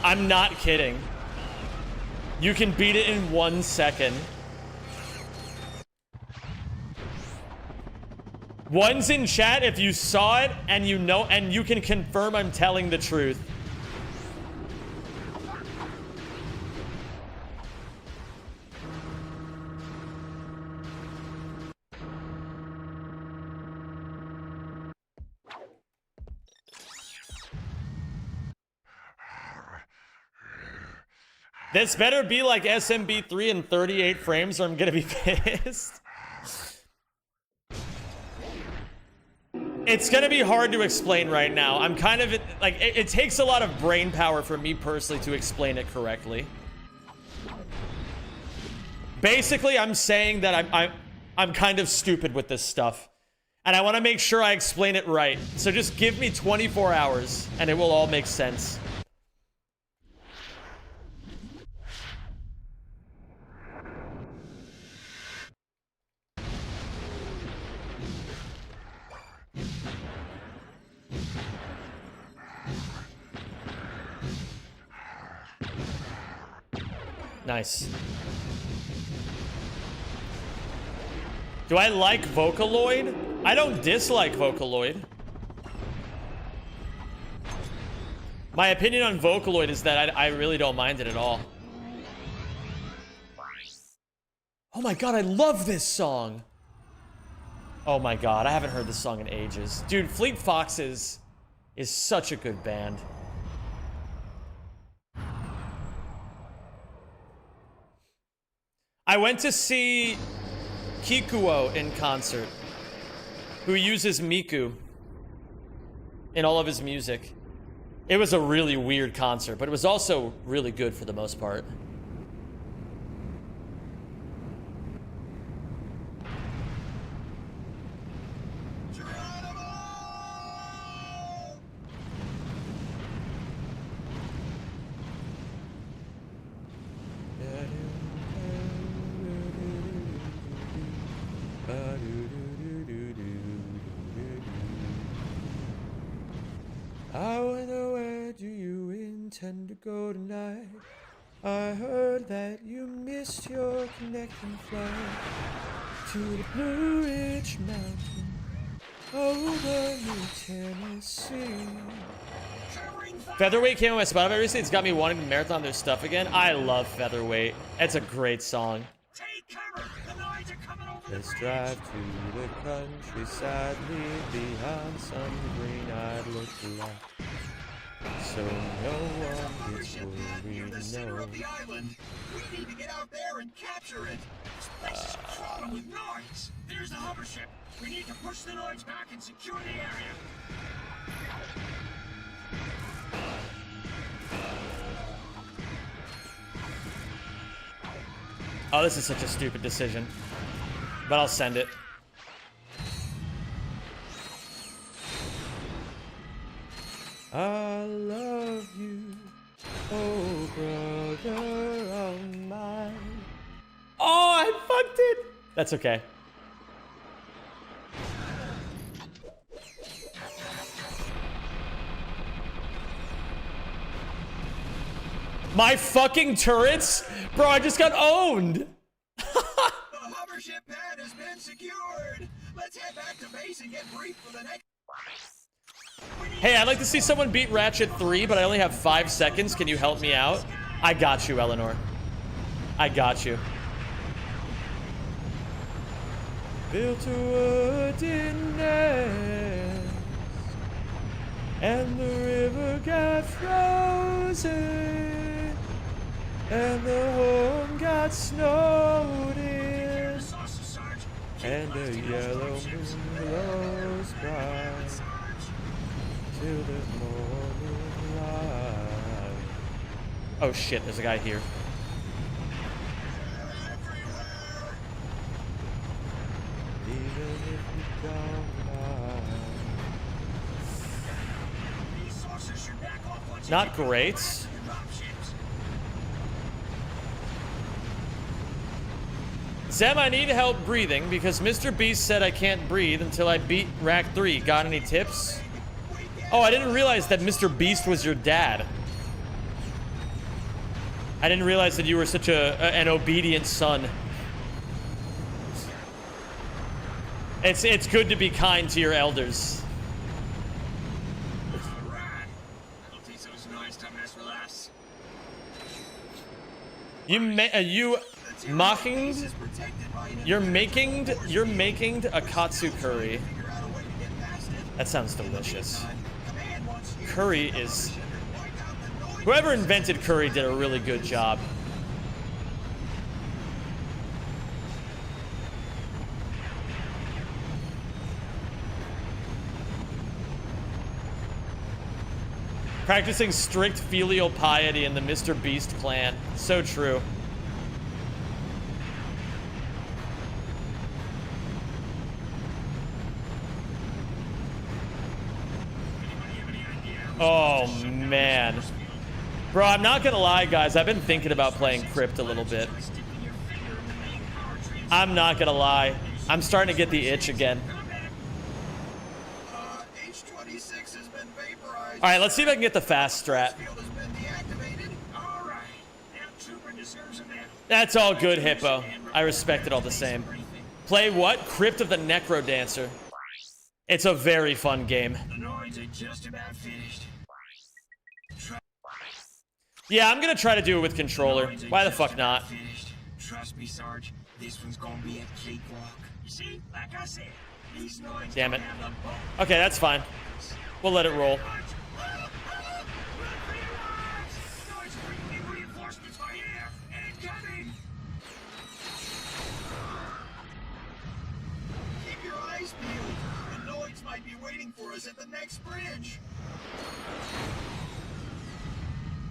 I'm not kidding. You can beat it in 1 second. One's in chat if you saw it and you know, and you can confirm I'm telling the truth. This better be like SMB3 in 38 frames or I'm gonna be pissed. It's gonna be hard to explain right now. I'm kind of, like, it takes a lot of brain power for me personally to explain it correctly. Basically, I'm saying that I'm kind of stupid with this stuff. And I want to make sure I explain it right. So just give me 24 hours and it will all make sense. Nice. Do I like Vocaloid? I don't dislike Vocaloid. My opinion on Vocaloid is that I really don't mind it at all. Oh my god, I love this song. Oh my god, I haven't heard this song in ages. Dude, Fleet Foxes is such a good band. I went to see Kikuo in concert, who uses Miku in all of his music. It was a really weird concert, but it was also really good for the most part. I wonder where do you intend to go tonight? I heard that you missed your connecting flight to the Blue Ridge Mountain over New Tennessee. Featherweight came on my Spotify recently. It's got me wanting to marathon their stuff again. I love Featherweight. It's a great song. Let's drive to the countryside, leave behind some green-eyed look-alike, so no one gets worried, no. We need to get out there and capture it. This place is crawling with noise. There's the hover ship. We need to push the noise back and secure the area. Oh, this is such a stupid decision. But I'll send it. I love you, oh brother of mine. Oh, I fucked it. That's okay. My fucking turrets? Bro, I just got owned. Ship pad has been secured. Let's head back to base and get briefed for the next. Hey, I'd like to see someone beat Ratchet 3, but I only have 5 seconds. Can you help me out? I got you, Eleanor. I got you. Built a wooden nest, and the river got frozen, and the home got snowed in. And the yellow moon glows bright till the morning light. Oh shit, there's a guy here. Even if you don't lie. Not great. Zem, I need help breathing because Mr. Beast said I can't breathe until I beat Rack 3. Got any tips? Oh, I didn't realize that Mr. Beast was your dad. I didn't realize that you were such an obedient son. It's good to be kind to your elders. You're making a katsu curry. That sounds delicious. Curry is... Whoever invented curry did a really good job. Practicing strict filial piety in the Mr. Beast clan. So true. Oh, man. Bro, I'm not gonna lie, guys. I've been thinking about playing Crypt a little bit. I'm not gonna lie. I'm starting to get the itch again. Alright, let's see if I can get the fast strat. All right. Now Trooper deserves a medal. That's all good, Hippo. I respect it all the same. Play what? Crypt of the Necro Dancer. It's a very fun game. The noise are just about finished. Yeah, I'm gonna try to do it with controller. Why the fuck not? Finished. Trust me, Sarge. This one's gonna be a cakewalk. You see, like I said, these noise Damn it. don't have the bulk. Okay, that's fine. We'll let it roll. Noise bringing reinforcements by air. Incoming. Keep your eyes peeled. The Noids might be waiting for us at the next bridge.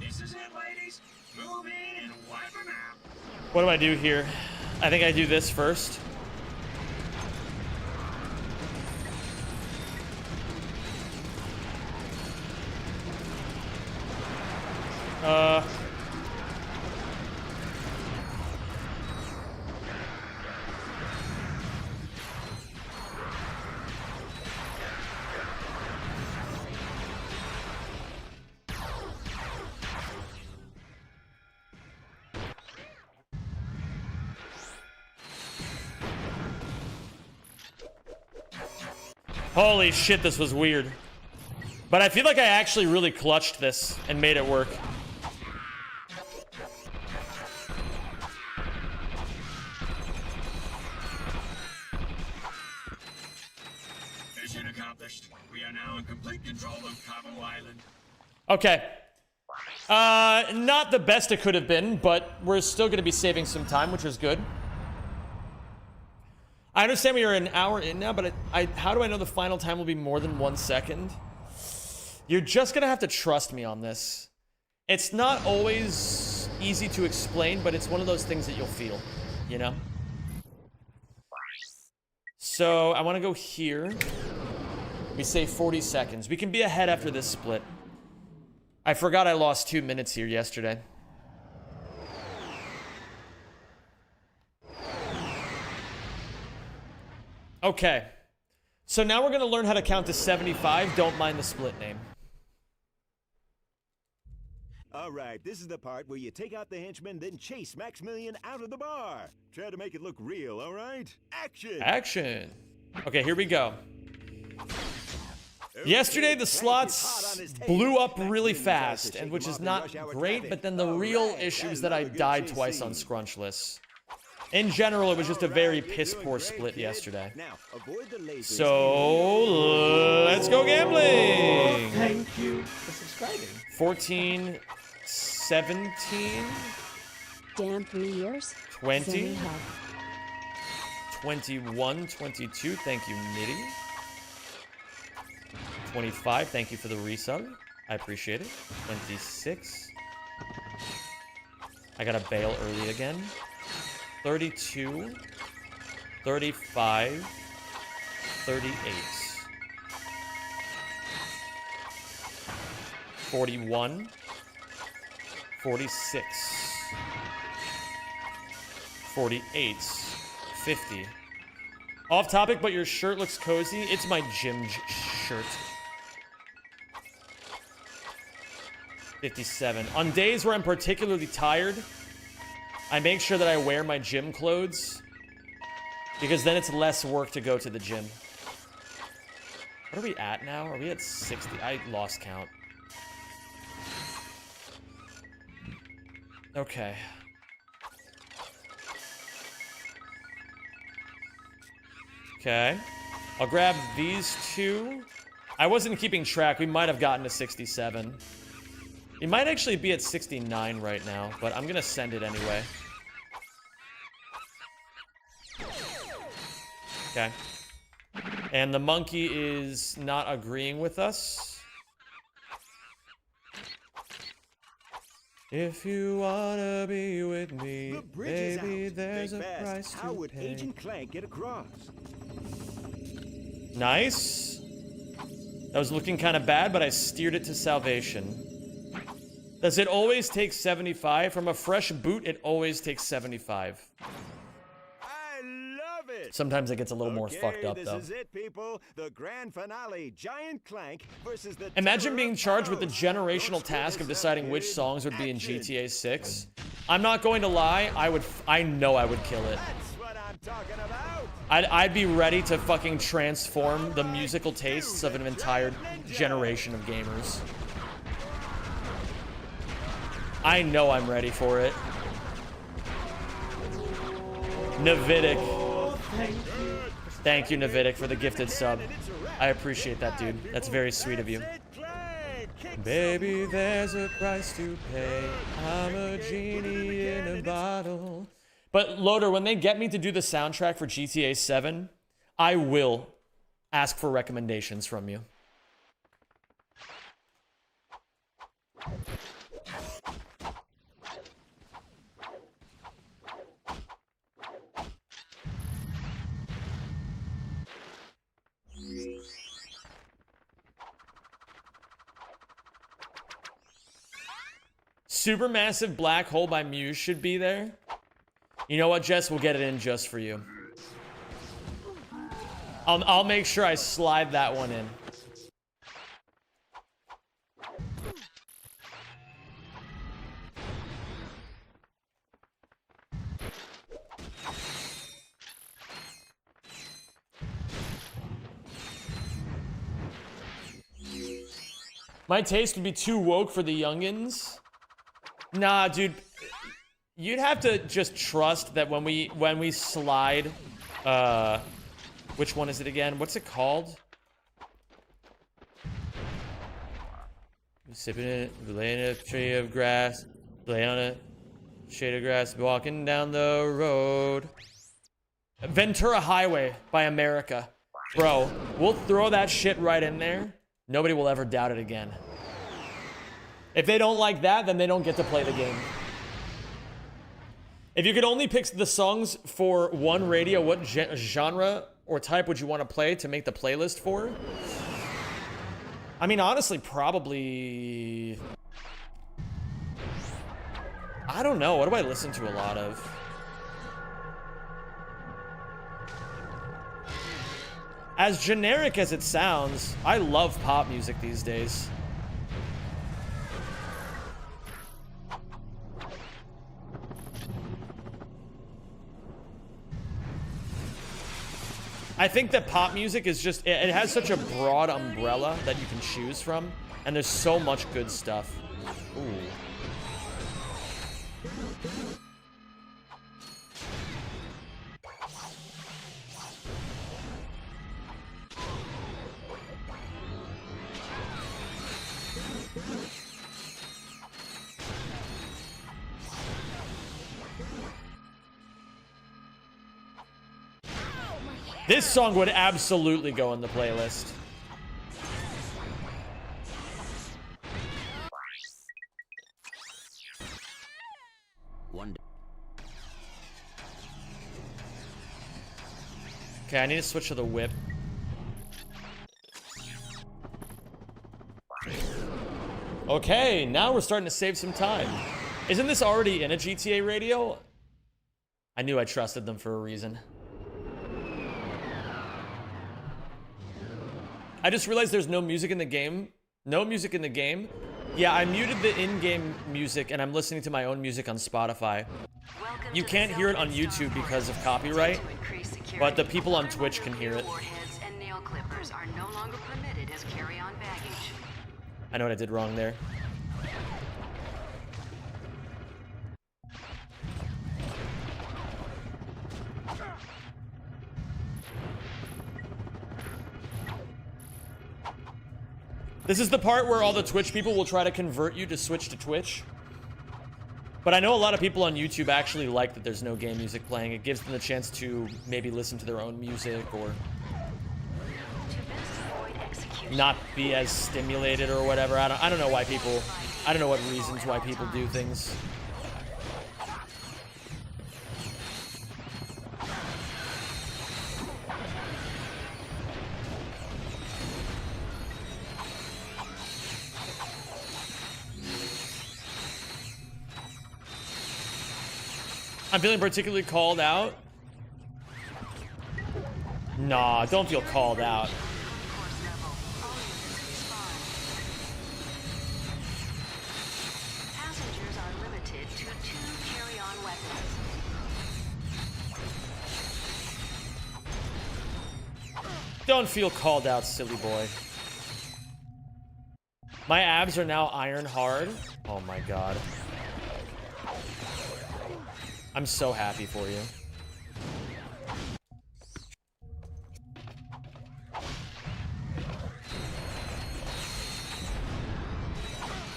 This is it, ladies. Move in and wipe them out. What do I do here? I think I do this first. Holy shit, this was weird. But I feel like I actually really clutched this and made it work. Mission accomplished. We are now in complete control of Cabo Island. Okay. Not the best it could have been, but we're still going to be saving some time, which is good. I understand we are an hour in now, but how do I know the final time will be more than 1 second? You're just going to have to trust me on this. It's not always easy to explain, but it's one of those things that you'll feel, you know? So I want to go here. We say 40 seconds. We can be ahead after this split. I forgot I lost 2 minutes here yesterday. Okay. So now we're going to learn how to count to 75. Don't mind the split name. All right, this is the part where you take out the henchman, then chase Maximilian out of the bar. Try to make it look real, all right? Action! Action! Okay, here we go. Yesterday, the slots blew up really fast, and which is not great, but then the real issue is that I died twice on Scrunchless. In general, it was just a very piss-poor split yesterday. So, let's go gambling! Thank you for subscribing. 14, 17, Damn 3 years. 20, Sending hug. 21, 22, thank you, Nitty. 25, thank you for the resub. I appreciate it. 26. I gotta bail early again. 32, 35, 38, 41, 46, 48, 50. Off topic, but your shirt looks cozy. It's my gym shirt. 57. On days where I'm particularly tired, I make sure that I wear my gym clothes, because then it's less work to go to the gym. What are we at now? Are we at 60? I lost count. Okay. Okay. I'll grab these two. I wasn't keeping track. We might have gotten to 67. We might actually be at 69 right now, but I'm gonna send it anyway. Okay. And the monkey is not agreeing with us. If you wanna be with me, The bridge is baby, out. there's a Think fast. price How to would pay. Agent Clank get across? Nice. That was looking kind of bad, but I steered it to salvation. Does it always take 75? From a fresh boot, it always takes 75. I love it. Sometimes it gets a little more fucked up, though. This is it, people. The grand finale: Giant Clank versus the. Imagine Terror being of charged with the Chaos. generational Don't task of screw this deciding up, which kid. songs would be in Action. GTA 6. I'm not going to lie. I know I would kill it. That's what I'm talking about. I'd be ready to fucking transform the musical tastes of an entire generation of gamers. I know I'm ready for it. Navidic. Thank you, Navidic, for the gifted sub. I appreciate that, dude. That's very sweet of you. Baby, there's a price to pay. I'm a genie in a bottle. But Loader, when they get me to do the soundtrack for GTA 7, I will ask for recommendations from you. Supermassive Black Hole by Muse should be there. You know what, Jess? We'll get it in just for you. I'll make sure I slide that one in. My taste would be too woke for the youngins. Nah, dude. You'd have to just trust that when we slide, which one is it again? What's it called? Sipping it, laying in a tree of grass, lay on a shade of grass, walking down the road. Ventura Highway by America. Bro, we'll throw that shit right in there. Nobody will ever doubt it again. If they don't like that, then they don't get to play the game. If you could only pick the songs for one radio, what genre or type would you want to play to make the playlist for? I mean, honestly, probably... I don't know. What do I listen to a lot of? As generic as it sounds, I love pop music these days. I think that pop music is just, it has such a broad umbrella that you can choose from, and there's so much good stuff. Ooh. This song would absolutely go in the playlist. Okay, I need to switch to the whip. Okay, now we're starting to save some time. Isn't this already in a GTA radio? I knew I trusted them for a reason. I just realized there's no music in the game. No music in the game. Yeah, I muted the in-game music and I'm listening to my own music on Spotify. You can't hear it on YouTube because of copyright, but the people on Twitch can hear it. I know what I did wrong there. This is the part where all the Twitch people will try to convert you to switch to Twitch. But I know a lot of people on YouTube actually like that there's no game music playing. It gives them the chance to maybe listen to their own music or not be as stimulated or whatever. I don't know why people, I don't know what reasons why people do things. I'm feeling particularly called out. Nah, don't feel called out. Don't feel called out, silly boy. My abs are now iron hard. Oh my god. I'm so happy for you.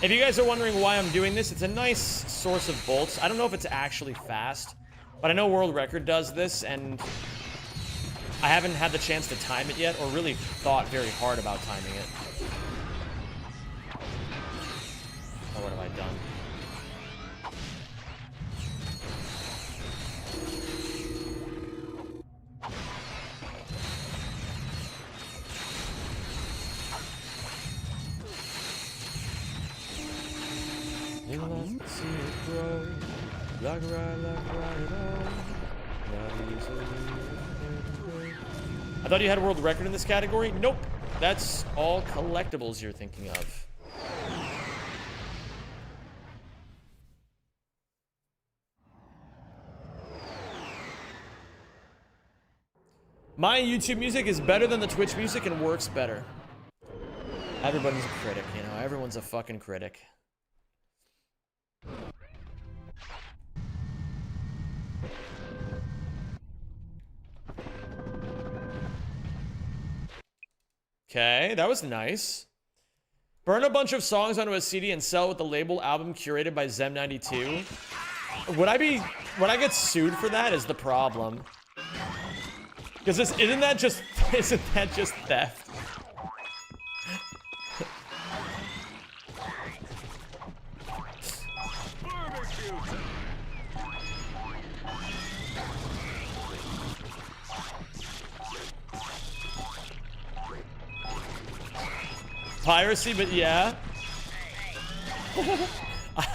If you guys are wondering why I'm doing this, it's a nice source of bolts. I don't know if it's actually fast, but I know World Record does this, and I haven't had the chance to time it yet, or really thought very hard about timing it. Oh, what have I done? See it grow, like right I thought you had a world record in this category? Nope. That's all collectibles you're thinking of. My YouTube music is better than the Twitch music and works better. Everybody's a critic, you know? Everyone's a fucking critic. Okay, that was nice. Burn a bunch of songs onto a CD and sell it with the label album curated by Zem92. Would I get sued for that is the problem. Because isn't that just theft? Piracy, but yeah.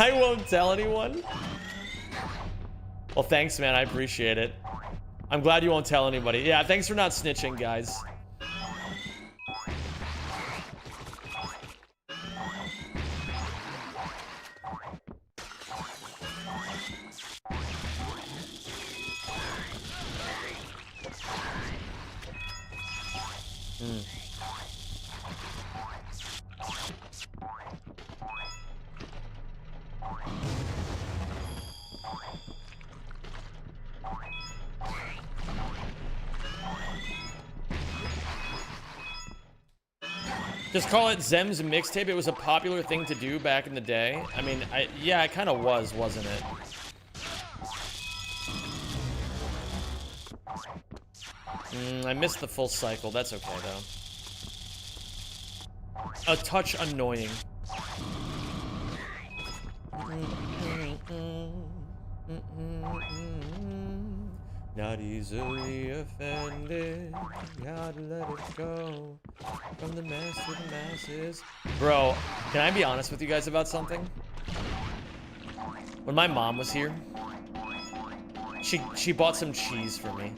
I won't tell anyone. Well, thanks, man. I appreciate it. I'm glad you won't tell anybody. Yeah, thanks for not snitching, guys. Just call it Zem's mixtape. It was a popular thing to do back in the day. I mean, yeah, it kind of was, wasn't it? I missed the full cycle. That's okay, though. A touch annoying. Not easily offended. Gotta let it go. From the mass to the masses. Bro, can I be honest with you guys about something? When my mom was here, she bought some cheese for me.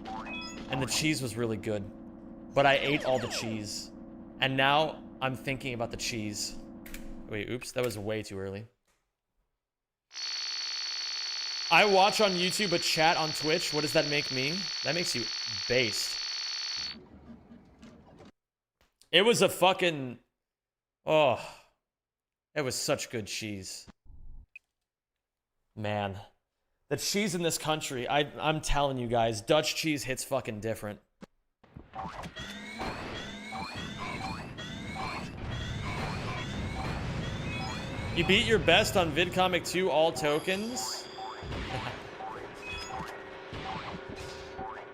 And the cheese was really good. But I ate all the cheese. And now I'm thinking about the cheese. Wait, oops, that was way too early. I watch on YouTube but chat on Twitch. What does that make me? That makes you based. It was a fucking... Oh. It was such good cheese. Man. The cheese in this country, I'm telling you guys, Dutch cheese hits fucking different. You beat your best on VidComic 2 all tokens?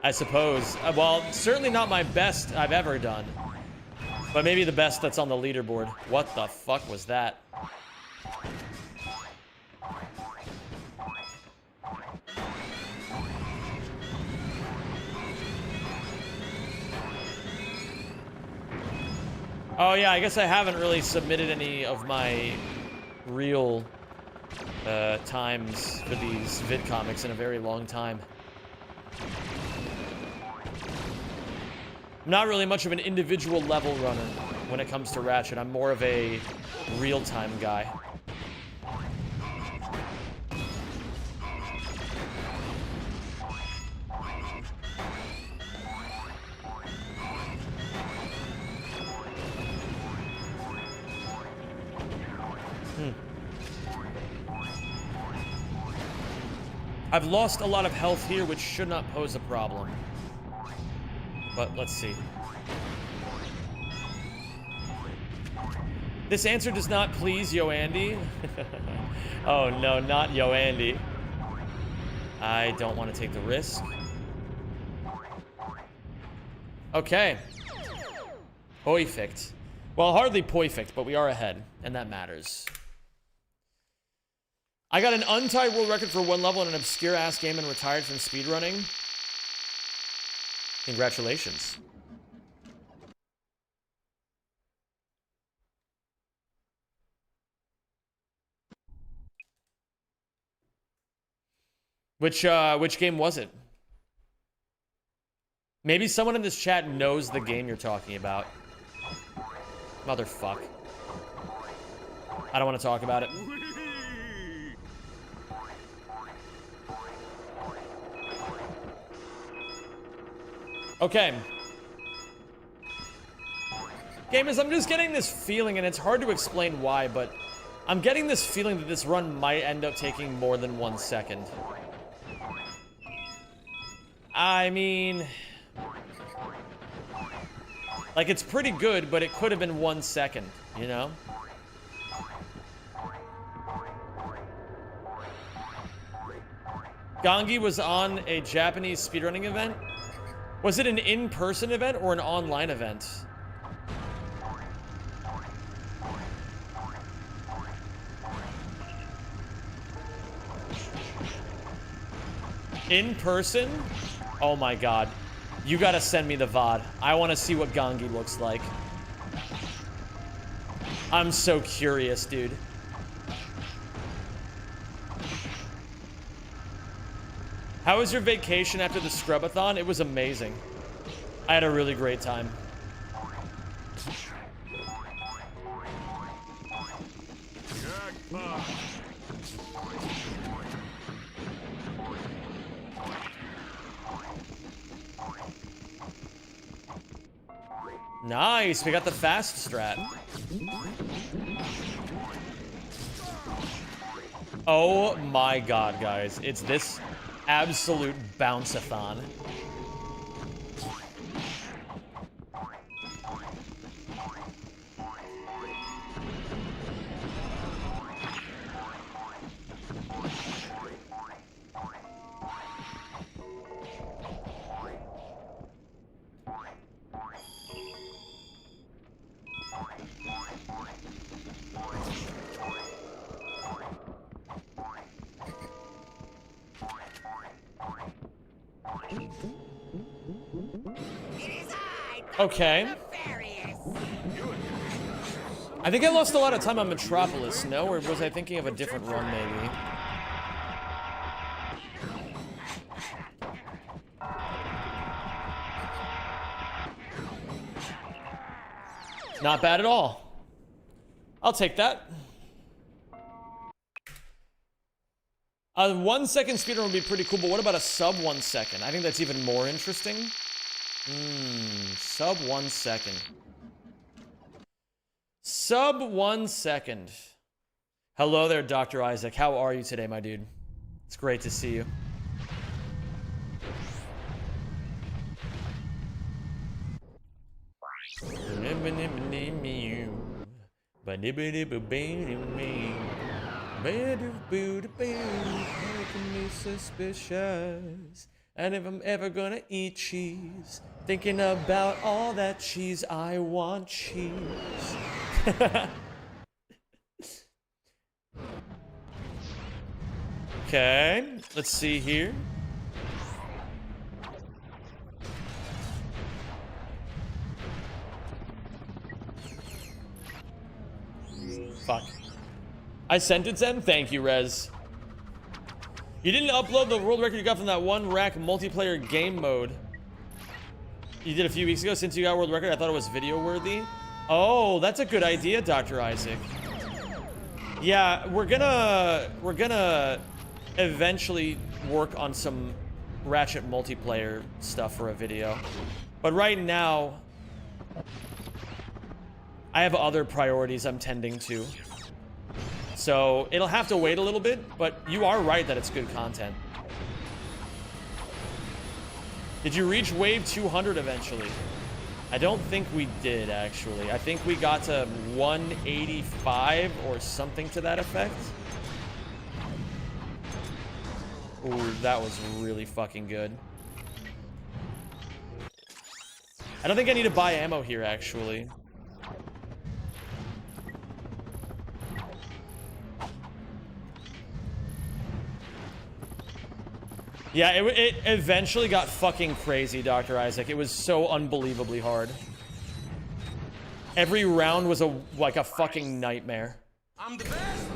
I suppose. Well, certainly not my best I've ever done. But maybe the best that's on the leaderboard. What the fuck was that? Oh yeah, I guess I haven't really submitted any of my real times for these VidComics in a very long time. I'm not really much of an individual level runner when it comes to Ratchet. I'm more of a real-time guy. I've lost a lot of health here, which should not pose a problem. But let's see. This answer does not please Yo Andy. Oh no, not Yo Andy. I don't want to take the risk. Okay. Perfect. Well, hardly perfect, but we are ahead, and that matters. I got an untied world record for one level in an obscure-ass game and retired from speedrunning. Congratulations. Which game was it? Maybe someone in this chat knows the game you're talking about. Motherfuck. I don't want to talk about it. Okay. Gamers, I'm just getting this feeling, and it's hard to explain why, but I'm getting this feeling that this run might end up taking more than 1 second. I mean... like, it's pretty good, but it could have been 1 second, you know? Gangi was on a Japanese speedrunning event? Was it an in-person event or an online event? In person? Oh my god. You gotta send me the VOD. I want to see what Gangi looks like. I'm so curious, dude. How was your vacation after the Scrubathon? It was amazing. I had a really great time. Nice, we got the fast strat. Oh my god, guys. It's this absolute bounce-a-thon. Okay. I think I lost a lot of time on Metropolis, no? Or was I thinking of a different run, maybe? Not bad at all. I'll take that. A 1 second speedrun would be pretty cool, but what about a sub 1 second? I think that's even more interesting. Sub 1 second. Sub 1 second. Hello there, Dr. Isaac. How are you today, my dude? It's great to see you. Making me suspicious. And if I'm ever gonna eat cheese, thinking about all that cheese, I want cheese. Okay, let's see here. Fuck. I sent it, Zen? Thank you, Rez. You didn't upload the world record you got from that one rack multiplayer game mode you did a few weeks ago. Since you got world record, I thought it was video worthy. Oh, that's a good idea, Dr. Isaac. Yeah, we're gonna eventually work on some Ratchet multiplayer stuff for a video. But right now, I have other priorities I'm tending to. So it'll have to wait a little bit, but you are right that it's good content. Did you reach wave 200 eventually? I don't think we did, actually. I think we got to 185 or something to that effect. Ooh, that was really fucking good. I don't think I need to buy ammo here, actually. Yeah, it eventually got fucking crazy, Dr. Isaac. It was so unbelievably hard. Every round was like a fucking nightmare. I'm the best!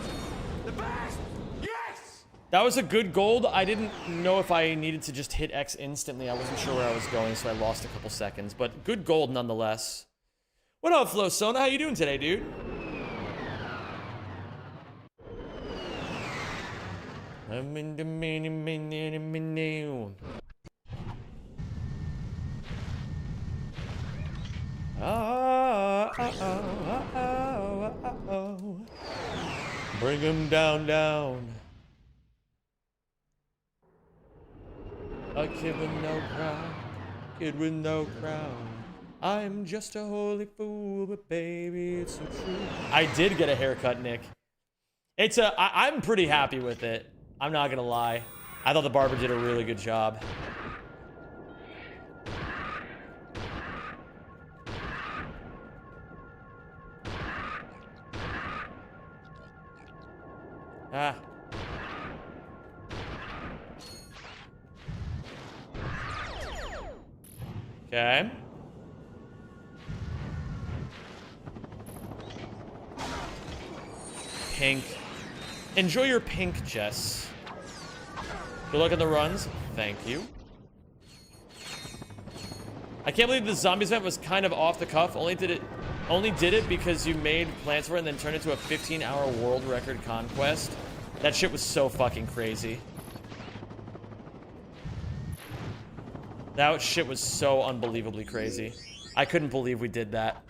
The best! Yes! That was a good gold. I didn't know if I needed to just hit X instantly. I wasn't sure where I was going, so I lost a couple seconds. But good gold nonetheless. What up, Flo Sona? How you doing today, dude? I'm in the menu. Bring him down. A kid with no crown, kid with no crown. I'm just a holy fool, but baby, it's so true. I did get a haircut, Nick. I'm pretty happy with it. I'm not gonna lie. I thought the barber did a really good job. Ah. Okay. Pink. Enjoy your pink, Jess. Good luck on the runs. Thank you. I can't believe the zombies event was kind of off the cuff. Only did it because you made plans for it and then turned it into a 15-hour world record conquest. That shit was so fucking crazy. That shit was so unbelievably crazy. I couldn't believe we did that.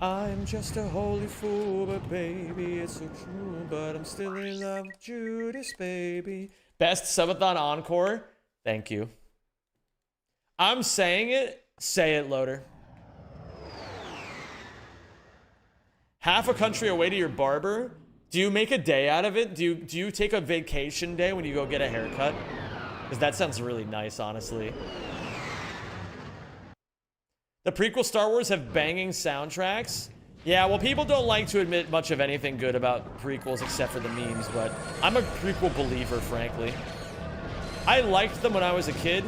I'm just a holy fool, but baby, it's so true. But I'm still in love with Judas, baby. Best subathon encore? Thank you. I'm saying it. Say it, Loader. Half a country away to your barber? Do you make a day out of it? Do you take a vacation day when you go get a haircut? Because that sounds really nice, honestly. The prequel Star Wars have banging soundtracks. Yeah, well, people don't like to admit much of anything good about prequels except for the memes, but I'm a prequel believer, frankly. I liked them when I was a kid.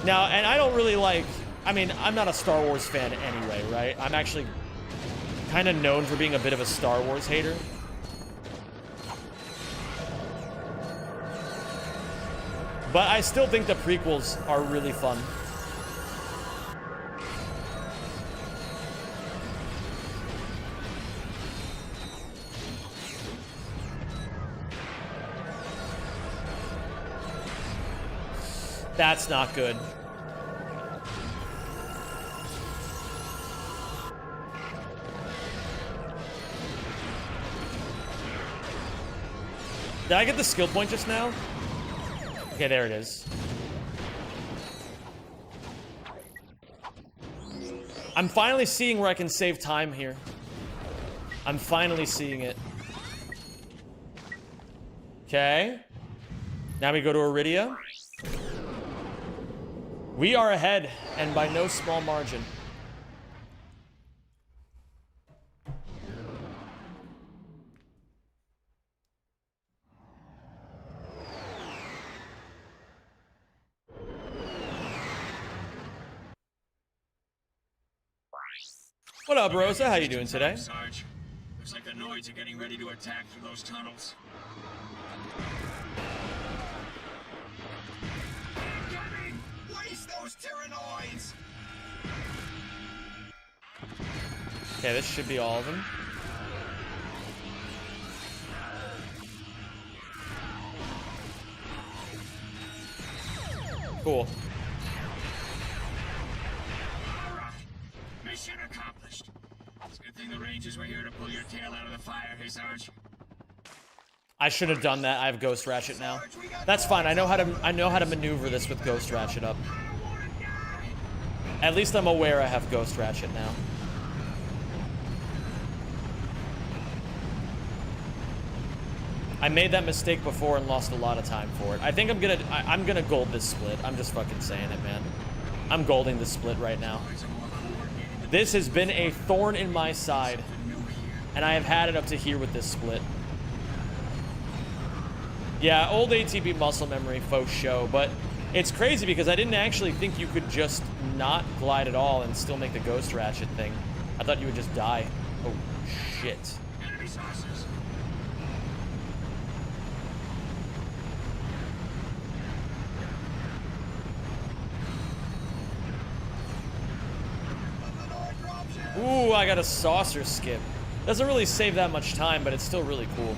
Now, and I don't really like... I mean, I'm not a Star Wars fan anyway, right? I'm actually kind of known for being a bit of a Star Wars hater. But I still think the prequels are really fun. That's not good. Did I get the skill point just now? Okay, there it is. I'm finally seeing where I can save time here. I'm finally seeing it. Okay. Now we go to Iridia. We are ahead, and by no small margin. What up, Rosa? How you doing today? Sarge. Looks like the Noids are getting ready to attack through those tunnels. Incoming! Waste those Tyrannoids! Okay, this should be all of them. Cool. Mission accomplished. It's a good thing the Rangers were here to pull your tail out of the fire here, Sarge. I should have done that. I have Ghost Ratchet now. That's fine. I know how to maneuver this with Ghost Ratchet up. At least I'm aware I have Ghost Ratchet now. I made that mistake before and lost a lot of time for it. I think I'm gonna gold this split. I'm just fucking saying it, man. I'm golding this split right now. This has been a thorn in my side, and I have had it up to here with this split. Yeah, old ATB muscle memory, faux show, but it's crazy because I didn't actually think you could just not glide at all and still make the Ghost Ratchet thing. I thought you would just die. Oh, shit. Ooh, I got a saucer skip. Doesn't really save that much time, but it's still really cool.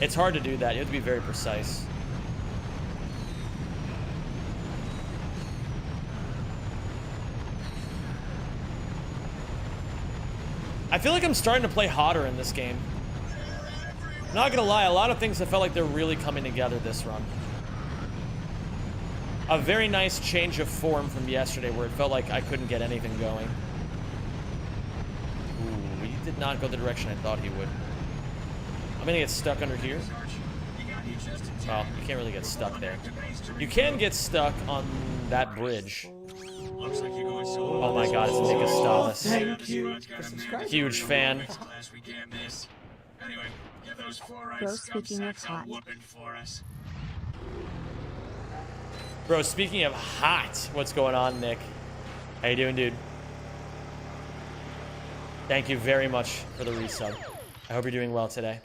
It's hard to do that. You have to be very precise. I feel like I'm starting to play hotter in this game. Not gonna lie, a lot of things have felt like they're really coming together this run. A very nice change of form from yesterday where it felt like I couldn't get anything going. Ooh, he did not go the direction I thought he would. I'm gonna get stuck under here. Well, you can't really get stuck there. You can get stuck on that bridge. Oh my god, it's Nick Stalis. Thank you for subscribing. Huge fan. Bro, speaking of hot. Bro, speaking of hot, what's going on, Nick? How you doing, dude? Thank you very much for the resub. I hope you're doing well today.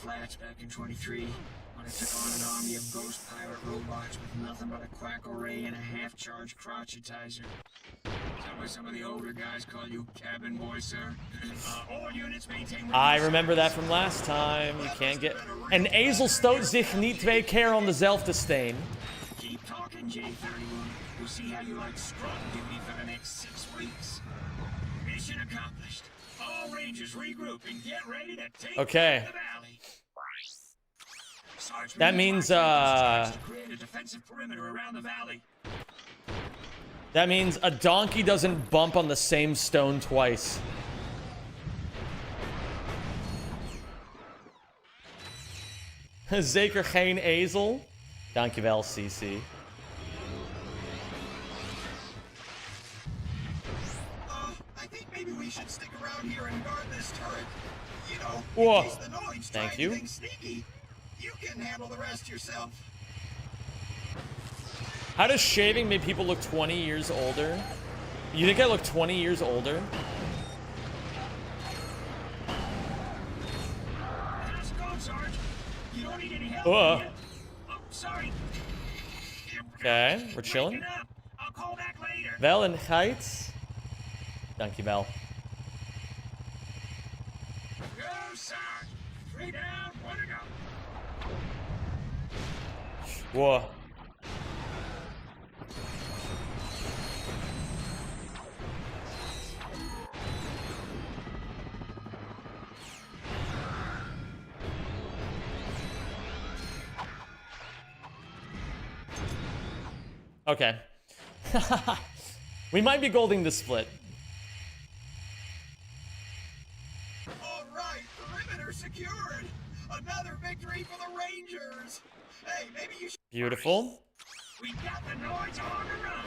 Flats back in 23 when I took on an army of ghost pirate robots with nothing but a quack array and a half-charged crotchetizer. Is that why some of the older guys call you cabin boy, sir? All units maintain. I remember that from last time. You can't get. En ezel stoot zich niet 2 keer on dezelfde steen. Keep talking, J31. We'll see how you like scrub duty for the next 6 weeks. Mission accomplished. All Rangers regroup and get ready to take okay. the valley. That means that means a donkey doesn't bump on the same stone twice. Zeker geen ezel. Dankjewel, CC. I think maybe we should stick around here and guard this turret. You know, whoa. In case the Noids try Thank you. anything sneaky, you can handle the rest yourself. How does shaving make people look 20 years older? You think I look 20 years older? How's it going, Sarge? You don't need any help. Oh, sorry. Okay, we're chilling. I'll call back later. Wel en Heights. Dankjewel. Go, Sarge. 3 down, 1 to go. Whoa. Okay. We might be golding the split. All right, perimeter secured. Another victory for the Rangers. Hey, maybe you should. Beautiful. We got the Noids on the run.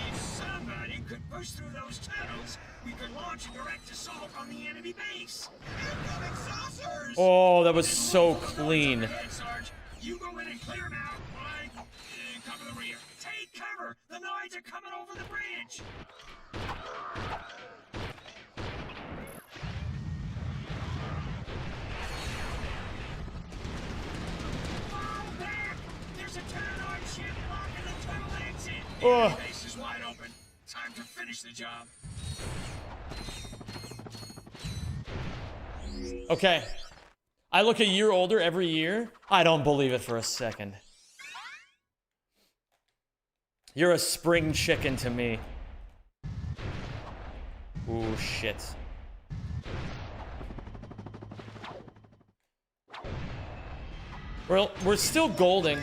If somebody could push through those tunnels, we could launch a direct assault on the enemy base. Incoming saucers. Oh, that was so clean. Ahead, Sarge. You go in and clear them out. Cover the rear. Take cover. The Noids are coming over the bridge. Fall back. There's a Terranoid ship blocking the tunnel exit. The base is wide open. Time to finish the job. Okay. I look a year older every year. I don't believe it for a second. You're a spring chicken to me. Ooh, shit. Well, we're still golding.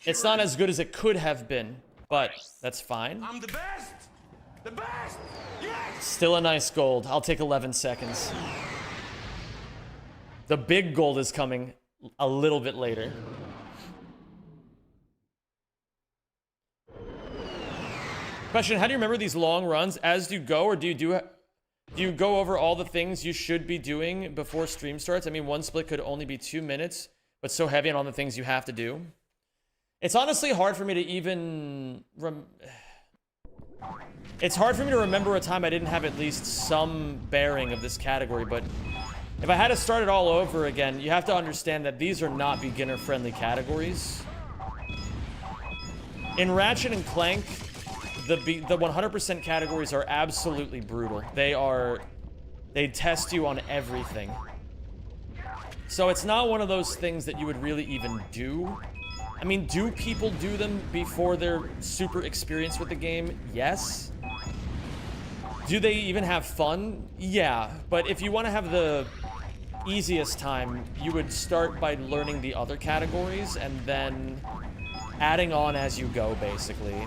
It's not as good as it could have been, but that's fine. I'm the best! The best! Yes! Still a nice gold. I'll take 11 seconds. The big gold is coming a little bit later. Question, how do you remember these long runs? As you go, or do you go over all the things you should be doing before stream starts? I mean, one split could only be 2 minutes, but so heavy on all the things you have to do. It's honestly hard for me to even... It's hard for me to remember a time I didn't have at least some bearing of this category, but if I had to start it all over again, you have to understand that these are not beginner-friendly categories. In Ratchet and Clank, the 100% categories are absolutely brutal. They test you on everything. So it's not one of those things that you would really even do. I mean, do people do them before they're super experienced with the game? Yes. Do they even have fun? Yeah. But if you want to have the easiest time, you would start by learning the other categories and then adding on as you go, basically.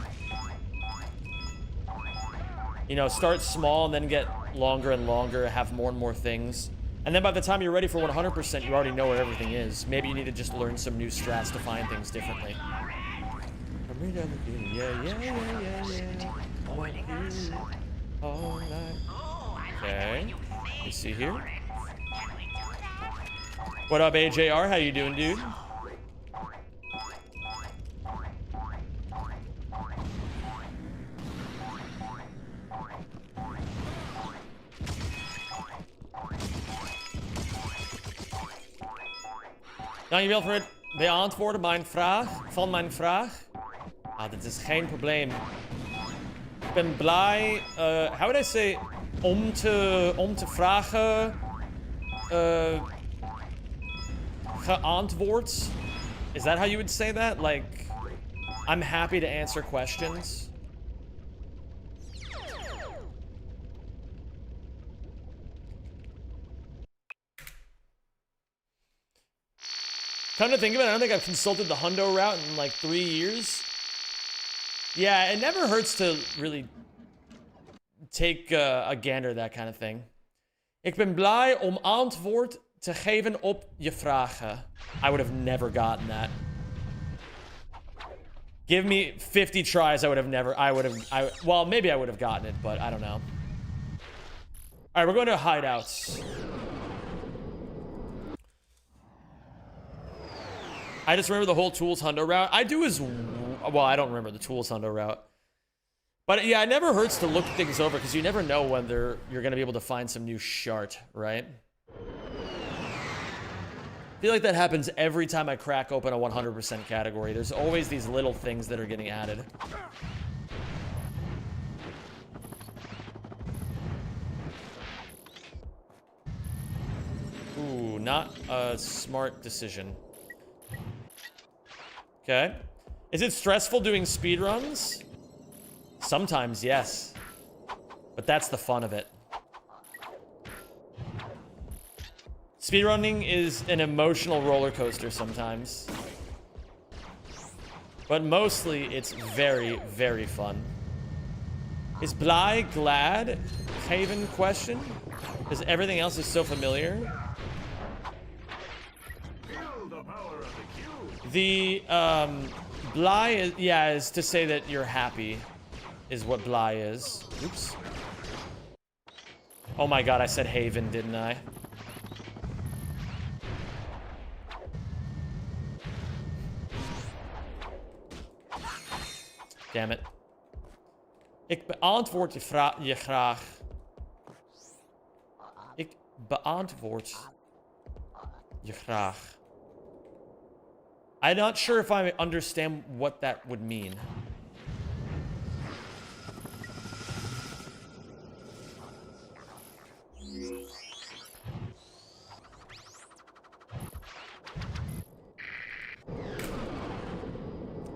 You know, start small and then get longer and longer, have more and more things. And then by the time you're ready for 100%, you already know where everything is. Maybe you need to just learn some new strats to find things differently. Okay. You see here. What up, AJR? How you doing, dude? Dankjewel voor het beantwoorden van mijn vraag. Ah, dit is geen probleem. Ik ben blij, how would I say, om te vragen, geantwoord. Is that how you would say that? Like, I'm happy to answer questions. Come to think of it, I don't think I've consulted the hundo route in like 3 years. Yeah, it never hurts to really take a gander, that kind of thing. Ik ben blij om antwoord te geven op je vragen. I would have never gotten that. Give me 50 tries, I would have never, well, maybe I would have gotten it, but I don't know. All right, we're going to hideouts. I just remember the whole Tools Hundo route. I do as well. I don't remember the Tools Hundo route. But yeah, it never hurts to look things over because you never know whether you're going to be able to find some new shart, right? I feel like that happens every time I crack open a 100% category. There's always these little things that are getting added. Ooh, not a smart decision. Okay. Is it stressful doing speedruns? Sometimes, yes. But that's the fun of it. Speedrunning is an emotional roller coaster sometimes. But mostly, it's very, very fun. Is Bly glad? Haven question? Because everything else is so familiar. The, Bly is, yeah, is to say that you're happy, is what Bly is. Oops. Oh my god, I said Haven, didn't I? Damn it. Ik beantwoord je graag. Ik beantwoord je graag. I'm not sure if I understand what that would mean.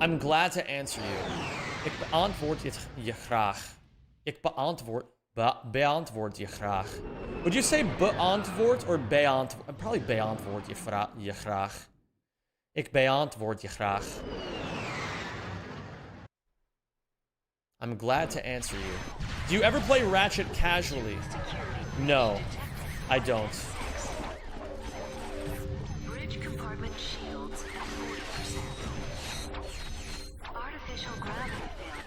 I'm glad to answer you. Ik beantwoord je graag. Ik beantwoord je graag. Would you say beantwoord or beantwoord? Probably beantwoord je graag. Ik beantwoord je graag. I'm glad to answer you. Do you ever play Ratchet casually? No, I don't. Bridge compartment shields at 40%. Artificial gravity failure.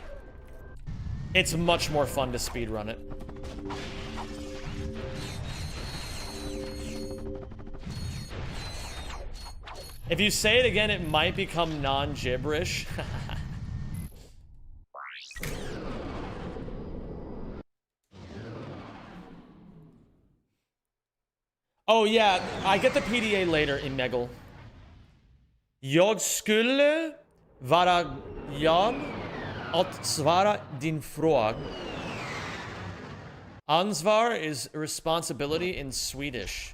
It's much more fun to speedrun it. If you say it again, it might become non-gibberish. Oh yeah, I get the PDA later in Megel. Jag skulle vara glad att svara din fråga. Ansvar is responsibility in Swedish.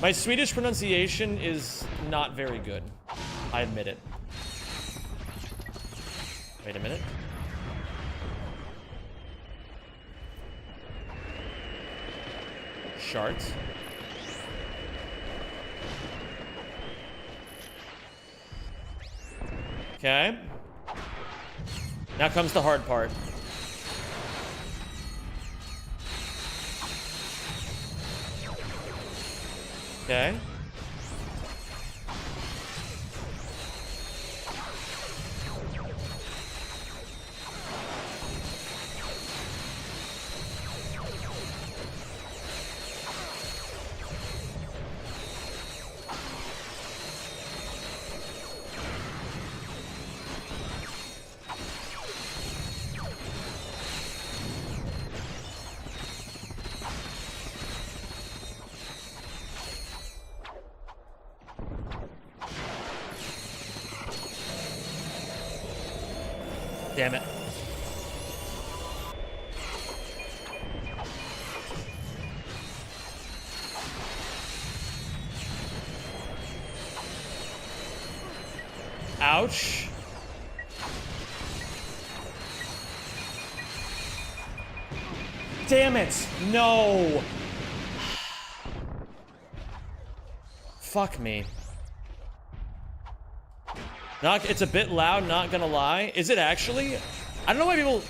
My Swedish pronunciation is not very good. I admit it. Wait a minute. Shards. Okay. Now comes the hard part. Okay. Damn it. Ouch. Damn it. No. Fuck me. It's a bit loud, not gonna lie. Is it actually? I don't know why people...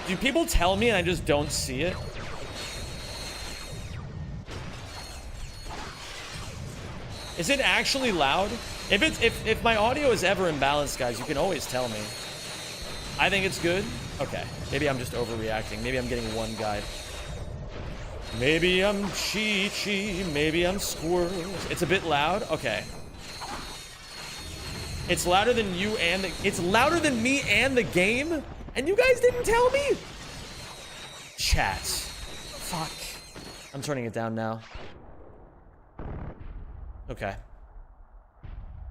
Do people tell me and I just don't see it? Is it actually loud? If my audio is ever imbalanced, guys, you can always tell me. I think it's good. Okay. Maybe I'm just overreacting. Maybe I'm getting one guy. Maybe I'm Chi-Chi. Maybe I'm Squirrel. It's a bit loud? Okay. It's louder than you and the... It's louder than me and the game? And you guys didn't tell me? Chat. Fuck. I'm turning it down now. Okay.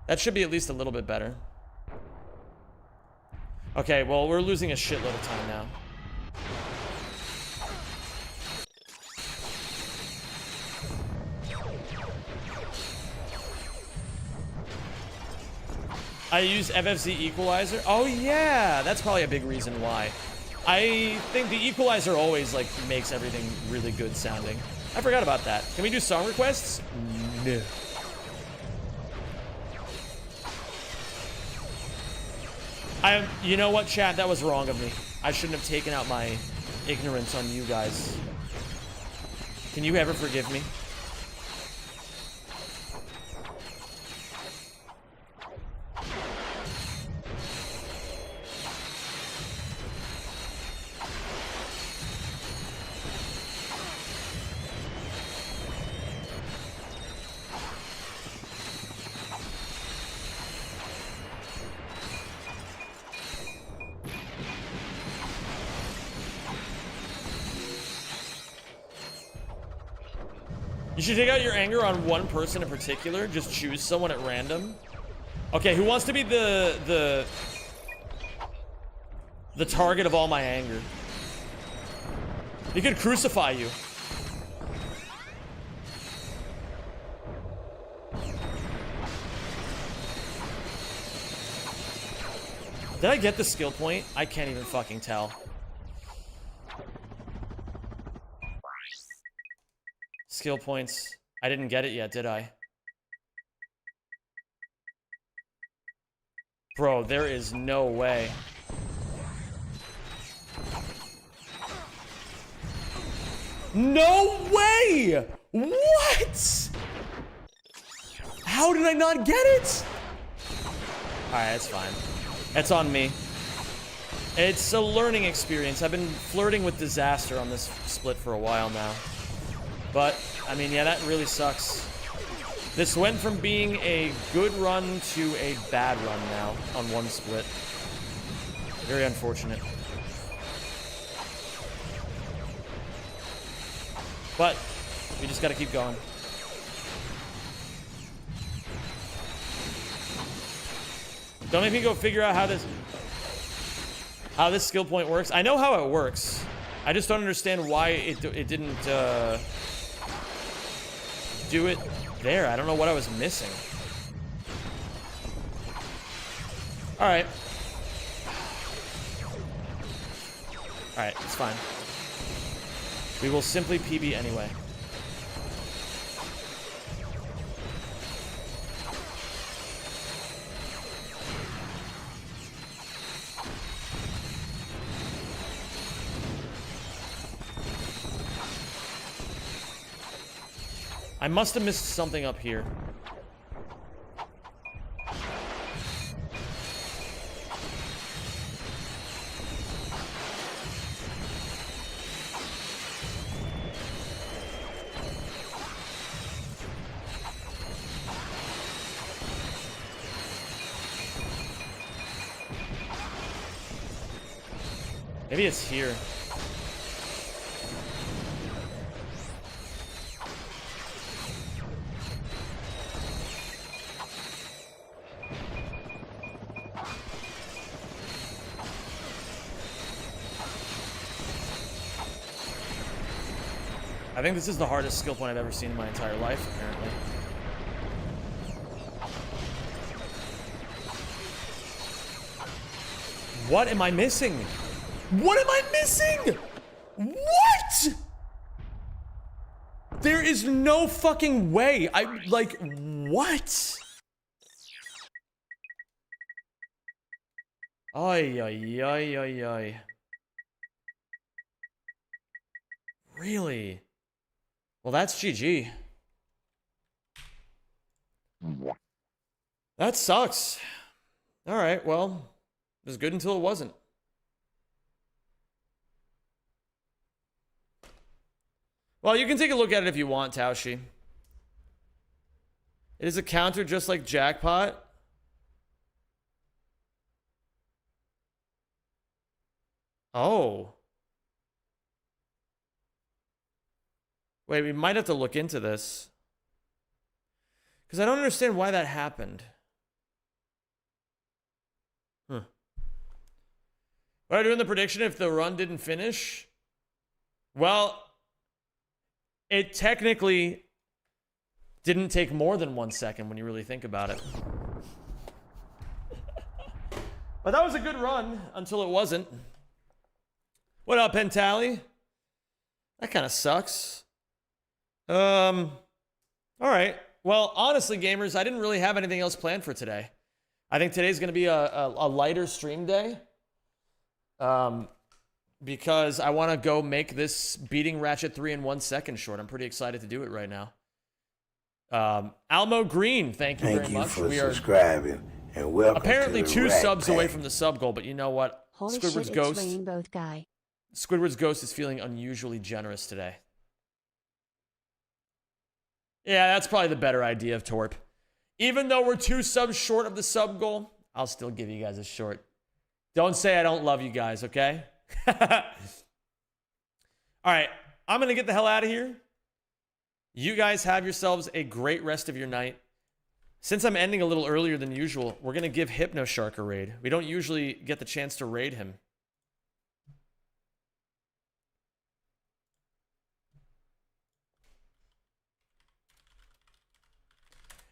That should be at least a little bit better. Okay, well, we're losing a shitload of time now. I use FFZ equalizer. Oh yeah, that's probably a big reason why. I think the equalizer always like makes everything really good sounding. I forgot about that. Can we do song requests? No. You know what, chat? That was wrong of me. I shouldn't have taken out my ignorance on you guys. Can you ever forgive me? You should take out your anger on one person in particular. Just choose someone at random. Okay, who wants to be the target of all my anger? He could crucify you. Did I get the skill point? I can't even fucking tell. Skill points. I didn't get it yet, did I? Bro, there is no way. No way! What? How did I not get it? Alright, it's fine. It's on me. It's a learning experience. I've been flirting with disaster on this split for a while now. But, I mean, yeah, that really sucks. This went from being a good run to a bad run now on one split. Very unfortunate. But we just gotta keep going. Don't make me go figure out how this skill point works. I know how it works. I just don't understand why it didn't do it there. I don't know what I was missing. All right. All right, it's fine. We will simply PB anyway. I must have missed something up here. Maybe it's here. I think this is the hardest skill point I've ever seen in my entire life, apparently. What am I missing? What am I missing? What? There is no fucking way. Like, what? Ay, ay, ay, ay, ay. Really? Well, that's GG. That sucks. All right, well, it was good until it wasn't. Well, you can take a look at it if you want, Taushi. It is a counter just like Jackpot. Oh. Wait, we might have to look into this. Because I don't understand why that happened. Huh. What are I doing the prediction if the run didn't finish? Well, it technically didn't take more than 1 second when you really think about it. But that was a good run until it wasn't. What up, Pentally? That kind of sucks. All right. Well, honestly, gamers, I didn't really have anything else planned for today. I think today's going to be a lighter stream day. Because I want to go make this beating Ratchet 3 in 1 second short. I'm pretty excited to do it right now. Almo Green, thank you very much. For subscribing and welcome apparently to the 2 subs Pack. away from the sub goal, but you know what? Holy Squidward's shit, Ghost. it's Rainbow Guy. Squidward's Ghost is feeling unusually generous today. Yeah, that's probably the better idea of Torp. Even though we're 2 subs short of the sub goal, I'll still give you guys a short. Don't say I don't love you guys, okay? All right, I'm going to get the hell out of here. You guys have yourselves a great rest of your night. Since I'm ending a little earlier than usual, we're going to give Hypnoshark a raid. We don't usually get the chance to raid him.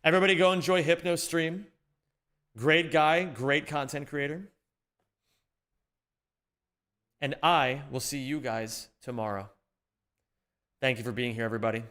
Everybody go enjoy Hypno stream. Great guy, great content creator. And I will see you guys tomorrow. Thank you for being here, everybody.